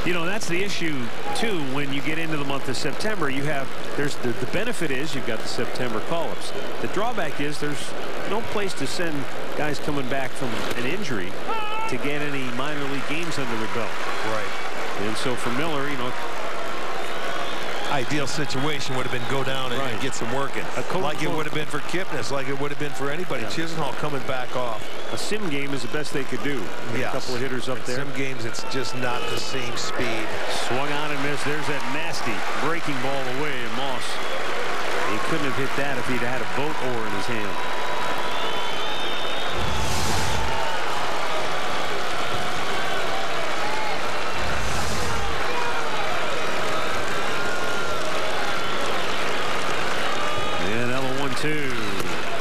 You know, that's the issue too when you get into the month of September. You have the benefit is you've got the September call-ups. The drawback is there's no place to send guys coming back from an injury to get any minor league games under the belt. Right. And so for Miller, you know, ideal situation would have been go down and get some work in. Like it would have been for Kipnis, like it would have been for anybody. Yeah. Chisenhall coming back off. A sim game is the best they could do. Yes. A couple of hitters up there. Sim games, it's just not the same speed. Swung on and missed. There's that nasty breaking ball away, and Moss, he couldn't have hit that if he'd had a boat oar in his hand.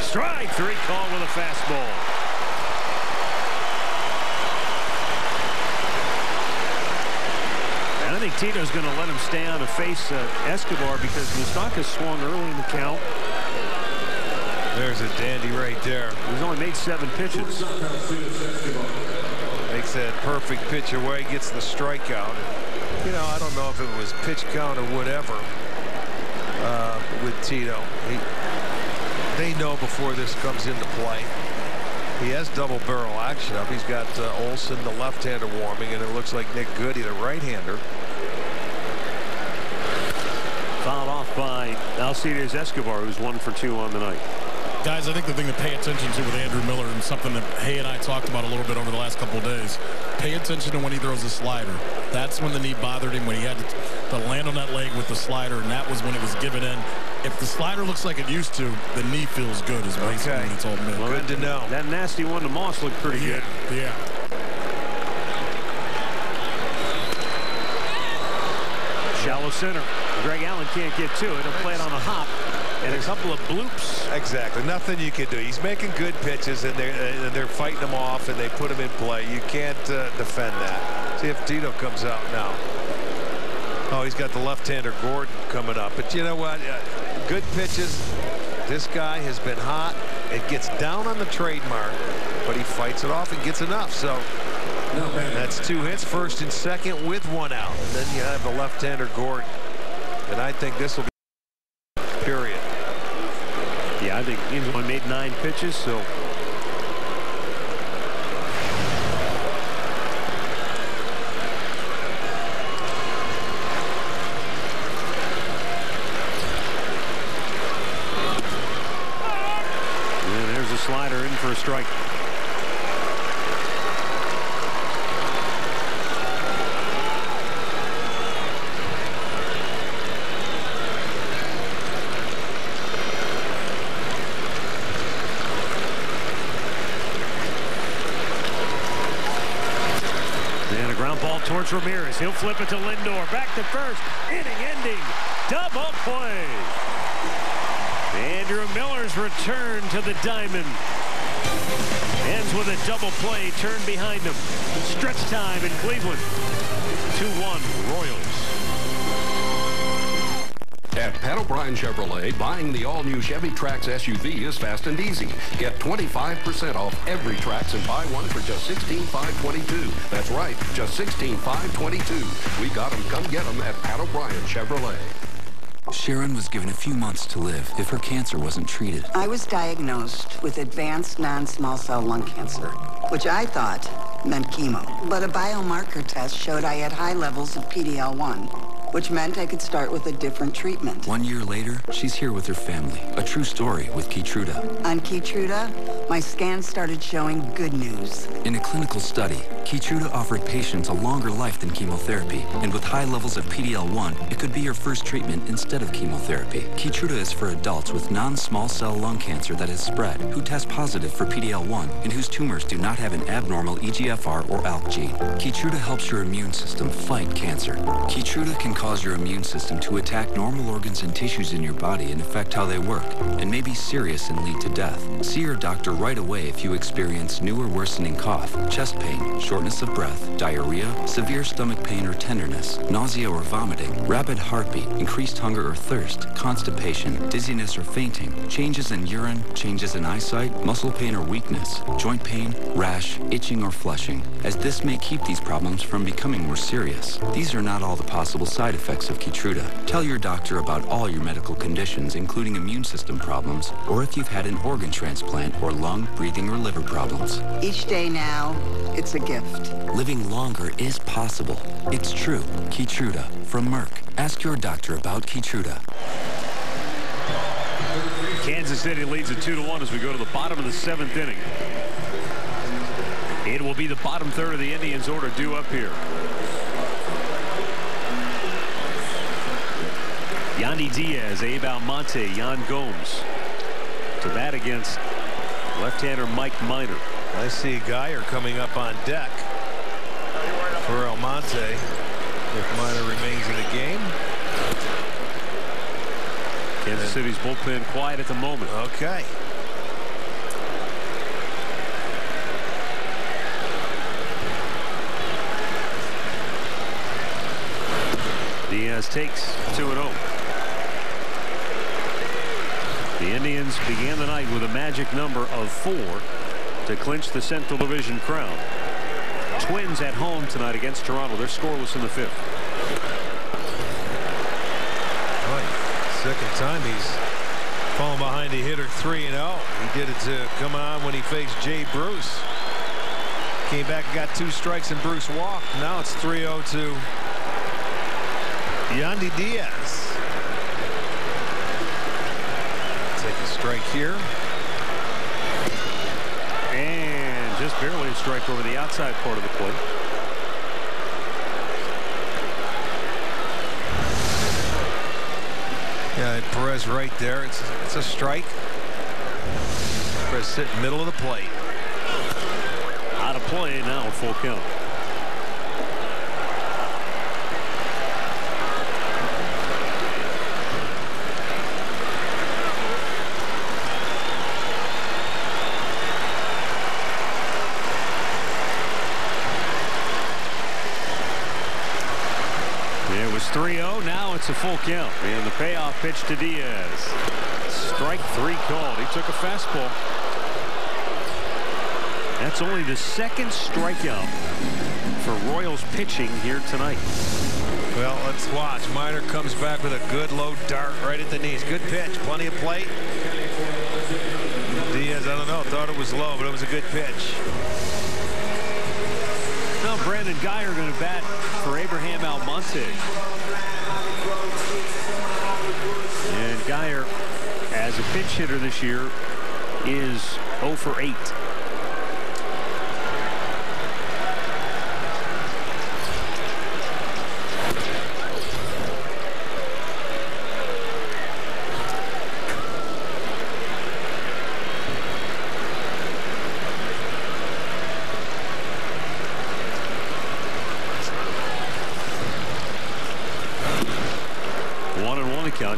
Strike 3 call with a fastball. And I think Tito's going to let him stay on to face Escobar because Moustakas swung early in the count. There's a dandy right there. He's only made 7 pitches. Makes that perfect pitch away, gets the strikeout. You know, I don't know if it was pitch count or whatever with Tito. They know before this comes into play. He has double barrel action up. He's got Olsen, the left-hander, warming, and it looks like Nick Goody, the right-hander. Fouled off by Alcides Escobar, who's 1 for 2 on the night. Guys, I think the thing to pay attention to with Andrew Miller, and something that Hay and I talked about a little bit over the last couple of days, pay attention to when he throws a slider. That's when the knee bothered him, when he had to land on that leg with the slider, and that was when it was given in. If the slider looks like it used to, the knee feels good, is basically what he told me. Well, good to know. That nasty one to Moss looked pretty good. Yeah. Shallow center. Greg Allen can't get to it. He'll play it on a hop. And a couple of bloops. Exactly. Nothing you can do. He's making good pitches, and they're fighting them off, and they put him in play. You can't defend that. See if Tito comes out now. Oh, he's got the left-hander Gordon coming up. But you know what? Good pitches. This guy has been hot. It gets down on the trademark, but he fights it off and gets enough. So that's 2 hits, first and second with 1 out. And then you have the left-hander Gordon. And I think this will be period. Yeah, I think he's only made 9 pitches, so. And there's a slider in for a strike. Towards Ramirez. He'll flip it to Lindor. Back to first. Inning-ending double play. Andrew Miller's return to the diamond ends with a double play. Turn behind him. Stretch time in Cleveland. 2-1 Royals. At Pat O'Brien Chevrolet, buying the all-new Chevy Trax SUV is fast and easy. Get 25% off every Trax and buy one for just $16,522. That's right, just $16,522. We got them. Come get them at Pat O'Brien Chevrolet. Sharon was given a few months to live if her cancer wasn't treated. I was diagnosed with advanced non-small cell lung cancer, which I thought meant chemo. But a biomarker test showed I had high levels of PD-L1. which meant I could start with a different treatment. 1 year later, she's here with her family. A true story with Keytruda. On Keytruda, my scans started showing good news. In a clinical study, Keytruda offered patients a longer life than chemotherapy, and with high levels of PD-L1, it could be your first treatment instead of chemotherapy. Keytruda is for adults with non-small cell lung cancer that has spread, who test positive for PD-L1, and whose tumors do not have an abnormal EGFR or ALK gene. Keytruda helps your immune system fight cancer. Keytruda can cause your immune system to attack normal organs and tissues in your body and affect how they work, and may be serious and lead to death. See your doctor right away if you experience new or worsening cough, chest pain, shortness of breath, diarrhea, severe stomach pain or tenderness, nausea or vomiting, rapid heartbeat, increased hunger or thirst, constipation, dizziness or fainting, changes in urine, changes in eyesight, muscle pain or weakness, joint pain, rash, itching or flushing, as this may keep these problems from becoming more serious. These are not all the possible side effects of Keytruda. Tell your doctor about all your medical conditions, including immune system problems, or if you've had an organ transplant or lung, breathing, or liver problems. Each day now, it's a gift. Living longer is possible. It's true. Keytruda from Merck. Ask your doctor about Keytruda. Kansas City leads it 2-1 as we go to the bottom of the 7th inning. It will be the bottom third of the Indians' order due up here. Yandy Diaz, Abe Almonte, Yan Gomes to bat against left-hander Mike Minor. I see Geyer coming up on deck for Almonte if Minor remains in the game. Kansas City's bullpen quiet at the moment. Okay. Diaz takes 2-0. The Indians began the night with a magic number of 4 to clinch the Central Division crown. Twins at home tonight against Toronto. They're scoreless in the 5th. Second time he's fallen behind a hitter 3-0. He did it to come on when he faced Jay Bruce. Came back and got 2 strikes and Bruce walked. Now it's 3-0 to Yandy Diaz. Take a strike here. And just barely a strike over the outside part of the plate. Yeah, Perez right there. It's a strike. Perez sitting middle of the plate. Out of play now, full count. It was 3-0. Now it's a full count. And the payoff pitch to Diaz. Strike 3 called. He took a fastball. That's only the 2nd strikeout for Royals pitching here tonight. Well, let's watch. Minor comes back with a good low dart right at the knees. Good pitch. Plenty of plate. Diaz, I don't know, thought it was low, but it was a good pitch. Now Brandon Geyer going to bat for Abraham Almonte. And Geyer, as a pinch hitter this year, is 0 for 8.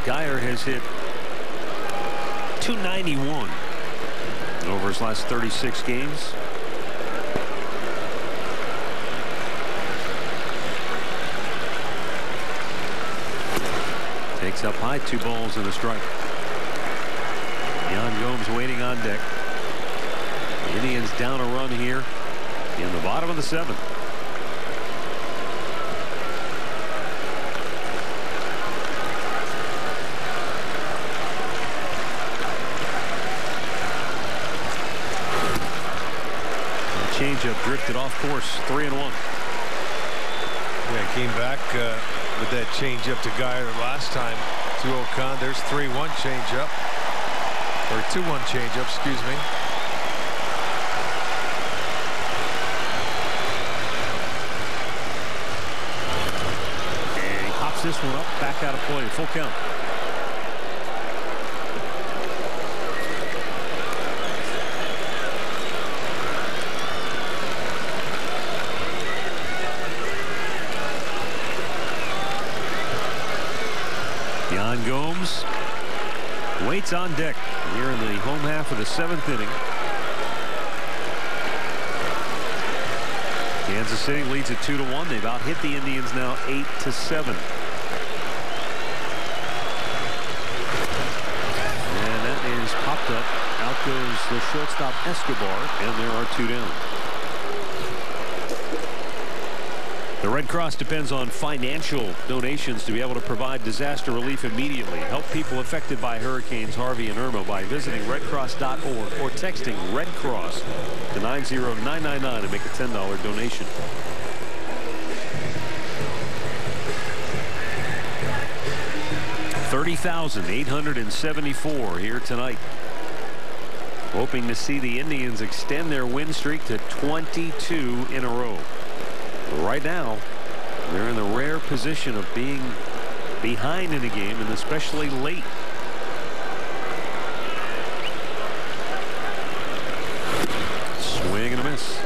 Geyer has hit .291 over his last 36 games. Takes up high, 2 balls and a strike. Yan Gomes waiting on deck. The Indians down a run here in the bottom of the 7th. Changeup drifted off course, 3-1. Yeah, came back with that changeup to Geyer last time to O'Con. There's 3-1 changeup, or 2-1 changeup, excuse me. And he pops this one up, back out of play, full count. Gomes waits on deck here in the home half of the 7th inning. Kansas City leads it 2-1. They've out hit the Indians now 8-7. And that is popped up. Out goes the shortstop Escobar, and there are 2 down. The Red Cross depends on financial donations to be able to provide disaster relief immediately. Help people affected by Hurricanes Harvey and Irma by visiting redcross.org or texting Red Cross to 90999 and make a $10 donation. $30,874 here tonight. Hoping to see the Indians extend their win streak to 22 in a row. Right now, they're in the rare position of being behind in a game, and especially late. Swing and a miss.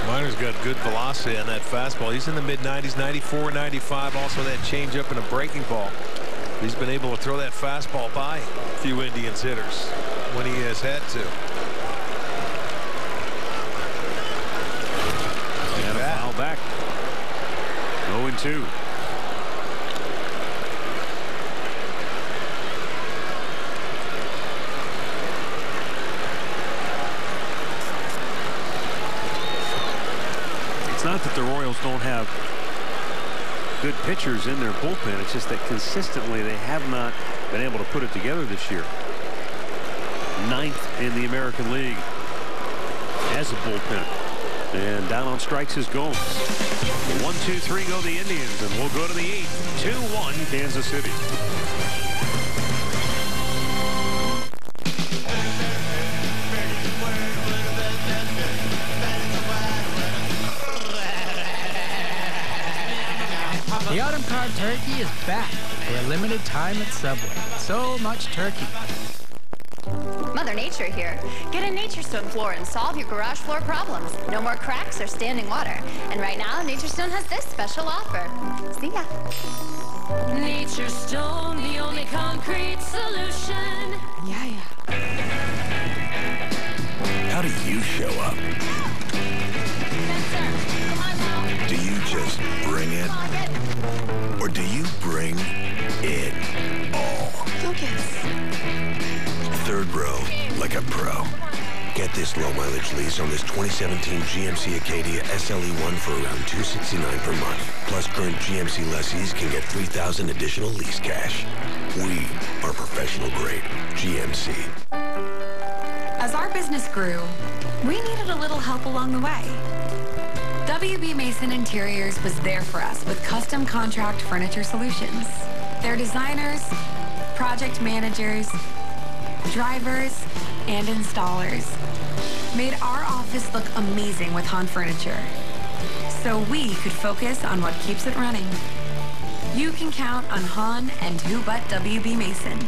Miner's got good velocity on that fastball. He's in the mid-90s, 94, 95. Also that changeup and a breaking ball. He's been able to throw that fastball by a few Indians hitters when he has had to. Back 0-2. It's not that the Royals don't have good pitchers in their bullpen. It's just that consistently they have not been able to put it together this year. 9th in the American League as a bullpen. And down on strikes is Gomes. 1-2-3 go the Indians, and we'll go to the 8th. 2-1 Kansas City. The Autumn Carb Turkey is back for a limited time at Subway. So much turkey. Mother Nature here. Get a Nature Stone floor and solve your garage floor problems. No more cracks or standing water. And right now, Nature Stone has this special offer. See ya. Nature Stone, the only concrete solution. Yeah. How do you show up? Do you just bring it? Or do you bring it all? Focus. Third row like a pro. Get this low mileage lease on this 2017 GMC Acadia SLE1 for around $269 per month. Plus current GMC lessees can get $3,000 additional lease cash. We are professional grade GMC. As our business grew, we needed a little help along the way. WB Mason Interiors was there for us with custom contract furniture solutions. Their designers, project managers, drivers, and installers made our office look amazing with Han Furniture, so we could focus on what keeps it running. You can count on Han and who but WB Mason.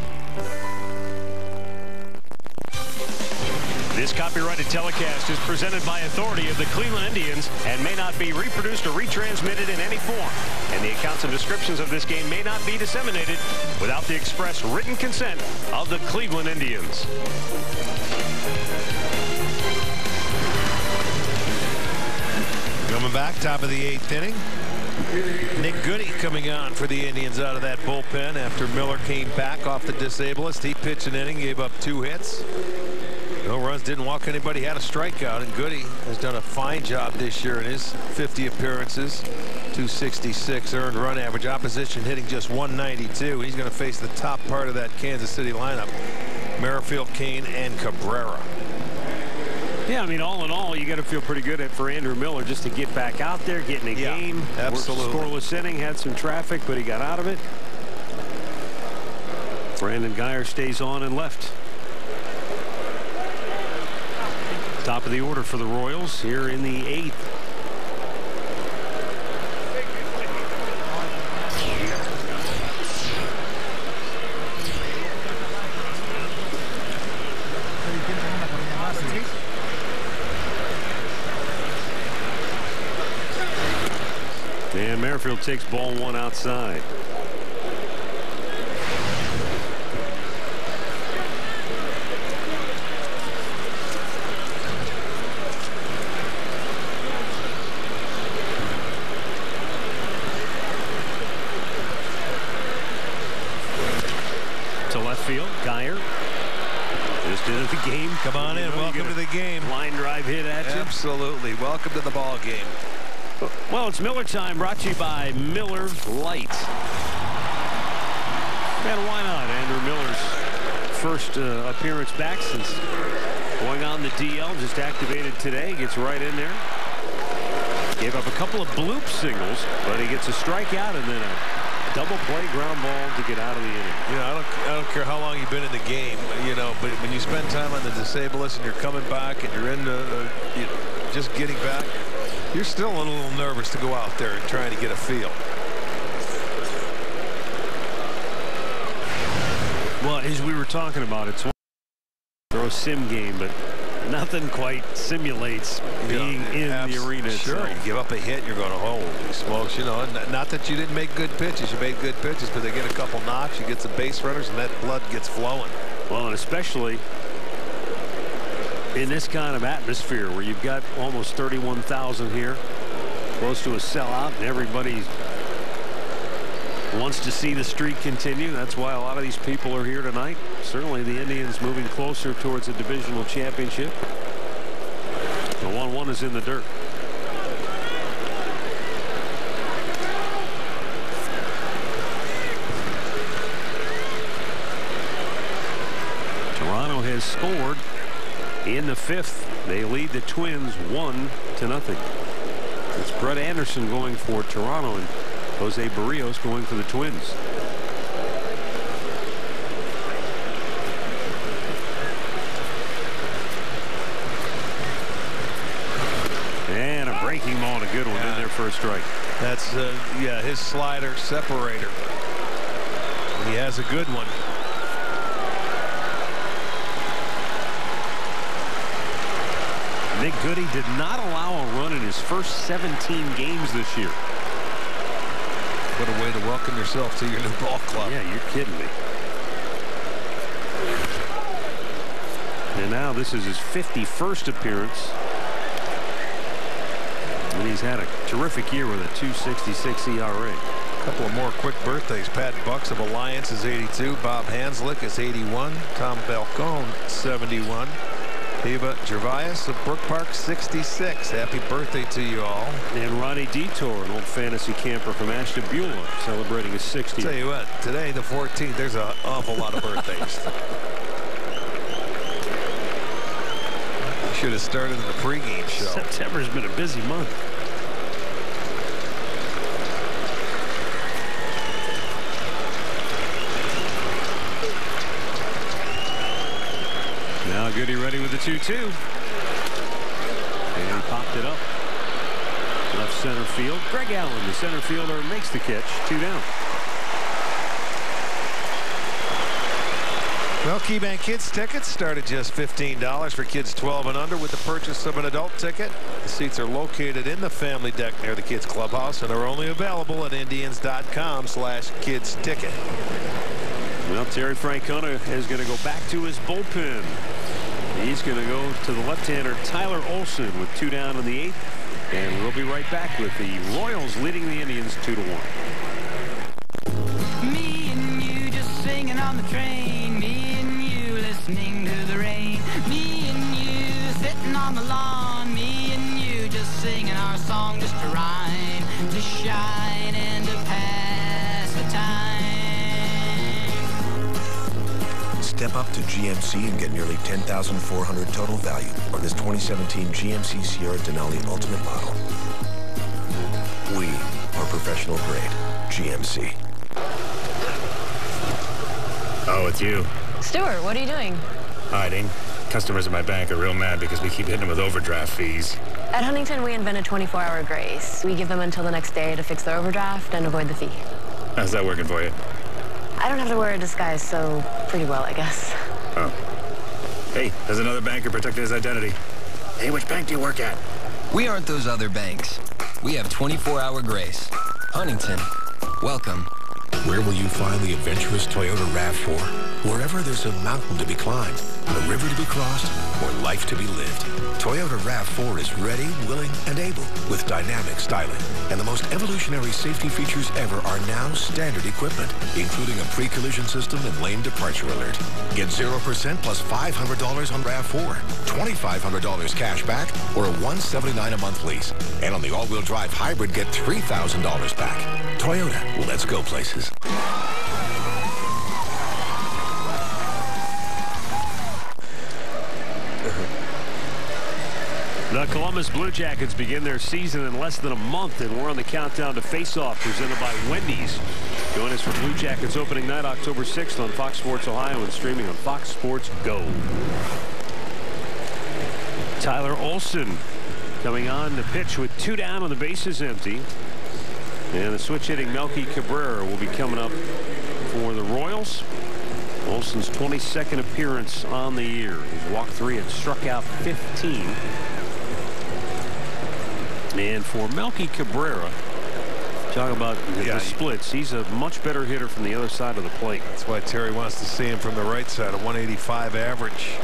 This copyrighted telecast is presented by authority of the Cleveland Indians and may not be reproduced or retransmitted in any form. And the accounts and descriptions of this game may not be disseminated without the express written consent of the Cleveland Indians. Coming back, top of the 8th inning. Nick Goody coming on for the Indians out of that bullpen after Miller came back off the disablest. He pitched an inning, gave up 2 hits. No runs, didn't walk anybody, had a strikeout, and Goody has done a fine job this year in his 50 appearances. 266 earned run average. Opposition hitting just 192. He's going to face the top part of that Kansas City lineup. Merrifield, Kane, and Cabrera. Yeah, I mean, all in all, you got to feel pretty good for Andrew Miller just to get back out there, get in a game. Absolutely. Scoreless inning, had some traffic, but he got out of it. Brandon Geyer stays on and left. Top of the order for the Royals here in the 8th. And Merrifield takes ball 1 outside. To left field, Geyer. Just into the game. Come on in. Welcome to the game. Line drive hit at you. Absolutely. Welcome to the ball game. Well, it's Miller time, brought to you by Miller Lite. And why not? Andrew Miller's first appearance back since going on the DL, just activated today, gets right in there. Gave up a couple of bloop singles, but he gets a strikeout and then a double play ground ball to get out of the inning. You know, I don't care how long you've been in the game, you know, but when you spend time on the disabled list and you're coming back and you're in the, you know, just getting back, you're still a little nervous to go out there and trying to get a feel. Well, as we were talking about, it's one throw sim game, but nothing quite simulates being in the arena. Sure, you give up a hit, you're going, holy smokes, you know, not that you didn't make good pitches. You made good pitches, but they get a couple knocks, you get some base runners, and that blood gets flowing. Well, and especially in this kind of atmosphere where you've got almost 31,000 here, close to a sellout, and everybody wants to see the streak continue. That's why a lot of these people are here tonight. Certainly the Indians moving closer towards a divisional championship. The 1-1 is in the dirt. Toronto has scored in the 5th. They lead the Twins 1-0. It's Brett Anderson going for Toronto and Jose Barrios going for the Twins. And a breaking ball and a good one in there for a strike. That's yeah, his slider separator. He has a good one. Nick Goody did not allow a run in his first 17 games this year. What a way to welcome yourself to your new ball club. Yeah, you're kidding me. And now this is his 51st appearance. And he's had a terrific year with a 2.66 ERA. A couple of more quick birthdays. Pat Bucks of Alliance is 82. Bob Hanslick is 81. Tom Balcone 71. Eva Gervais of Brook Park 66. Happy birthday to you all. And Ronnie Detour, an old fantasy camper from Ashton Beulah, celebrating his 60th. Tell you what, today the 14th, there's an awful lot of birthdays. Should have started in the pregame show. September's been a busy month. Now Goody ready with the 2-2. And he popped it up. Left center field. Greg Allen, the center fielder, makes the catch. 2 down. Well, KeyBank Kids tickets start at just $15 for kids 12 and under with the purchase of an adult ticket. The seats are located in the family deck near the kids clubhouse and are only available at Indians.com/kids ticket. Well, Terry Francona is going to go back to his bullpen. He's going to go to the left-hander Tyler Olson with 2 down in the 8th. And we'll be right back with the Royals leading the Indians 2-1. Me and you just singing on the train. Me and you listening to the rain. Me and you sitting on the lawn. Me and you just singing our song just to rhyme, to shine, and to pass the time. Step up to GMC and get nearly $10,400 total value on this 2017 GMC Sierra Denali Ultimate model. We are professional grade. GMC. Oh, it's you. Stuart, what are you doing? Hiding. Customers at my bank are real mad because we keep hitting them with overdraft fees. At Huntington, we invented 24-hour grace. We give them until the next day to fix their overdraft and avoid the fee. How's that working for you? I don't have to wear a disguise, so pretty well, I guess. Oh. Hey, there's another banker protecting his identity. Hey, which bank do you work at? We aren't those other banks. We have 24-hour grace. Huntington, welcome. Where will you find the adventurous Toyota RAV4? Wherever there's a mountain to be climbed, a river to be crossed, or life to be lived. Toyota RAV4 is ready, willing, and able with dynamic styling. And the most evolutionary safety features ever are now standard equipment, including a pre-collision system and lane departure alert. Get 0% plus $500 on RAV4, $2,500 cash back, or a $179 a month lease. And on the all-wheel drive hybrid, get $3,000 back. Toyota, let's go places. The Columbus Blue Jackets begin their season in less than a month, and we're on the countdown to face-off presented by Wendy's. Join us for Blue Jackets opening night October 6th on Fox Sports Ohio and streaming on Fox Sports Go. Tyler Olson coming on the pitch with 2 down and the bases empty. And the switch-hitting Melky Cabrera will be coming up for the Royals. Olson's 22nd appearance on the year. He's walked 3 and struck out 15. And for Melky Cabrera, talk about the splits, he's a much better hitter from the other side of the plate. That's why Terry wants to see him from the right side, a 185 average.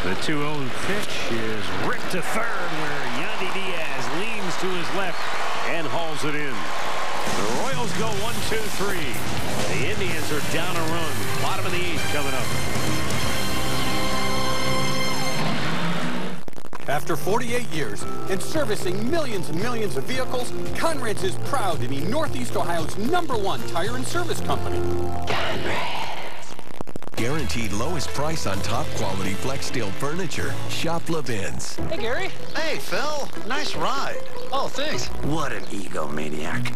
The 2-0 pitch is ripped to third, where Yandy Diaz leans to his left and hauls it in. The Royals go 1-2-3. The Indians are down a run. Bottom of the 8th coming up. After 48 years and servicing millions and millions of vehicles, Conrad's is proud to be Northeast Ohio's #1 tire and service company. Guaranteed lowest price on top quality flex steel furniture. Shop Levin's. Hey, Gary. Hey, Phil. Nice ride. Oh, thanks. What an egomaniac.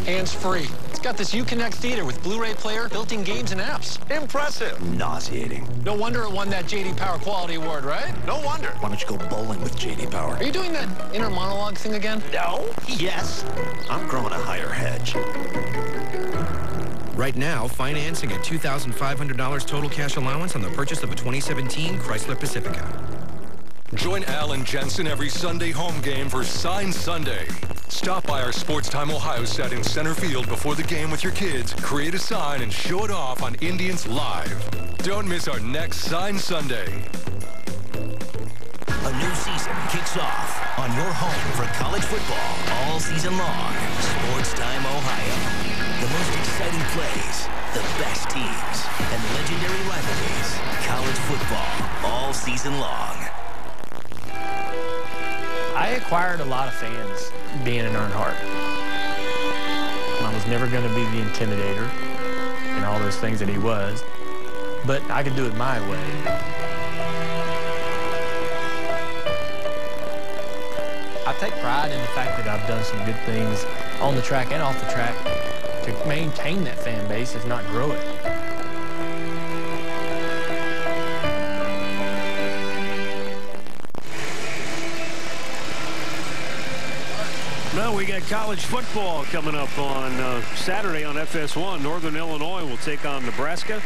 Hands-free. It's got this Uconnect theater with Blu-ray player, built-in games and apps. Impressive. Nauseating. No wonder it won that J.D. Power Quality Award, right? No wonder. Why don't you go bowling with J.D. Power? Are you doing that inner monologue thing again? No. Yes. I'm growing a higher hedge. Right now, financing at $2,500 total cash allowance on the purchase of a 2017 Chrysler Pacifica. Join Alan Jensen every Sunday home game for Sign Sunday. Stop by our Sports Time Ohio set in center field before the game with your kids, create a sign, and show it off on Indians Live. Don't miss our next Sign Sunday. A new season kicks off on your home for college football all season long. Sports Time Ohio. The most exciting plays, the best teams, and legendary rivalries. College football all season long. I acquired a lot of fans being in Earnhardt. I was never going to be the intimidator and all those things that he was, but I could do it my way. I take pride in the fact that I've done some good things on the track and off the track to maintain that fan base, if not grow it. Well, we got college football coming up on Saturday on FS1. Northern Illinois will take on Nebraska.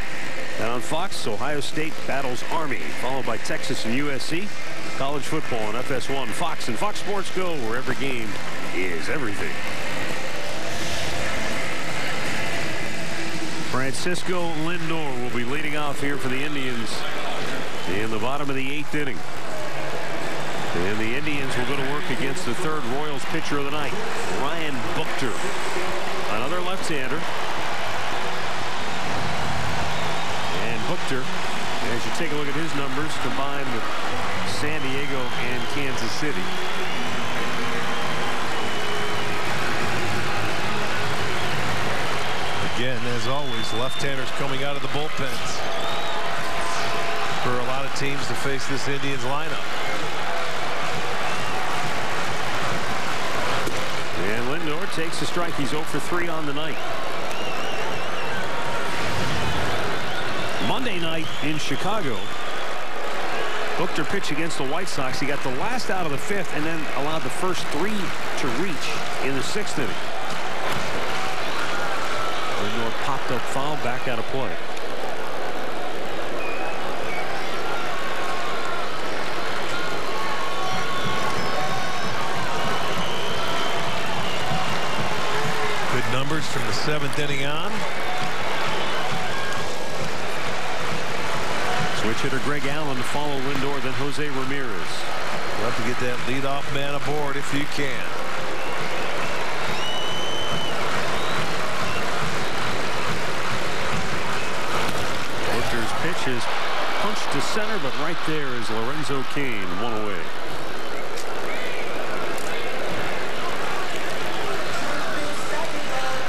And on Fox, Ohio State battles Army, followed by Texas and USC. College football on FS1, Fox, and Fox Sports Go, where every game is everything. Francisco Lindor will be leading off here for the Indians in the bottom of the 8th inning. And the Indians will go to work against the third Royals pitcher of the night, Ryan Buchter. Another left-hander. And Buchter, as you take a look at his numbers, combined with San Diego and Kansas City. Again, as always, left-handers coming out of the bullpens for a lot of teams to face this Indians lineup. And Lindor takes a strike. He's 0 for 3 on the night. Monday night in Chicago, Buchter pitched against the White Sox. He got the last out of the 5th and then allowed the first 3 to reach in the 6th inning. Lindor popped up foul, back out of play. Good numbers from the 7th inning on. Switch hitter Greg Allen to follow Lindor, then Jose Ramirez. Love to get that leadoff man aboard if you can. Buchter's pitch is punched to center, but right there is Lorenzo Cain, 1 away.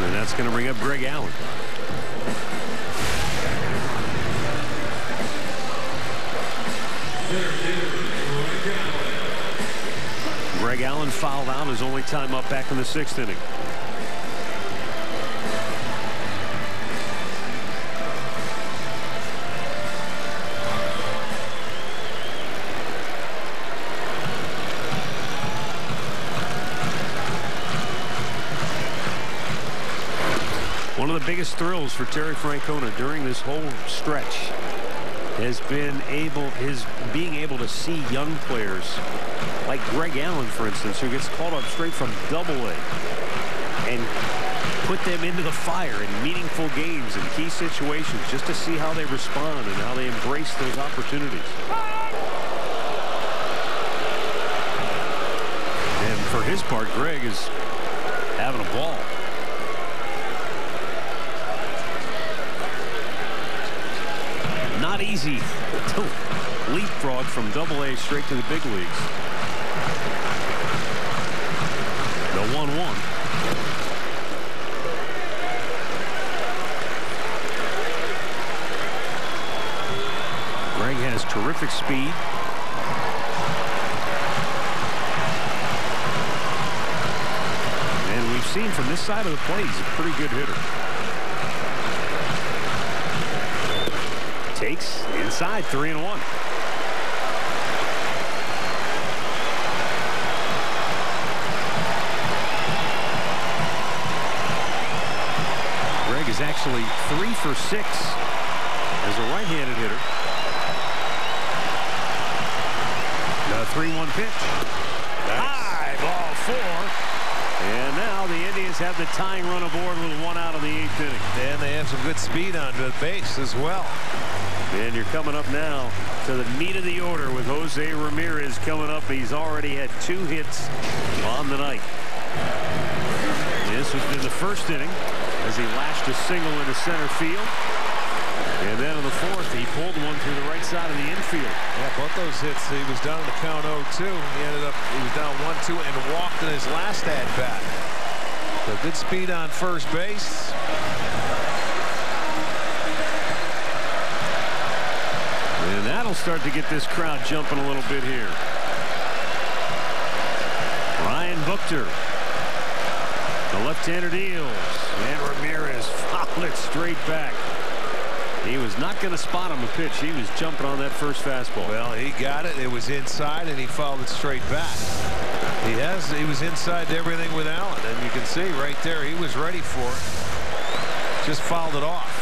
And that's going to bring up Greg Allen. Greg Allen fouled out his only time up back in the 6th inning. One of the biggest thrills for Terry Francona during this whole stretch has been being able to see young players like Greg Allen, for instance, who gets called up straight from Double-A and put them into the fire in meaningful games and key situations just to see how they respond and how they embrace those opportunities. And for his part, Greg is having a ball. Not easy to leapfrog from Double-A straight to the big leagues. The 1-1. Greg has terrific speed. And we've seen from this side of the plate, he's a pretty good hitter. Takes inside, 3-1. Greg is actually 3 for 6 as a right-handed hitter. The 3-1 pitch. High, ball 4. And now the Indians have the tying run aboard with 1 out of the 8th inning. And they have some good speed on the base as well. And you're coming up now to the meat of the order with Jose Ramirez coming up. He's already had 2 hits on the night. This was in the 1st inning as he lashed a single into center field. And then in the 4th, he pulled one through the right side of the infield. Yeah, both those hits, he was down to the count 0-2. He was down 1-2 and walked in his last at-bat. So good speed on first base. And that'll start to get this crowd jumping a little bit here. Ryan Buchter. The left-hander deals. And Ramirez fouled it straight back. He was not going to spot him a pitch. He was jumping on that first fastball. Well, he got it. It was inside, and he fouled it straight back. He was inside to everything with Allen, and you can see right there he was ready for it. Just fouled it off.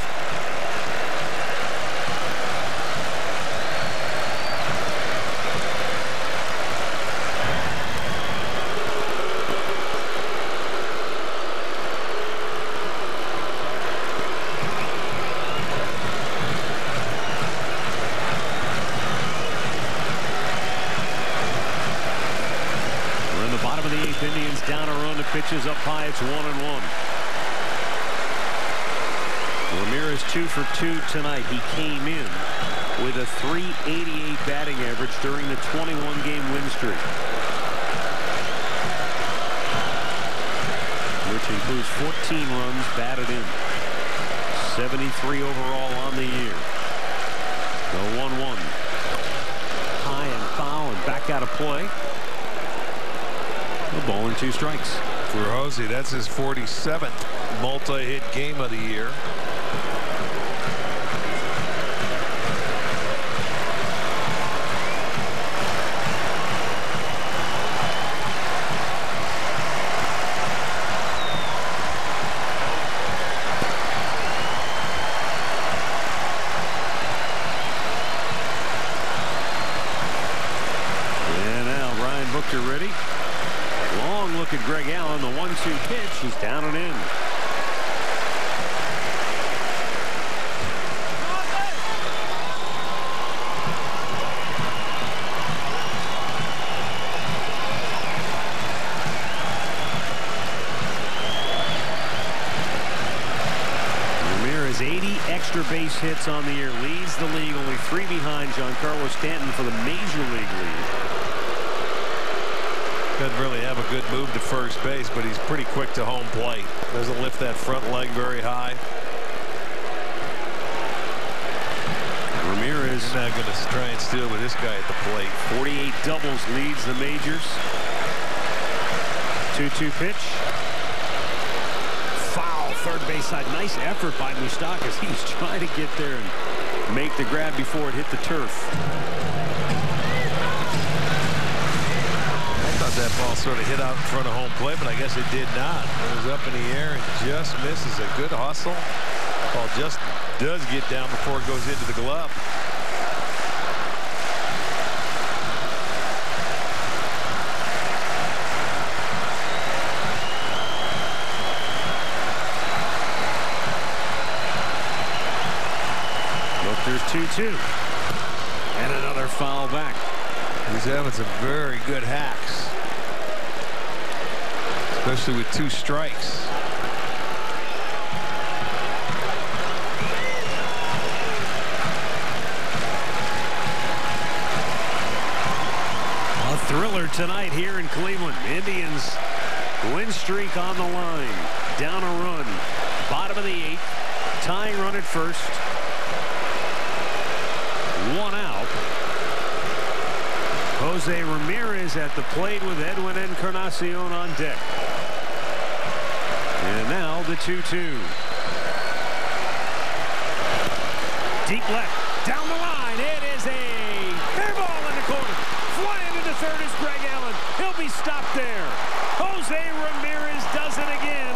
pitches up high. It's 1-1. Ramirez 2 for 2 tonight. He came in with a .388 batting average during the 21-game win streak, which includes 14 runs batted in. 73 overall on the year. The 1-1. High and foul and back out of play. A ball and 2 strikes. For Jose, that's his 47th multi-hit game of the year. Ready? Long look at Greg Allen. The 1-2 pitch is down and in. Ramirez 80 extra base hits on the year. Leads the league, only 3 behind Giancarlo Stanton for the Major League lead. Doesn't really have a good move to first base, but he's pretty quick to home plate. Doesn't lift that front leg very high. Ramirez not going to try and steal with this guy at the plate. 48 doubles, leads the majors. 2-2 pitch. Foul, third base side. Nice effort by Moustakas. He was trying to get there and make the grab before it hit the turf. That ball sort of hit out in front of home plate, but I guess it did not. It was up in the air and just misses. A good hustle. Ball just does get down before it goes into the glove. Look, there's 2-2. And another foul back. He's having some very good hacks, especially with 2 strikes. A thriller tonight here in Cleveland. Indians win streak on the line. Down a run. Bottom of the 8th. Tying run at first. 1 out. Jose Ramirez at the plate with Edwin Encarnacion on deck. And now the 2-2. Deep left. Down the line. It is a fair ball in the corner. Flying into third is Greg Allen. He'll be stopped there. Jose Ramirez does it again.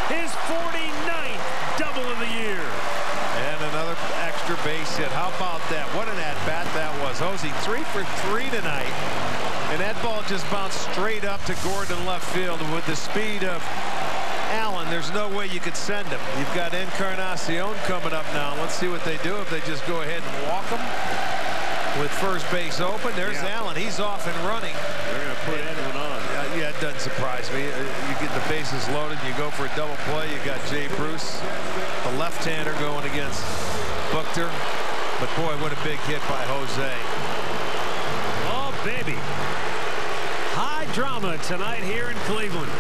His 49th double of the year. And another extra base hit. How about that? What an at-bat that was. Jose 3 for 3 tonight. And that ball just bounced straight up to Gordon left field. And with the speed of Allen, there's no way you could send him. You've got Encarnacion coming up now. Let's see what they do if they just go ahead and walk him. With first base open, there's Allen. He's off and running. They're going to put Edwin on. Yeah, it doesn't surprise me. You get the bases loaded, you go for a double play. You got Jay Bruce, the left-hander, going against Buchter. But boy, what a big hit by Jose. Oh, baby. High drama tonight here in Cleveland.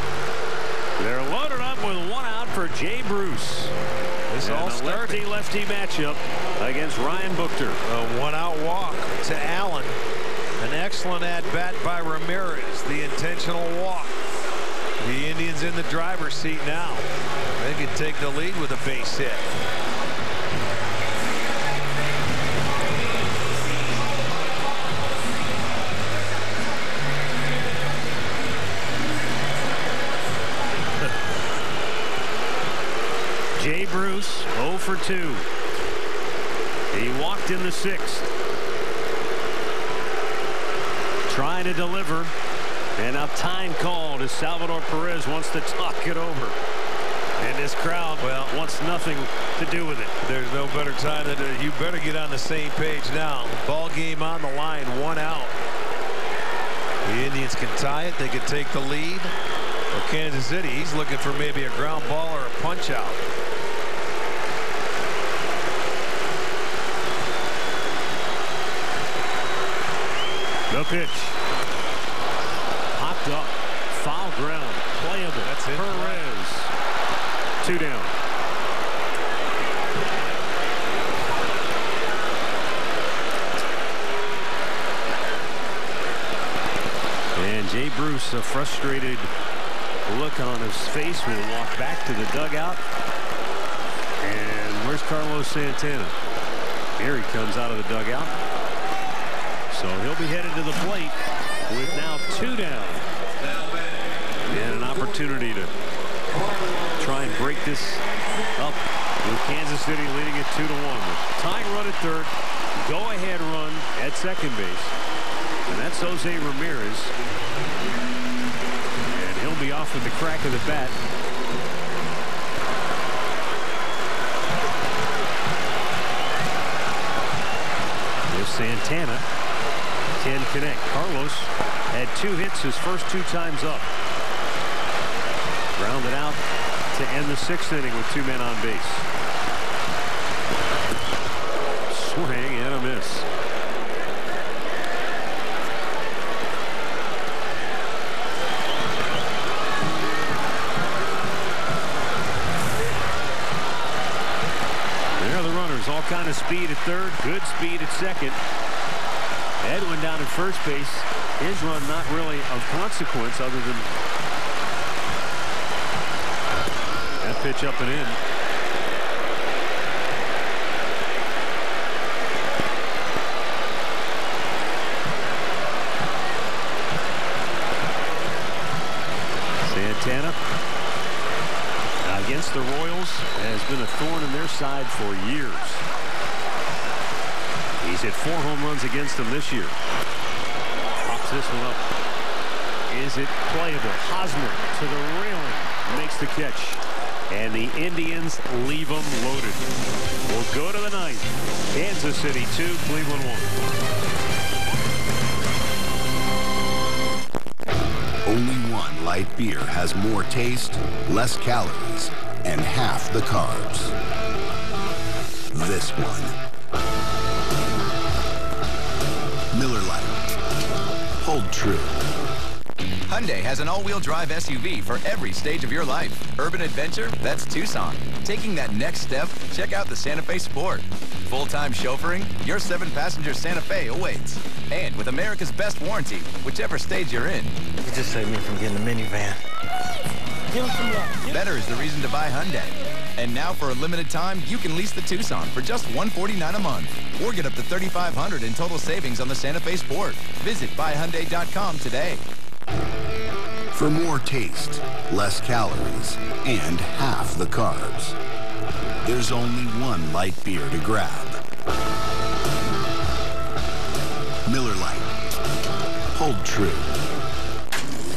They're loaded up with 1 out for Jay Bruce. This all started. Lefty matchup against Ryan Buchter. A 1-out walk to Allen. An excellent at-bat by Ramirez. The intentional walk. The Indians in the driver's seat now. They could take the lead with a base hit. Jay Bruce 0 for 2. He walked in the 6th. Trying to deliver. And now time called as Salvador Perez wants to talk it over. And this crowd, well, wants nothing to do with it. There's no better time than you better get on the same page now. Ball game on the line, 1 out. The Indians can tie it. They can take the lead. Well, Kansas City, he's looking for maybe a ground ball or a punch out. The pitch. Popped up. Foul ground. Playable. That's it. Perez. 2 down. And Jay Bruce, a frustrated look on his face, will walk back to the dugout. And where's Carlos Santana? Here he comes out of the dugout. So he'll be headed to the plate with now 2 down. And an opportunity to try and break this up with Kansas City leading it 2-1. Tying run at third, go-ahead run at second base. And that's Jose Ramirez. And he'll be off with the crack of the bat. If Santana can connect. Carlos had 2 hits his first 2 times up. Grounded out to end the 6th inning with 2 men on base. Swing and a miss. There are the runners. All kind of speed at third. Good speed at second. Edwin down at first base. His run not really of consequence other than that pitch up and in. Santana against the Royals has been a thorn in their side for years. He's hit 4 home runs against them this year. Pops this one up. Is it playable? Hosmer to the railing. Makes the catch. And the Indians leave them loaded. We'll go to the 9th. Kansas City 2, Cleveland 1. Only one light beer has more taste, less calories, and half the carbs. This one. Miller Lite. Hold true. Hyundai has an all-wheel drive SUV for every stage of your life. Urban adventure? That's Tucson. Taking that next step? Check out the Santa Fe Sport. Full-time chauffeuring? Your 7-passenger Santa Fe awaits. And with America's best warranty, whichever stage you're in. You just saved me from getting a minivan. Give him some love. Better is the reason to buy Hyundai. And now for a limited time, you can lease the Tucson for just $149 a month. Or get up to $3,500 in total savings on the Santa Fe Sport. Visit buyhyundai.com today. For more taste, less calories, and half the carbs, there's only one light beer to grab. Miller Lite. Hold true.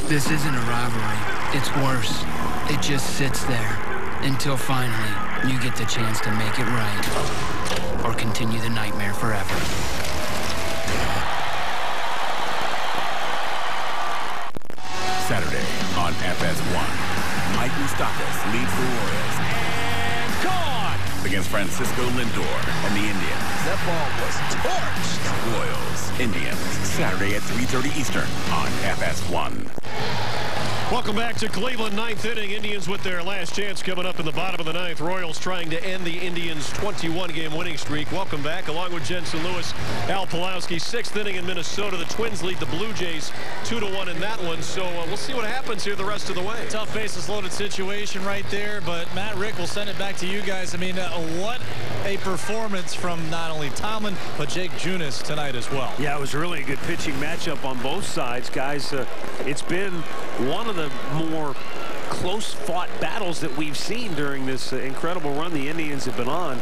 This isn't a rivalry. It's worse. It just sits there until finally you get the chance to make it right or continue the nightmare forever. Saturday on FS1. Mike Moustakas leads the Royals. And gone! Against Francisco Lindor and the Indians. That ball was torched. Royals, Indians, Saturday at 3:30 Eastern on FS1. Welcome back to Cleveland, 9th inning. Indians with their last chance coming up in the bottom of the 9th. Royals trying to end the Indians' 21-game winning streak. Welcome back, along with Jensen Lewis, Al Pulowski. 6th inning in Minnesota. The Twins lead the Blue Jays 2-1 in that one. So we'll see what happens here the rest of the way. Tough bases-loaded situation right there, but Matt, Rick, will send it back to you guys. I mean, what a performance from not only Tomlin, but Jake Junis tonight as well. Yeah, it was really a good pitching matchup on both sides, guys. It's been one of the more close-fought battles that we've seen during this incredible run the Indians have been on.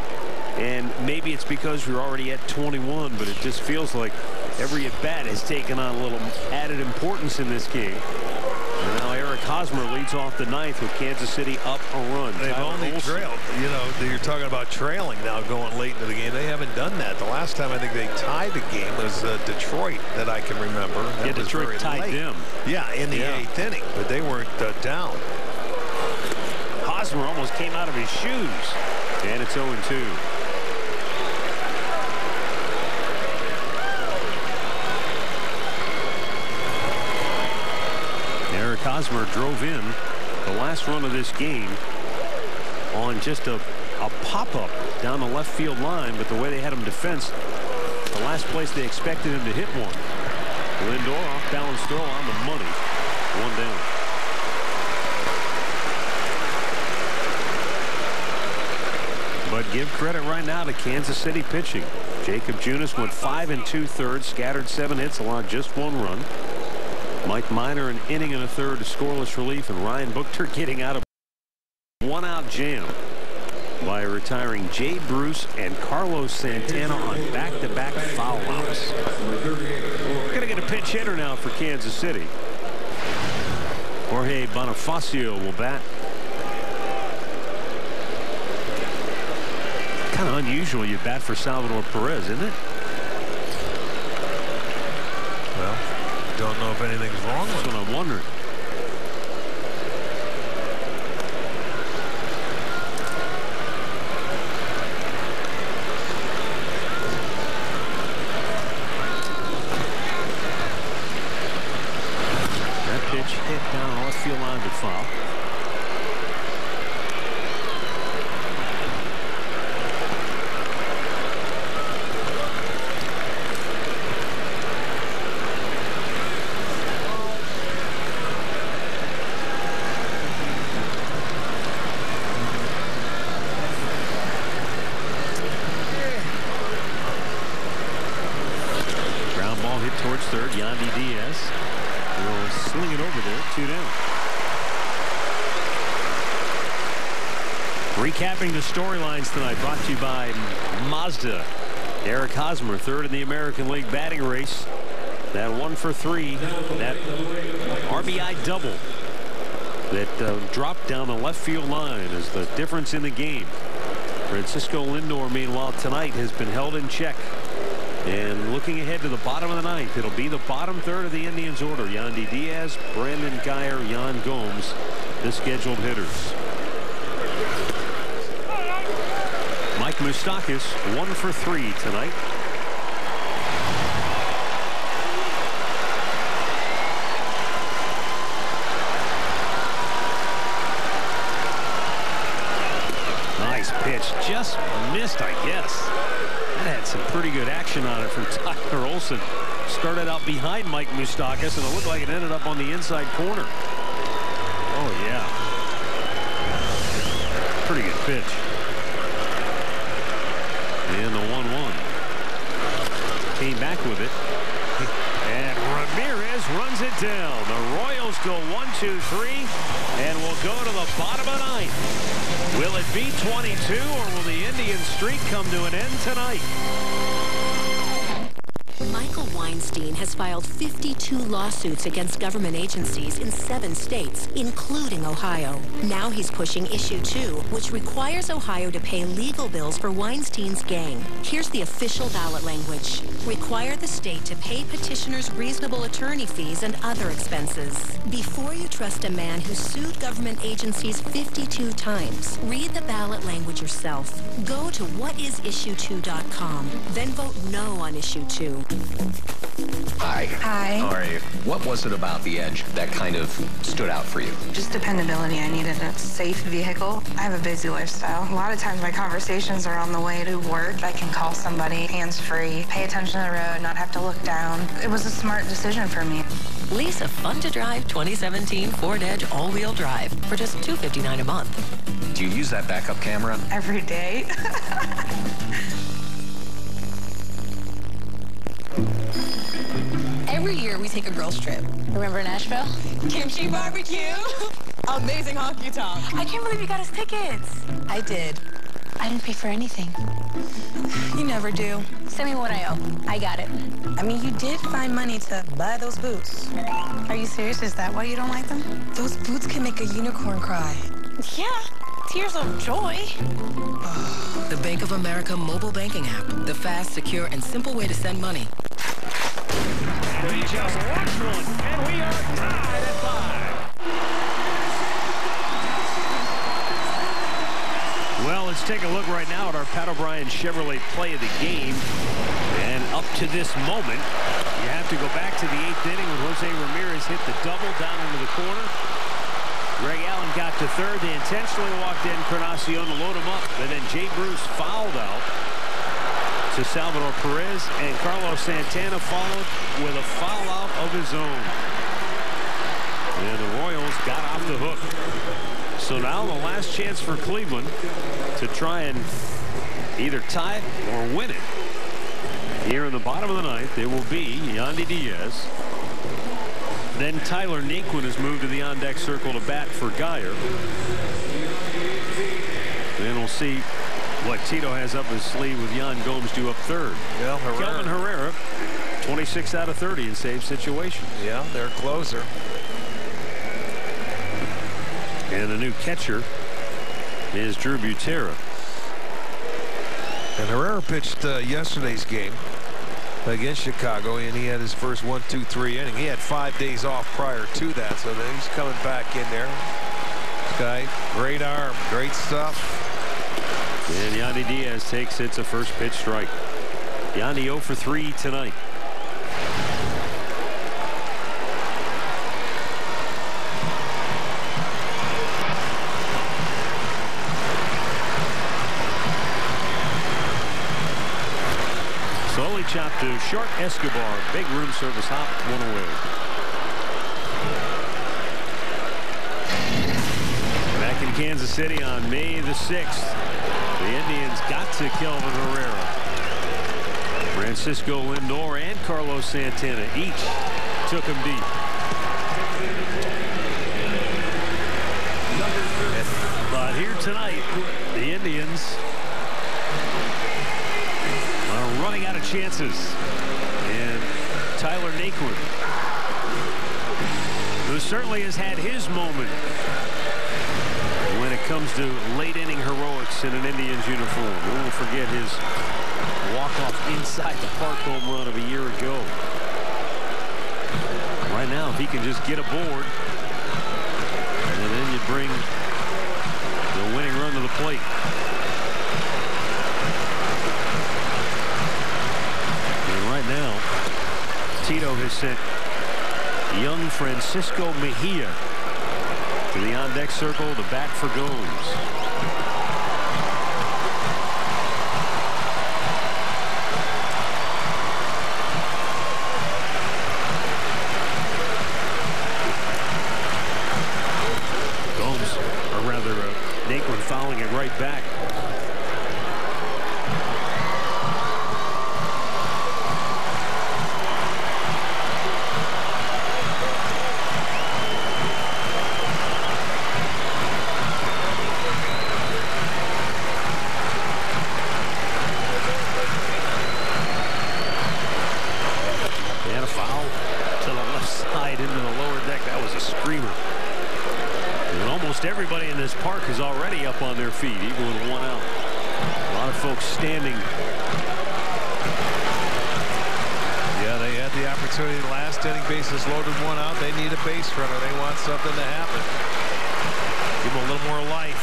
And maybe it's because we're already at 21, but it just feels like every at-bat has taken on a little added importance in this game. And now Eric Hosmer leads off the ninth with Kansas City up a run. They've only trailed. You know, you're talking about trailing now going late into the game. They haven't done that. The last time I think they tied the game was Detroit that I can remember. Yeah, Detroit tied them. Yeah, in the 8th inning, but they weren't down. Hosmer almost came out of his shoes. And it's 0-2. Eric Hosmer drove in the last run of this game on just a pop-up down the left field line, but the way they had him defensed, the last place they expected him to hit one. Lindor off-balance throw on the money. 1 down. But give credit right now to Kansas City pitching. Jacob Junis went 5 2/3, scattered 7 hits, allowed just 1 run. Mike Minor an inning and a third to scoreless relief, and Ryan Buchter getting out of 1-out jam by retiring Jay Bruce and Carlos Santana on back-to-back foul outs. We're going to get a pinch hitter now for Kansas City. Jorge Bonifacio will bat. Kind of unusual you bat for Salvador Perez, isn't it? Well, don't know if anything's wrong with it. That's what I'm wondering. That pitch hit down the left field line to foul. Towards third, Yandy Diaz will sling it over there, 2 down. Recapping the storylines tonight, brought to you by Mazda. Eric Hosmer, third in the American League batting race. That 1 for 3, that RBI double that dropped down the left field line is the difference in the game. Francisco Lindor, meanwhile, tonight has been held in check. And looking ahead to the bottom of the ninth, it'll be the bottom third of the Indians' order. Yandy Diaz, Brandon Geyer, Yan Gomes, the scheduled hitters. Mike Moustakas, 1 for 3 tonight. Nice pitch, just missed, I guess. That had some pretty good action on it from Tyler Olson. Started out behind Mike Moustakas, and it looked like it ended up on the inside corner. Oh, yeah. Pretty good pitch. And the 1-1. Came back with it. And Ramirez runs it down. The Royals go 1-2-3 and will go to the bottom of the ninth. Will it be 22, or will the Indian streak come to an end tonight? Michael Weinstein has filed 52 lawsuits against government agencies in 7 states, including Ohio. Now he's pushing Issue 2, which requires Ohio to pay legal bills for Weinstein's gang. Here's the official ballot language. Require the state to pay petitioners reasonable attorney fees and other expenses. Before you trust a man who sued government agencies 52 times, read the ballot language yourself. Go to whatisissue2.com, then vote no on Issue 2. Hi. Hi. How are you? What was it about the Edge that kind of stood out for you? Just dependability. I needed a safe vehicle. I have a busy lifestyle. A lot of times my conversations are on the way to work. I can call somebody hands-free, pay attention to the road, not have to look down. It was a smart decision for me. Lease a fun-to-drive 2017 Ford Edge all-wheel drive for just $259 a month. Do you use that backup camera? Every day. Every year we take a girls trip. Remember Nashville? Kimchi barbecue. Amazing honky tonk. I can't believe you got us tickets. I did. I didn't pay for anything. You never do. Send me what I owe. I got it. I mean, you did find money to buy those boots. Are you serious? Is that why you don't like them? Those boots can make a unicorn cry. Yeah, tears of joy. The Bank of America mobile banking app. The fast, secure, and simple way to send money. He just lost one, and we are tied at 5. Well, let's take a look right now at our Pat O'Brien Chevrolet play of the game. And up to this moment, you have to go back to the 8th inning when Jose Ramirez hit the double down into the corner. Greg Allen got to third. They intentionally walked in Encarnacion to load him up. But then Jay Bruce fouled out to Salvador Perez. And Carlos Santana followed with a foul out of his own. And the Royals got off the hook. So now the last chance for Cleveland to try and either tie it or win it. Here in the bottom of the ninth, it will be Yandy Diaz. Then Tyler Naquin has moved to the on-deck circle to bat for Geyer. Then we'll see what Tito has up his sleeve with Yan Gomes due up third. Well, Kelvin Herrera, 26 out of 30 in save situations. Yeah, their closer. And the new catcher is Drew Butera. And Herrera pitched yesterday's game against Chicago, and he had his first 1-2-3 inning. He had 5 days off prior to that, so then he's coming back in there. This guy, great arm, great stuff. And Yandy Diaz takes it's a first pitch strike. Yandy 0 for 3 tonight. Slowly chopped to short. Escobar, big room service hop, one away. Back in Kansas City on May the 6th, the Indians got to Kelvin Herrera. Francisco Lindor and Carlos Santana each took him deep. But here tonight, the Indians are running out of chances. And Tyler Naquin, who certainly has had his moment when it comes to late inning heroics in an Indians uniform. We won't forget his walk-off inside the park home run of a year ago. Right now, if he can just get aboard, and then you bring the winning run to the plate. Right now, Tito has sent young Francisco Mejia to the on-deck circle to bat for Gomes. Gomes, or rather, Naquin fouling it right back. Everybody in this park is already up on their feet, even with one out. A lot of folks standing. Yeah, they had the opportunity last inning, bases loaded, one out. They need a base runner. They want something to happen. Give them a little more life.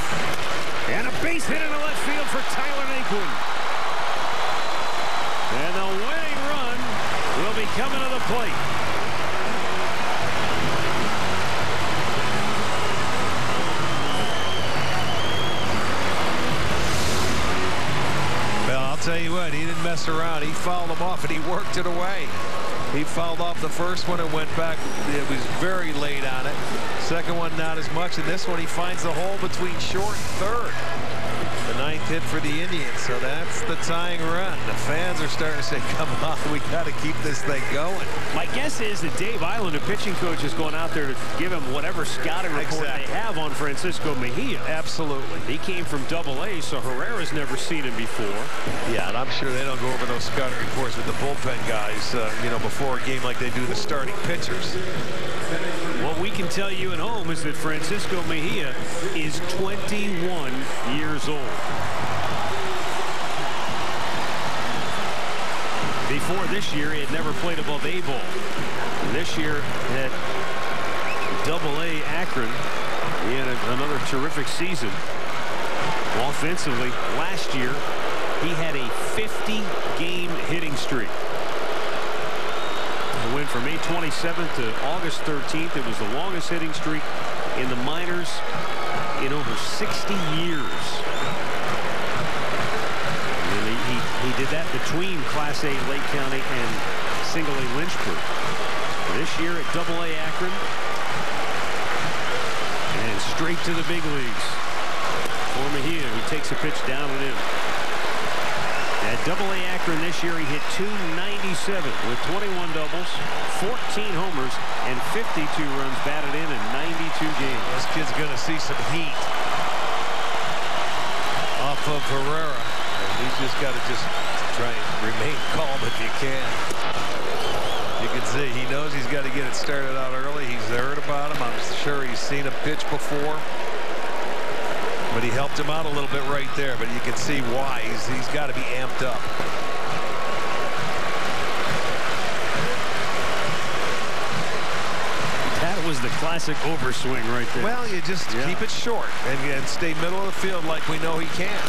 And a base hit into left field for Tyler Naquin. And the winning run will be coming to the plate. Tell you what, he didn't mess around. He fouled him off and he worked it away. He fouled off the first one and went back. It was very late on it. Second one not as much, and this one he finds the hole between short and third. And 9th hit for the Indians, so that's the tying run. The fans are starting to say, come on, we got to keep this thing going. My guess is that Dave Island, the pitching coach, is going out there to give him whatever scouting report they have on Francisco Mejia. Absolutely. He came from Double-A, so Herrera's never seen him before. Yeah, and I'm sure they don't go over those scouting reports with the bullpen guys, you know, before a game like they do the starting pitchers. What we can tell you at home is that Francisco Mejia is 21 years old. Before this year, he had never played above A ball. This year at Double-A Akron, he had another terrific season. Offensively, last year, he had a 50-game hitting streak. It went from May 27th to August 13th. It was the longest hitting streak in the minors in over 60 years. And he did that between Class A Lake County and Single A Lynchburg. This year at Double-A Akron, and straight to the big leagues for Mejia, who takes a pitch down and in. At Double-A Akron this year, he hit .297 with 21 doubles, 14 homers, and 52 runs batted in 92 games. This kid's going to see some heat off of Herrera. And he's just got to try and remain calm if you can. You can see he knows he's got to get it started out early. He's heard about him. I'm sure he's seen him pitch before. But he helped him out a little bit right there. But you can see why. He's got to be amped up. That was the classic overswing right there. Well, you just keep it short and stay middle of the field like we know he can.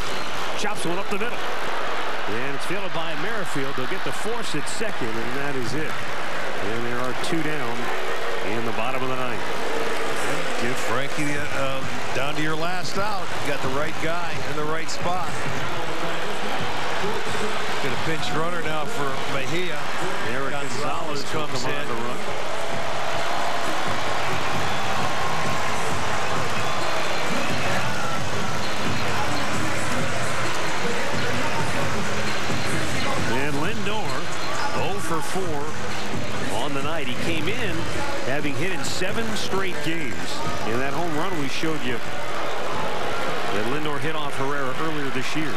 Chops one up the middle. And it's fielded by Merrifield. They'll get the force at second, and that is it. And there are two down in the bottom of the ninth. Give Frankie down to your last out. You got the right guy in the right spot. Get a pinch runner now for Mejia. Eric Gonzalez comes in to run. And Lindor 0 for 4 on the night. He came in having hit in 7 straight games. In that home run we showed you that Lindor hit off Herrera earlier this year.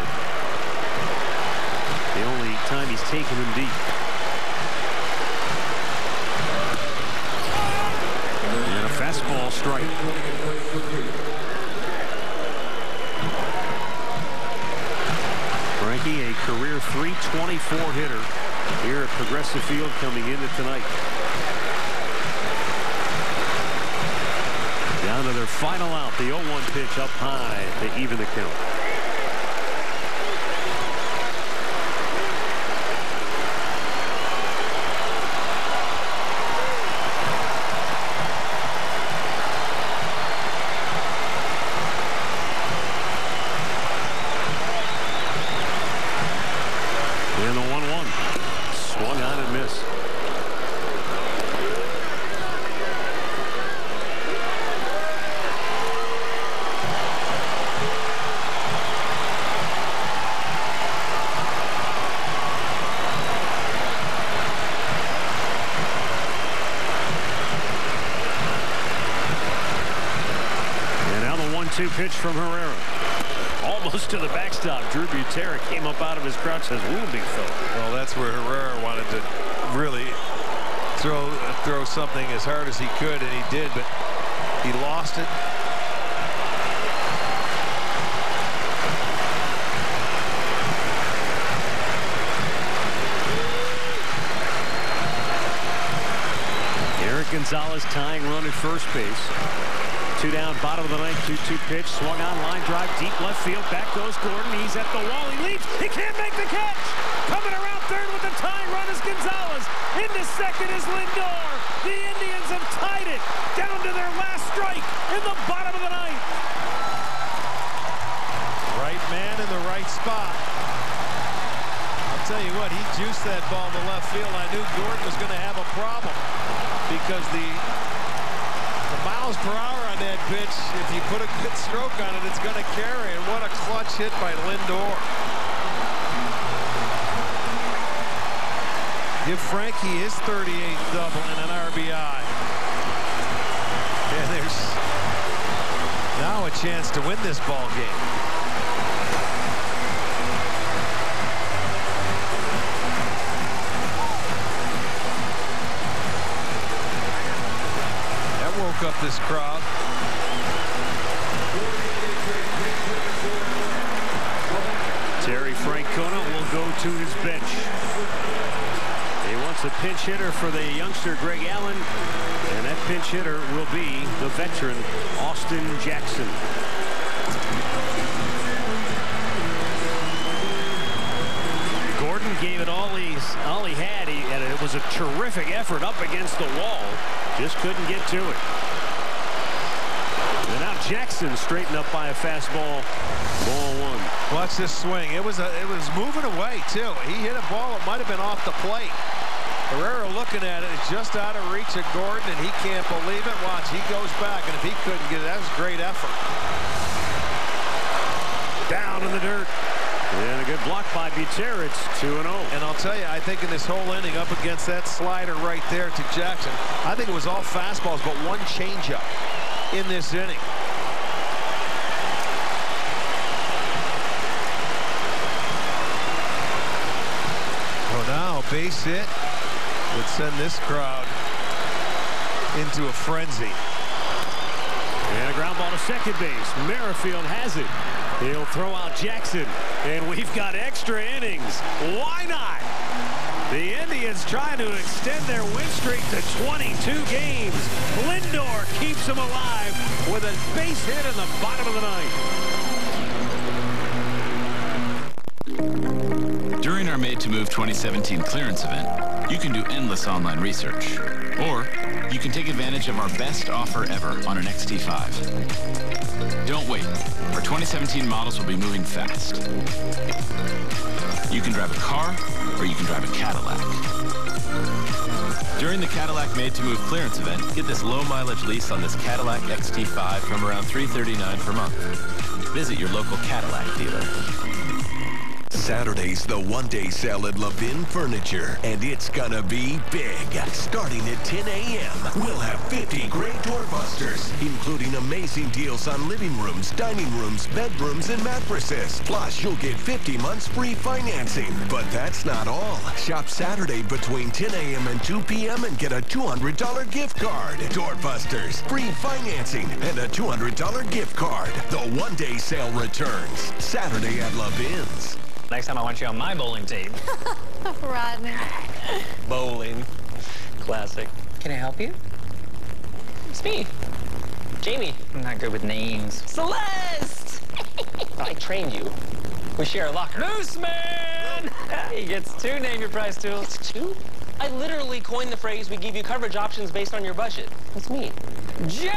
The only time he's taken him deep. And a fastball strike. Frankie, a career .324 hitter here at Progressive Field coming into tonight. Down to their final out, the 0-1 pitch up high to even the count. And the 1-1 swung on and missed. Pitch from Herrera. Almost to the backstop. Drew Butera came up out of his crouch, says, "Ooh, big fella." Well, that's where Herrera wanted to really throw something as hard as he could, and he did, but he lost it. Eric Gonzalez tying run at first base. 2 down, bottom of the ninth, 2-2 pitch, swung on, line drive, deep left field, back goes Gordon, he's at the wall, he leaps, he can't make the catch! Coming around third with the tying run is Gonzalez, into second is Lindor, the Indians have tied it, down to their last strike in the bottom of the ninth. Right man in the right spot. I'll tell you what, he juiced that ball to left field. I knew Gordon was going to have a problem because the mound miles per hour on that pitch. If you put a good stroke on it, it's going to carry. And what a clutch hit by Lindor. Give Frankie his 38th double and an RBI. And there's now a chance to win this ball game. That woke up this crowd. Terry Francona will go to his bench. He wants a pinch hitter for the youngster Greg Allen, and that pinch hitter will be the veteran Austin Jackson. Gordon gave it all he had. It was a terrific effort up against the wall. Just couldn't get to it. And now Jackson straightened up by a fastball. Ball one. Watch this swing. It was moving away too. He hit a ball that might have been off the plate. Herrera looking at it. It's just out of reach of Gordon, and he can't believe it. Watch, he goes back, and if he couldn't get it, that was a great effort. Down in the dirt. And a good block by Buter. It's 2-0. And I'll tell you, I think in this whole inning up against that slider right there to Jackson, I think it was all fastballs, but one changeup in this inning. Oh, now base hit would send this crowd into a frenzy. And a ground ball to second base. Merrifield has it. He'll throw out Jackson. And we've got extra innings. Why not? The Indians trying to extend their win streak to 22 games. Lindor keeps them alive with a base hit in the bottom of the ninth. During our Made to Move 2017 clearance event, you can do endless online research. Or you can take advantage of our best offer ever on an XT5. Don't wait. Our 2017 models will be moving fast. You can drive a car, or you can drive a Cadillac. During the Cadillac Made to Move clearance event, get this low mileage lease on this Cadillac XT5 from around $339 per month. Visit your local Cadillac dealer. Saturday's the one-day sale at Levin Furniture, and it's gonna be big. Starting at 10 a.m., we'll have 50 great doorbusters, including amazing deals on living rooms, dining rooms, bedrooms, and mattresses. Plus, you'll get 50 months free financing. But that's not all. Shop Saturday between 10 a.m. and 2 p.m. and get a $200 gift card. Doorbusters, free financing, and a $200 gift card. The one-day sale returns Saturday at Levin's. Next time I want you on my bowling team. Rodney. Bowling. Classic. Can I help you? It's me. Jamie. I'm not good with names. Celeste! I trained you. We share a locker. Nooseman! He gets 2 name your price tools. It's 2? I literally coined the phrase, we give you coverage options based on your budget. What's me? Jamie!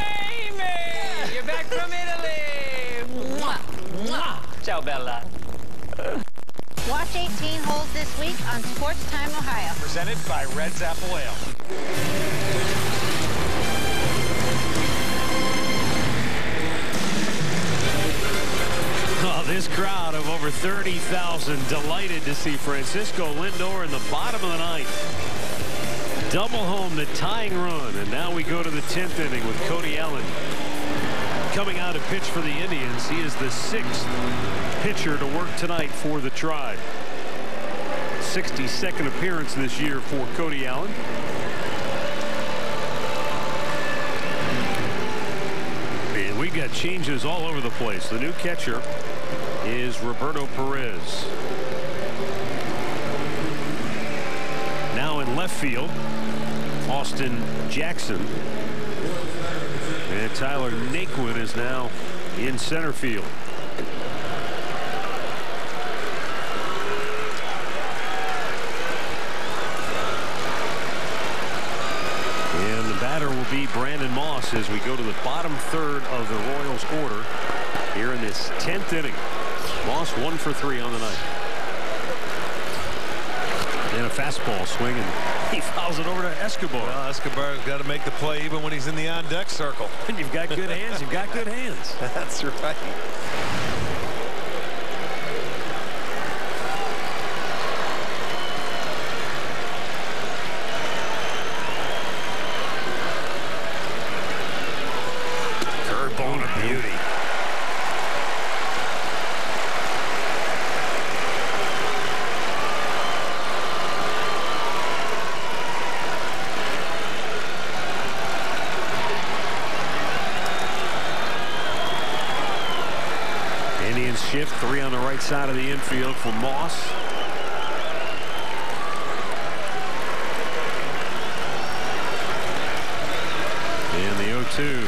You're back from Italy! Mwah! Mwah! Ciao, Bella. Watch 18 holes this week on Sports Time Ohio. Presented by Red's Apple Ale. Oh, this crowd of over 30,000 delighted to see Francisco Lindor in the bottom of the ninth. Double home, the tying run, and now we go to the 10th inning with Cody Allen coming out to pitch for the Indians. He is the 6th pitcher to work tonight for the Tribe. 62nd appearance this year for Cody Allen. And we got changes all over the place. The new catcher is Roberto Perez. Now in left field, Austin Jackson. And Tyler Naquin is now in center field. And the batter will be Brandon Moss as we go to the bottom third of the Royals order here in this 10th inning. Moss 1 for 3 on the night. And a fastball swing, and he fouls it over to Escobar. Well, Escobar's got to make the play even when he's in the on-deck circle. And you've got good hands. You've got good hands. That's right. Curveball of beauty. Shift 3 on the right side of the infield for Moss. And the 0-2.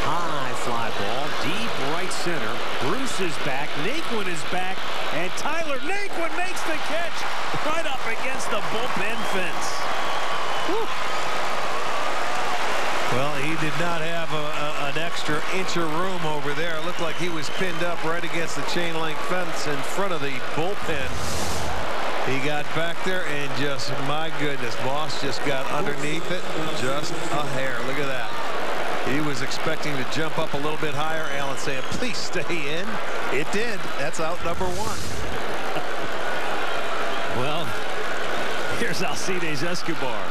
High fly ball, deep right center. Bruce is back, Naquin is back, and Tyler Naquin makes the catch right up against the bullpen fence. Whew. Well, he did not have an extra inch of room over there. It looked like he was pinned up right against the chain link fence in front of the bullpen. He got back there and just, my goodness, Moss just got underneath it just a hair. Look at that. He was expecting to jump up a little bit higher. Allen saying, please stay in. It did. That's out number 1. Well, here's Alcides Escobar.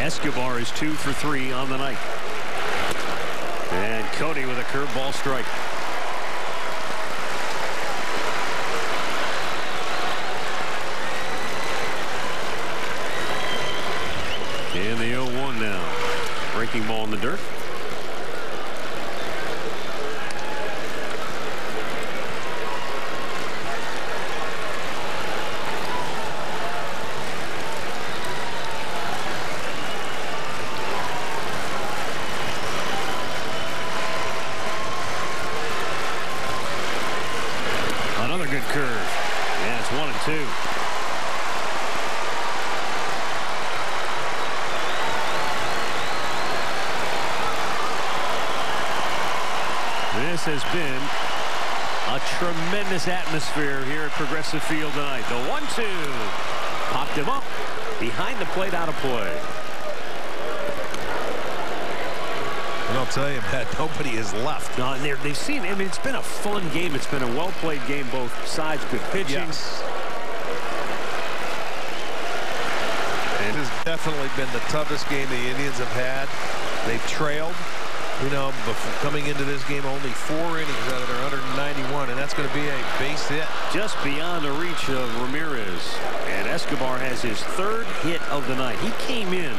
Escobar is 2 for 3 on the night. And Cody with a curveball strike. And the 0-1 now. Breaking ball in the dirt. This has been a tremendous atmosphere here at Progressive Field tonight. The 1-2 popped him up behind the plate, out of play. And I'll tell you, Pat, nobody is left. No, and they've seen, I mean, it's been a fun game. It's been a well-played game, both sides, good pitching. Yes. It has definitely been the toughest game the Indians have had. They've trailed. You know, coming into this game, only 4 innings out of their 191, and that's going to be a base hit. Just beyond the reach of Ramirez. And Escobar has his 3rd hit of the night. He came in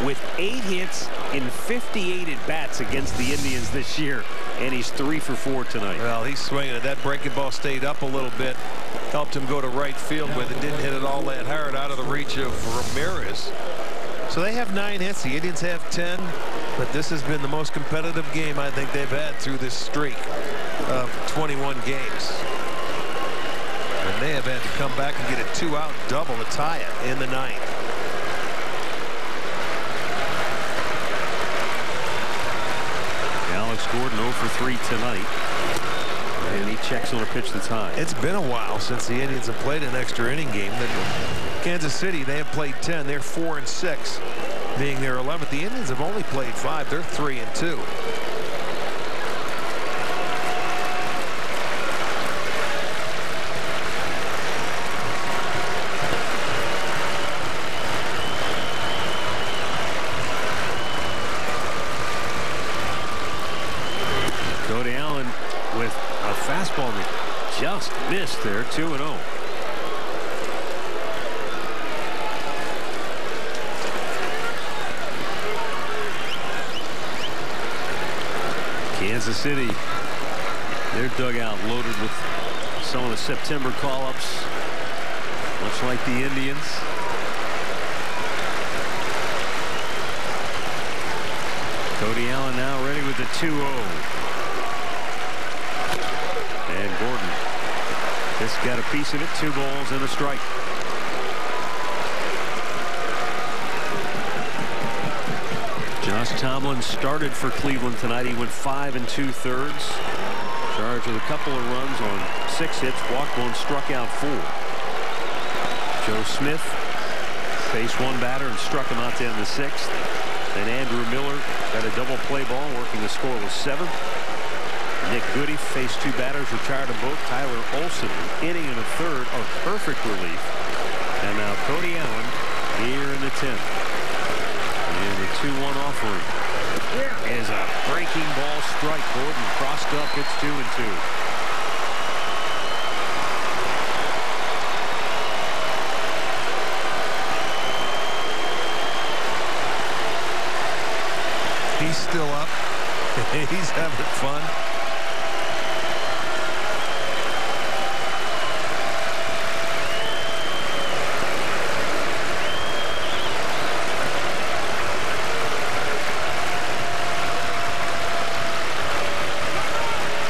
with 8 hits in 58 at-bats against the Indians this year, and he's 3 for 4 tonight. Well, he's swinging it. That breaking ball stayed up a little bit, helped him go to right field with it. Didn't hit it all that hard out of the reach of Ramirez. So they have 9 hits. The Indians have 10. But this has been the most competitive game I think they've had through this streak of 21 games. And they have had to come back and get a 2-out double to tie it in the 9th. Alex Gordon 0 for 3 tonight. And he checks on a pitch that's high. It's been a while since the Indians have played an extra inning game. Kansas City, they have played 10. They're 4 and 6. Being their 11th. The Indians have only played 5. They're 3 and 2. Cody Allen with a fastball that just missed there. 2-0. Kansas City, their dugout loaded with some of the September call-ups, much like the Indians. Cody Allen now ready with the 2-0. And Gordon just got a piece of it. 2 balls and a strike. Josh Tomlin started for Cleveland tonight. He went 5 2/3. Charged with a couple of runs on 6 hits, walked 1, struck out 4. Joe Smith faced 1 batter and struck him out to end the 6th. Then Andrew Miller got a double play ball, working the scoreless 7th. Nick Goody faced 2 batters, retired them both. Tyler Olson, an inning and a third of perfect relief. And now Cody Allen here in the 10th. And the 2-1 offering is a breaking ball strike. Gordon crossed up. It's 2-2. He's still up. He's having fun.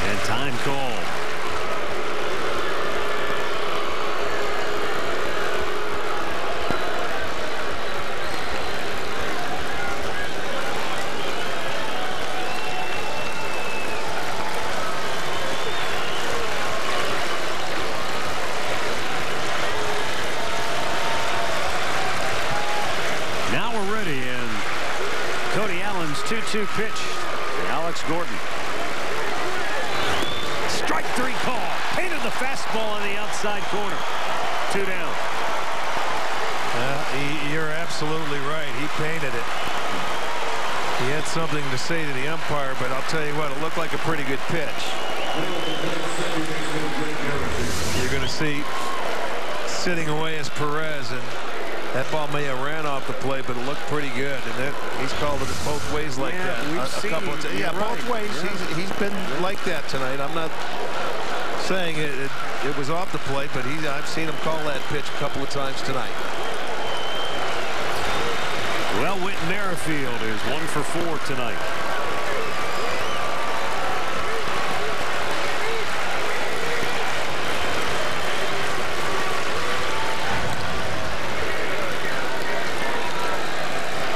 And time called. Now we're ready, and Cody Allen's 2-2 pitch to Alex Gordon. Strike 3 call. Painted the fastball on the outside corner. 2 down. You're absolutely right. He painted it. He had something to say to the umpire, but I'll tell you what, it looked like a pretty good pitch. You're going to see sitting away as Perez, and that ball may have ran off the plate, but it looked pretty good. And he's called it both ways like that. A couple of times. Yeah, both ways. Right. He's been like that tonight. I'm not saying it was off the plate, but I've seen him call that pitch a couple of times tonight. Well, Whit Merrifield is 1 for 4 tonight.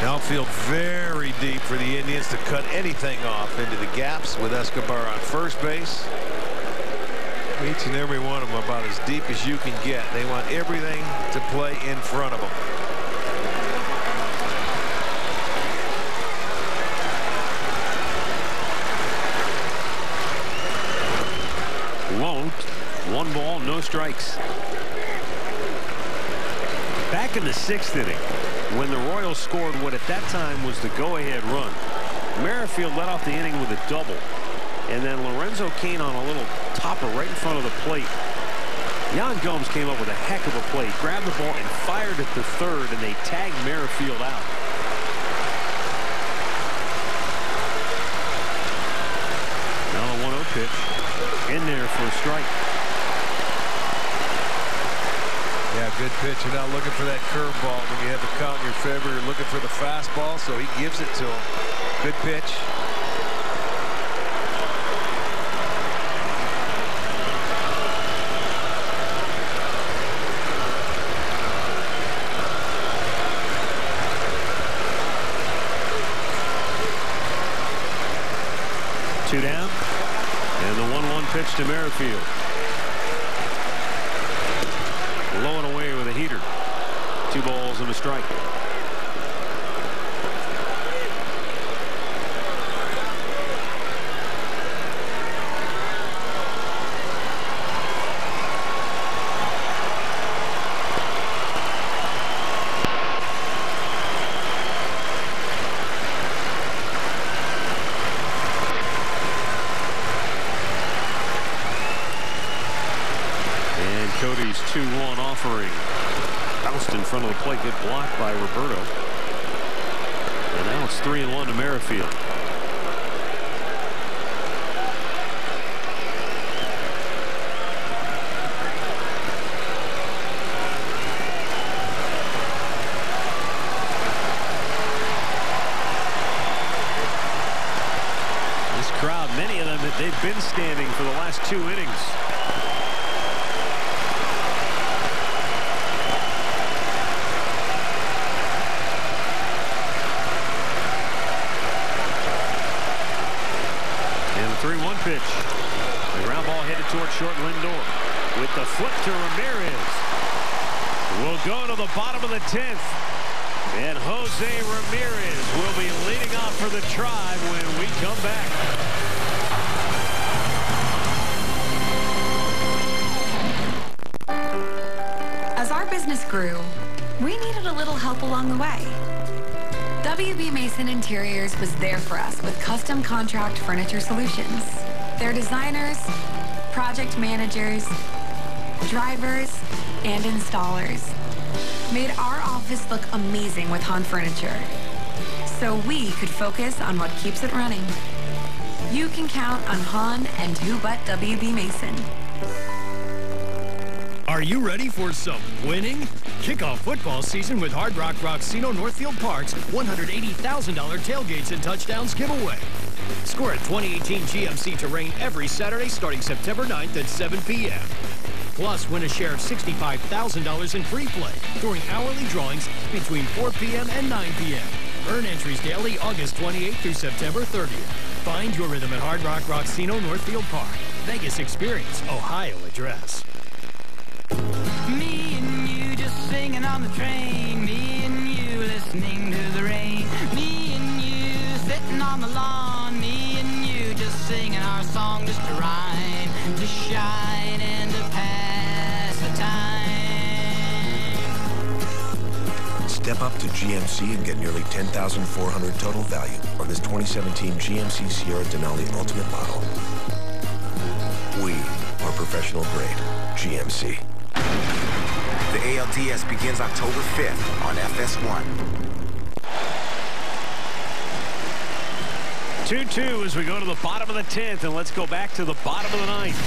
Outfield very deep for the Indians to cut anything off into the gaps with Escobar on first base. Each and every one of them about as deep as you can get. They want everything to play in front of them. Won't. 1 ball, no strikes. Back in the 6th inning, when the Royals scored what at that time was the go-ahead run, Merrifield led off the inning with a double, and then Lorenzo Cain on a little topper right in front of the plate. Jan Gomes came up with a heck of a play, grabbed the ball and fired at the 3rd, and they tagged Merrifield out. Now a 1-0 pitch in there for a strike. Yeah, good pitch. You're not looking for that curveball when you have the count in your favor. You're looking for the fastball, so he gives it to him. Good pitch. Two down, and the 1-1 pitch to Merrifield. Low and away with a heater. 2 balls and a strike. Cody's 2-1 offering bounced in front of the plate, good block by Roberto. And now it's 3-1 to Merrifield. This crowd, many of them, they've been standing for the last 2 innings. 3-1 pitch. The ground ball headed toward short. Lindor with the flip to Ramirez. We'll go to the bottom of the 10th. And Jose Ramirez will be leading off for the Tribe when we come back. As our business grew, we needed a little help along the way. WB Mason Interiors was there for us with custom contract furniture solutions. Their designers, project managers, drivers, and installers made our office look amazing with Han Furniture, so we could focus on what keeps it running. You can count on Han and who but WB Mason. Are you ready for some winning? Kick off football season with Hard Rock Rocksino Northfield Park's $180,000 tailgates and touchdowns giveaway. Score a 2018 GMC Terrain every Saturday starting September 9th at 7 p.m. Plus, win a share of $65,000 in free play during hourly drawings between 4 p.m. and 9 p.m. Earn entries daily August 28th through September 30th. Find your rhythm at Hard Rock Rocksino Northfield Park. Vegas Experience, Ohio address. Me and you just singing on the train. Me and you listening to the rain. Me and you sitting on the lawn. Me and you just singing our song just to rhyme, to shine, and to pass the time. Step up to GMC and get nearly $10,400 total value on this 2017 GMC Sierra Denali Ultimate model. We are professional grade. GMC. The ALDS begins October 5th on FS1. 2-2 as we go to the bottom of the 10th, and let's go back to the bottom of the 9th.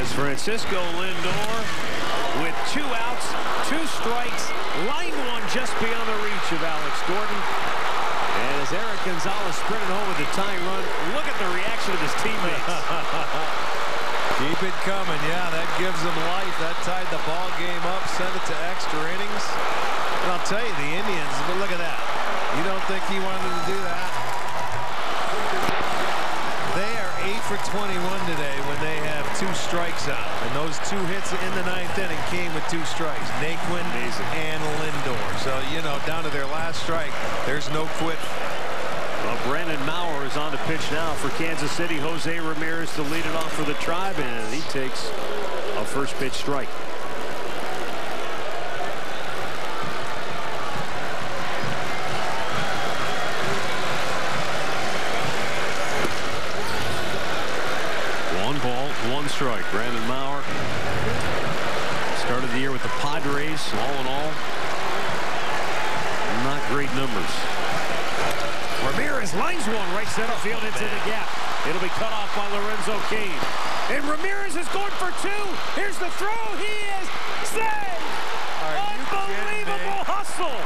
As Francisco Lindor with 2 outs, 2 strikes, line one just beyond the reach of Alex Gordon. And as Eric Gonzalez sprinted home with the tying run, look at the reaction of his teammates. Keep it coming. Yeah, that gives them life. That tied the ball game up, sent it to extra innings. And I'll tell you, the Indians, but look at that. You don't think he wanted to do that? They are 8 for 21 today when they have 2 strikes out. And those 2 hits in the 9th inning came with 2 strikes. Naquin and Lindor. So, you know, down to their last strike, there's no quit. Well, Brandon Maurer is on to pitch now for Kansas City. Jose Ramirez to lead it off for the Tribe, and he takes a first pitch strike. One ball, 1 strike. Brandon Maurer started the year with the Padres. All in all, not great numbers. Ramirez lines one right center field into the gap. It'll be cut off by Lorenzo Cain. And Ramirez is going for 2. Here's the throw. He is saved. Unbelievable hustle.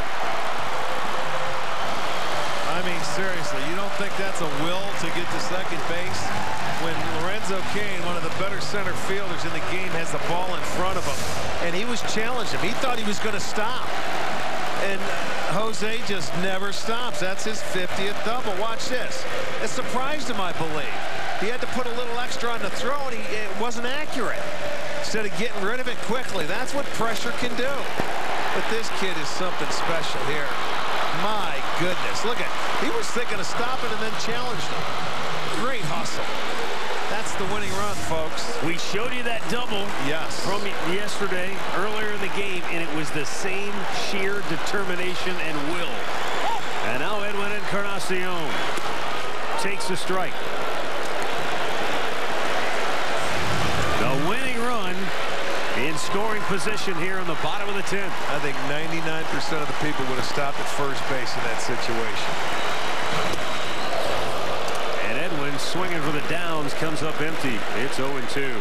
I mean, seriously, you don't think that's a will to get to second base? When Lorenzo Cain, one of the better center fielders in the game, has the ball in front of him. And he was challenging him. He thought he was going to stop. And Jose just never stops. That's his 50th double. Watch this. It surprised him, I believe. He had to put a little extra on the throw, and it wasn't accurate. Instead of getting rid of it quickly. That's what pressure can do. But this kid is something special here. My goodness. Look at, he was thinking of stopping and then challenged him. Great hustle. That's the winning run, folks. We showed you that double from yesterday, earlier in the game, and it was the same sheer determination and will. And now Edwin Encarnacion takes a strike. The winning run in scoring position here in the bottom of the 10th. I think 99% of the people would have stopped at first base in that situation. Swinging for the downs, comes up empty. It's 0-2.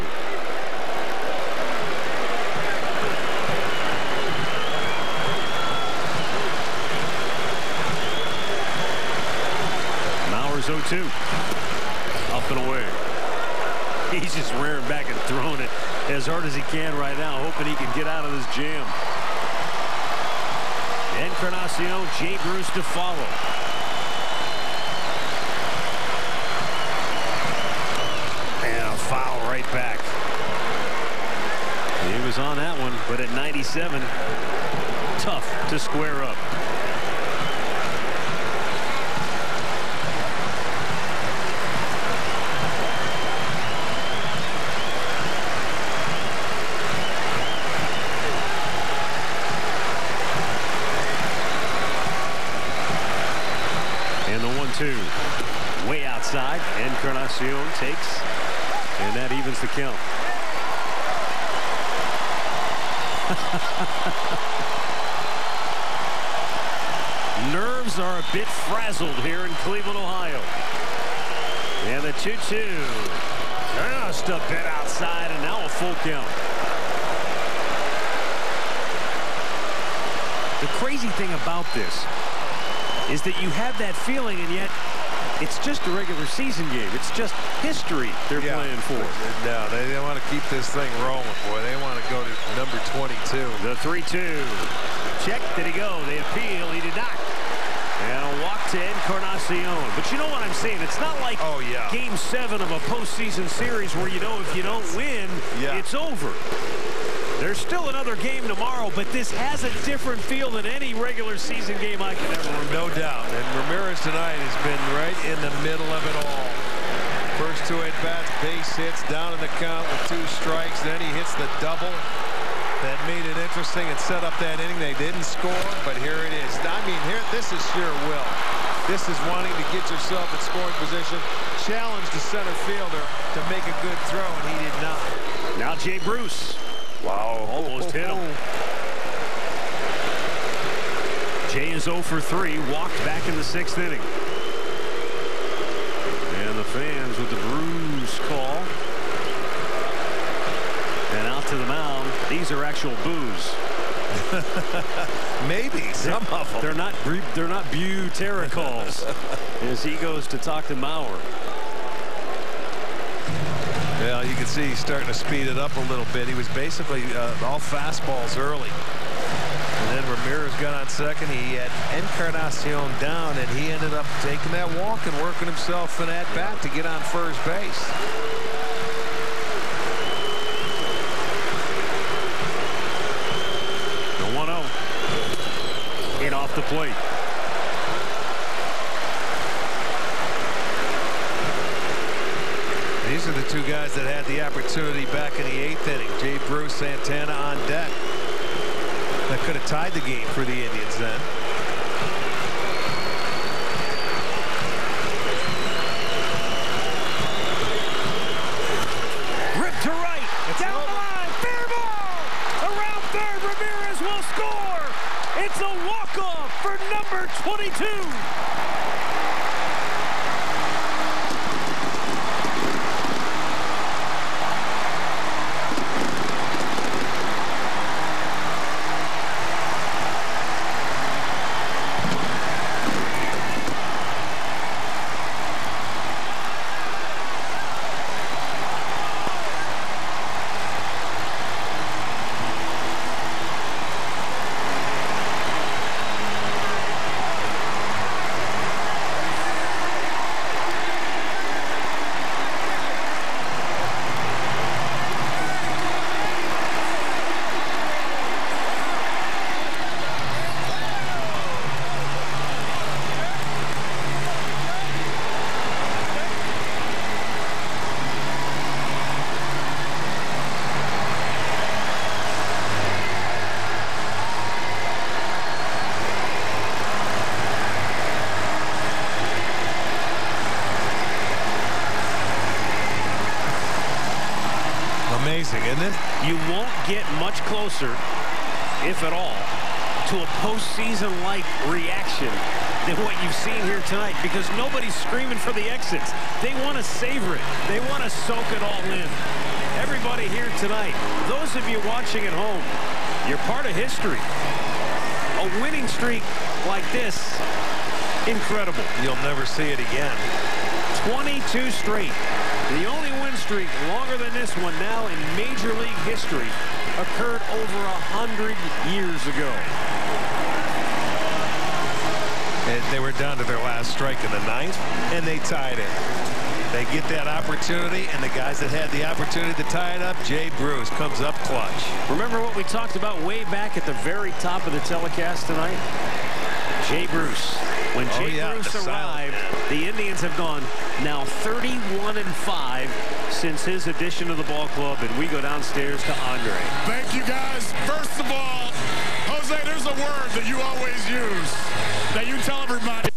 Maurer's 0-2. Up and away. He's just rearing back and throwing it as hard as he can right now, hoping he can get out of this jam. Encarnacion, Jay Bruce to follow. on that one, but at 97, tough to square up. And the 1-2 way outside. Encarnacion takes, and that evens the count. Nerves are a bit frazzled here in Cleveland, Ohio. And the 2-2 just a bit outside, and now a full count. The crazy thing about this is that you have that feeling, and yet it's just a regular season game. It's just history they're playing for. No, they want to keep this thing rolling, boy. They want to go to number 22. The 3-2. Check. Did he go? They appeal. He did not. And a walk to Encarnacion. But you know what I'm saying? It's not like Game 7 of a postseason series where you know if you don't win, it's over. There's still another game tomorrow, but this has a different feel than any regular season game I can ever remember. No doubt. And Ramirez tonight has been right in the middle of it all. First 2 at-bats, base hits, down in the count with 2 strikes. Then he hits the double. That made it interesting and set up that inning. They didn't score, but here it is. I mean, this is sheer will. This is wanting to get yourself in scoring position, challenge the center fielder to make a good throw, and he did not. Now Jay Bruce. Wow, almost hit him. Jay is 0 for 3, walked back in the 6th inning. And the fans with the Bruce call. And out to the mound. These are actual boos. Maybe some of them. They're not Butera calls as he goes to talk to Mauer. Well, you can see he's starting to speed it up a little bit. He was basically all fastballs early. And then Ramirez got on second. He had Encarnacion down, and he ended up taking that walk and working himself an at-bat to get on first base. The 1-0. In off the plate. These are the 2 guys that had the opportunity back in the 8th inning. Jay Bruce, Santana on deck. That could have tied the game for the Indians then. Rip to right. Down the line. Fair ball. Around third. Ramirez will score. It's a walk-off for number 22. Amazing, isn't it? You won't get much closer, if at all, to a postseason-like reaction than what you've seen here tonight, because nobody's screaming for the exits. They want to savor it. They want to soak it all in. Everybody here tonight, those of you watching at home, you're part of history. A winning streak like this, incredible. You'll never see it again. 22 straight. The only win streak longer than this one now in Major League history occurred over 100 years ago. And they were down to their last strike in the 9th, and they tied it. They get that opportunity, and the guys that had the opportunity to tie it up, Jay Bruce comes up clutch. Remember what we talked about way back at the very top of the telecast tonight? Jay Bruce. When Jay Bruce arrived, the Indians have gone now 31-5 since his addition to the ball club, and we go downstairs to Andre. Thank you, guys. First of all, Jose, there's a word that you always use, that you tell everybody.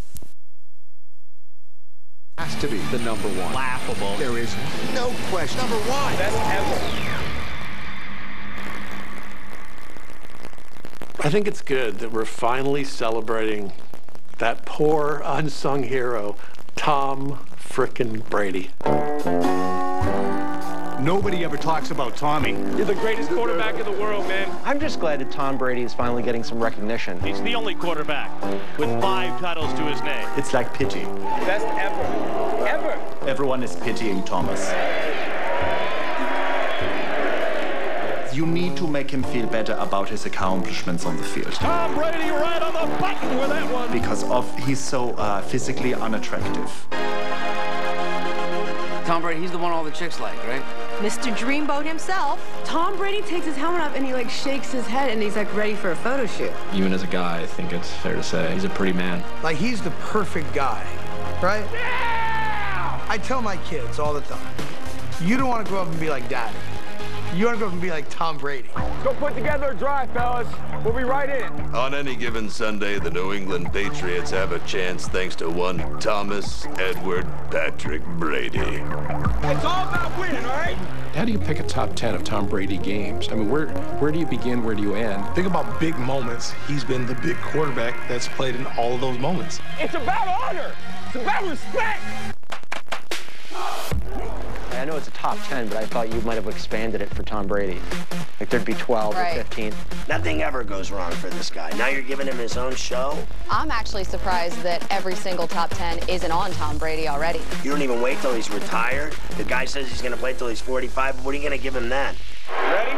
Has to be the number one. Laughable. There is no question. Number one. Best ever. I think it's good that we're finally celebrating that poor unsung hero, Tom frickin' Brady. Nobody ever talks about Tommy. You're the greatest quarterback in the world, man. I'm just glad that Tom Brady is finally getting some recognition. He's the only quarterback with 5 titles to his name. It's like pity. Best ever. Ever. Everyone is pitying Thomas. You need to make him feel better about his accomplishments on the field. Tom Brady right on the button with that one. Because he's so physically unattractive. Tom Brady, he's the one all the chicks like, right? Mr. Dreamboat himself. Tom Brady takes his helmet off and he shakes his head and he's ready for a photo shoot. Even as a guy, I think it's fair to say he's a pretty man. Like, he's the perfect guy, right? Yeah! I tell my kids all the time, you don't want to grow up and be like Daddy. You want to go up and be like Tom Brady. Let's go put together a drive, fellas. We'll be right in. On any given Sunday, the New England Patriots have a chance thanks to one Thomas Edward Patrick Brady. It's all about winning, all right? How do you pick a top 10 of Tom Brady games? I mean, where do you begin? Where do you end? Think about big moments. He's been the big quarterback that's played in all of those moments. It's about honor. It's about respect. I know it's a top 10, but I thought you might have expanded it for Tom Brady. Like there'd be 12 or 15. Nothing ever goes wrong for this guy. Now you're giving him his own show? I'm actually surprised that every single top 10 isn't on Tom Brady already. You don't even wait till he's retired? The guy says he's going to play till he's 45, but what are you going to give him then? Ready?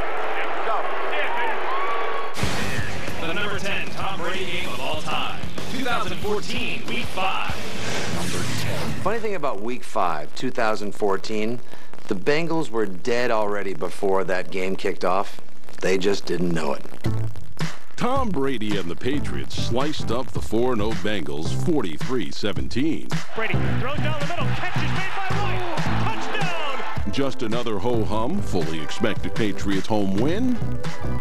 Go. The number 10 Tom Brady game of all time. 2014, Week 5. Number 10. Funny thing about Week 5, 2014, the Bengals were dead already before that game kicked off. They just didn't know it. Tom Brady and the Patriots sliced up the 4-0 Bengals 43-17. Brady throws down the middle, catch is made by White. Touchdown! Just another ho-hum, fully expected Patriots home win?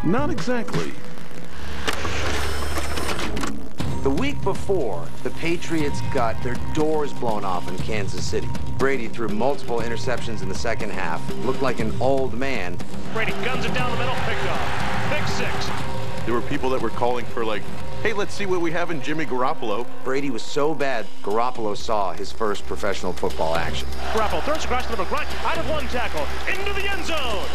Not exactly. The week before, the Patriots got their doors blown off in Kansas City. Brady threw multiple interceptions in the second half, looked like an old man. Brady guns it down the middle, picked off. Big 6. There were people that were calling for, like, hey, let's see what we have in Jimmy Garoppolo. Brady was so bad, Garoppolo saw his first professional football action. Garoppolo throws across the middle, grunt, out of one tackle, into the end zone.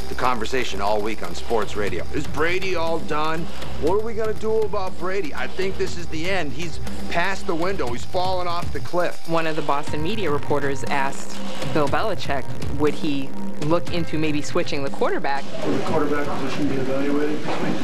The conversation all week on sports radio. Is Brady all done? What are we going to do about Brady? I think this is the end. He's past the window. He's fallen off the cliff. One of the Boston media reporters asked Bill Belichick, would he look into maybe switching the quarterback? Will the quarterback position be evaluated this week?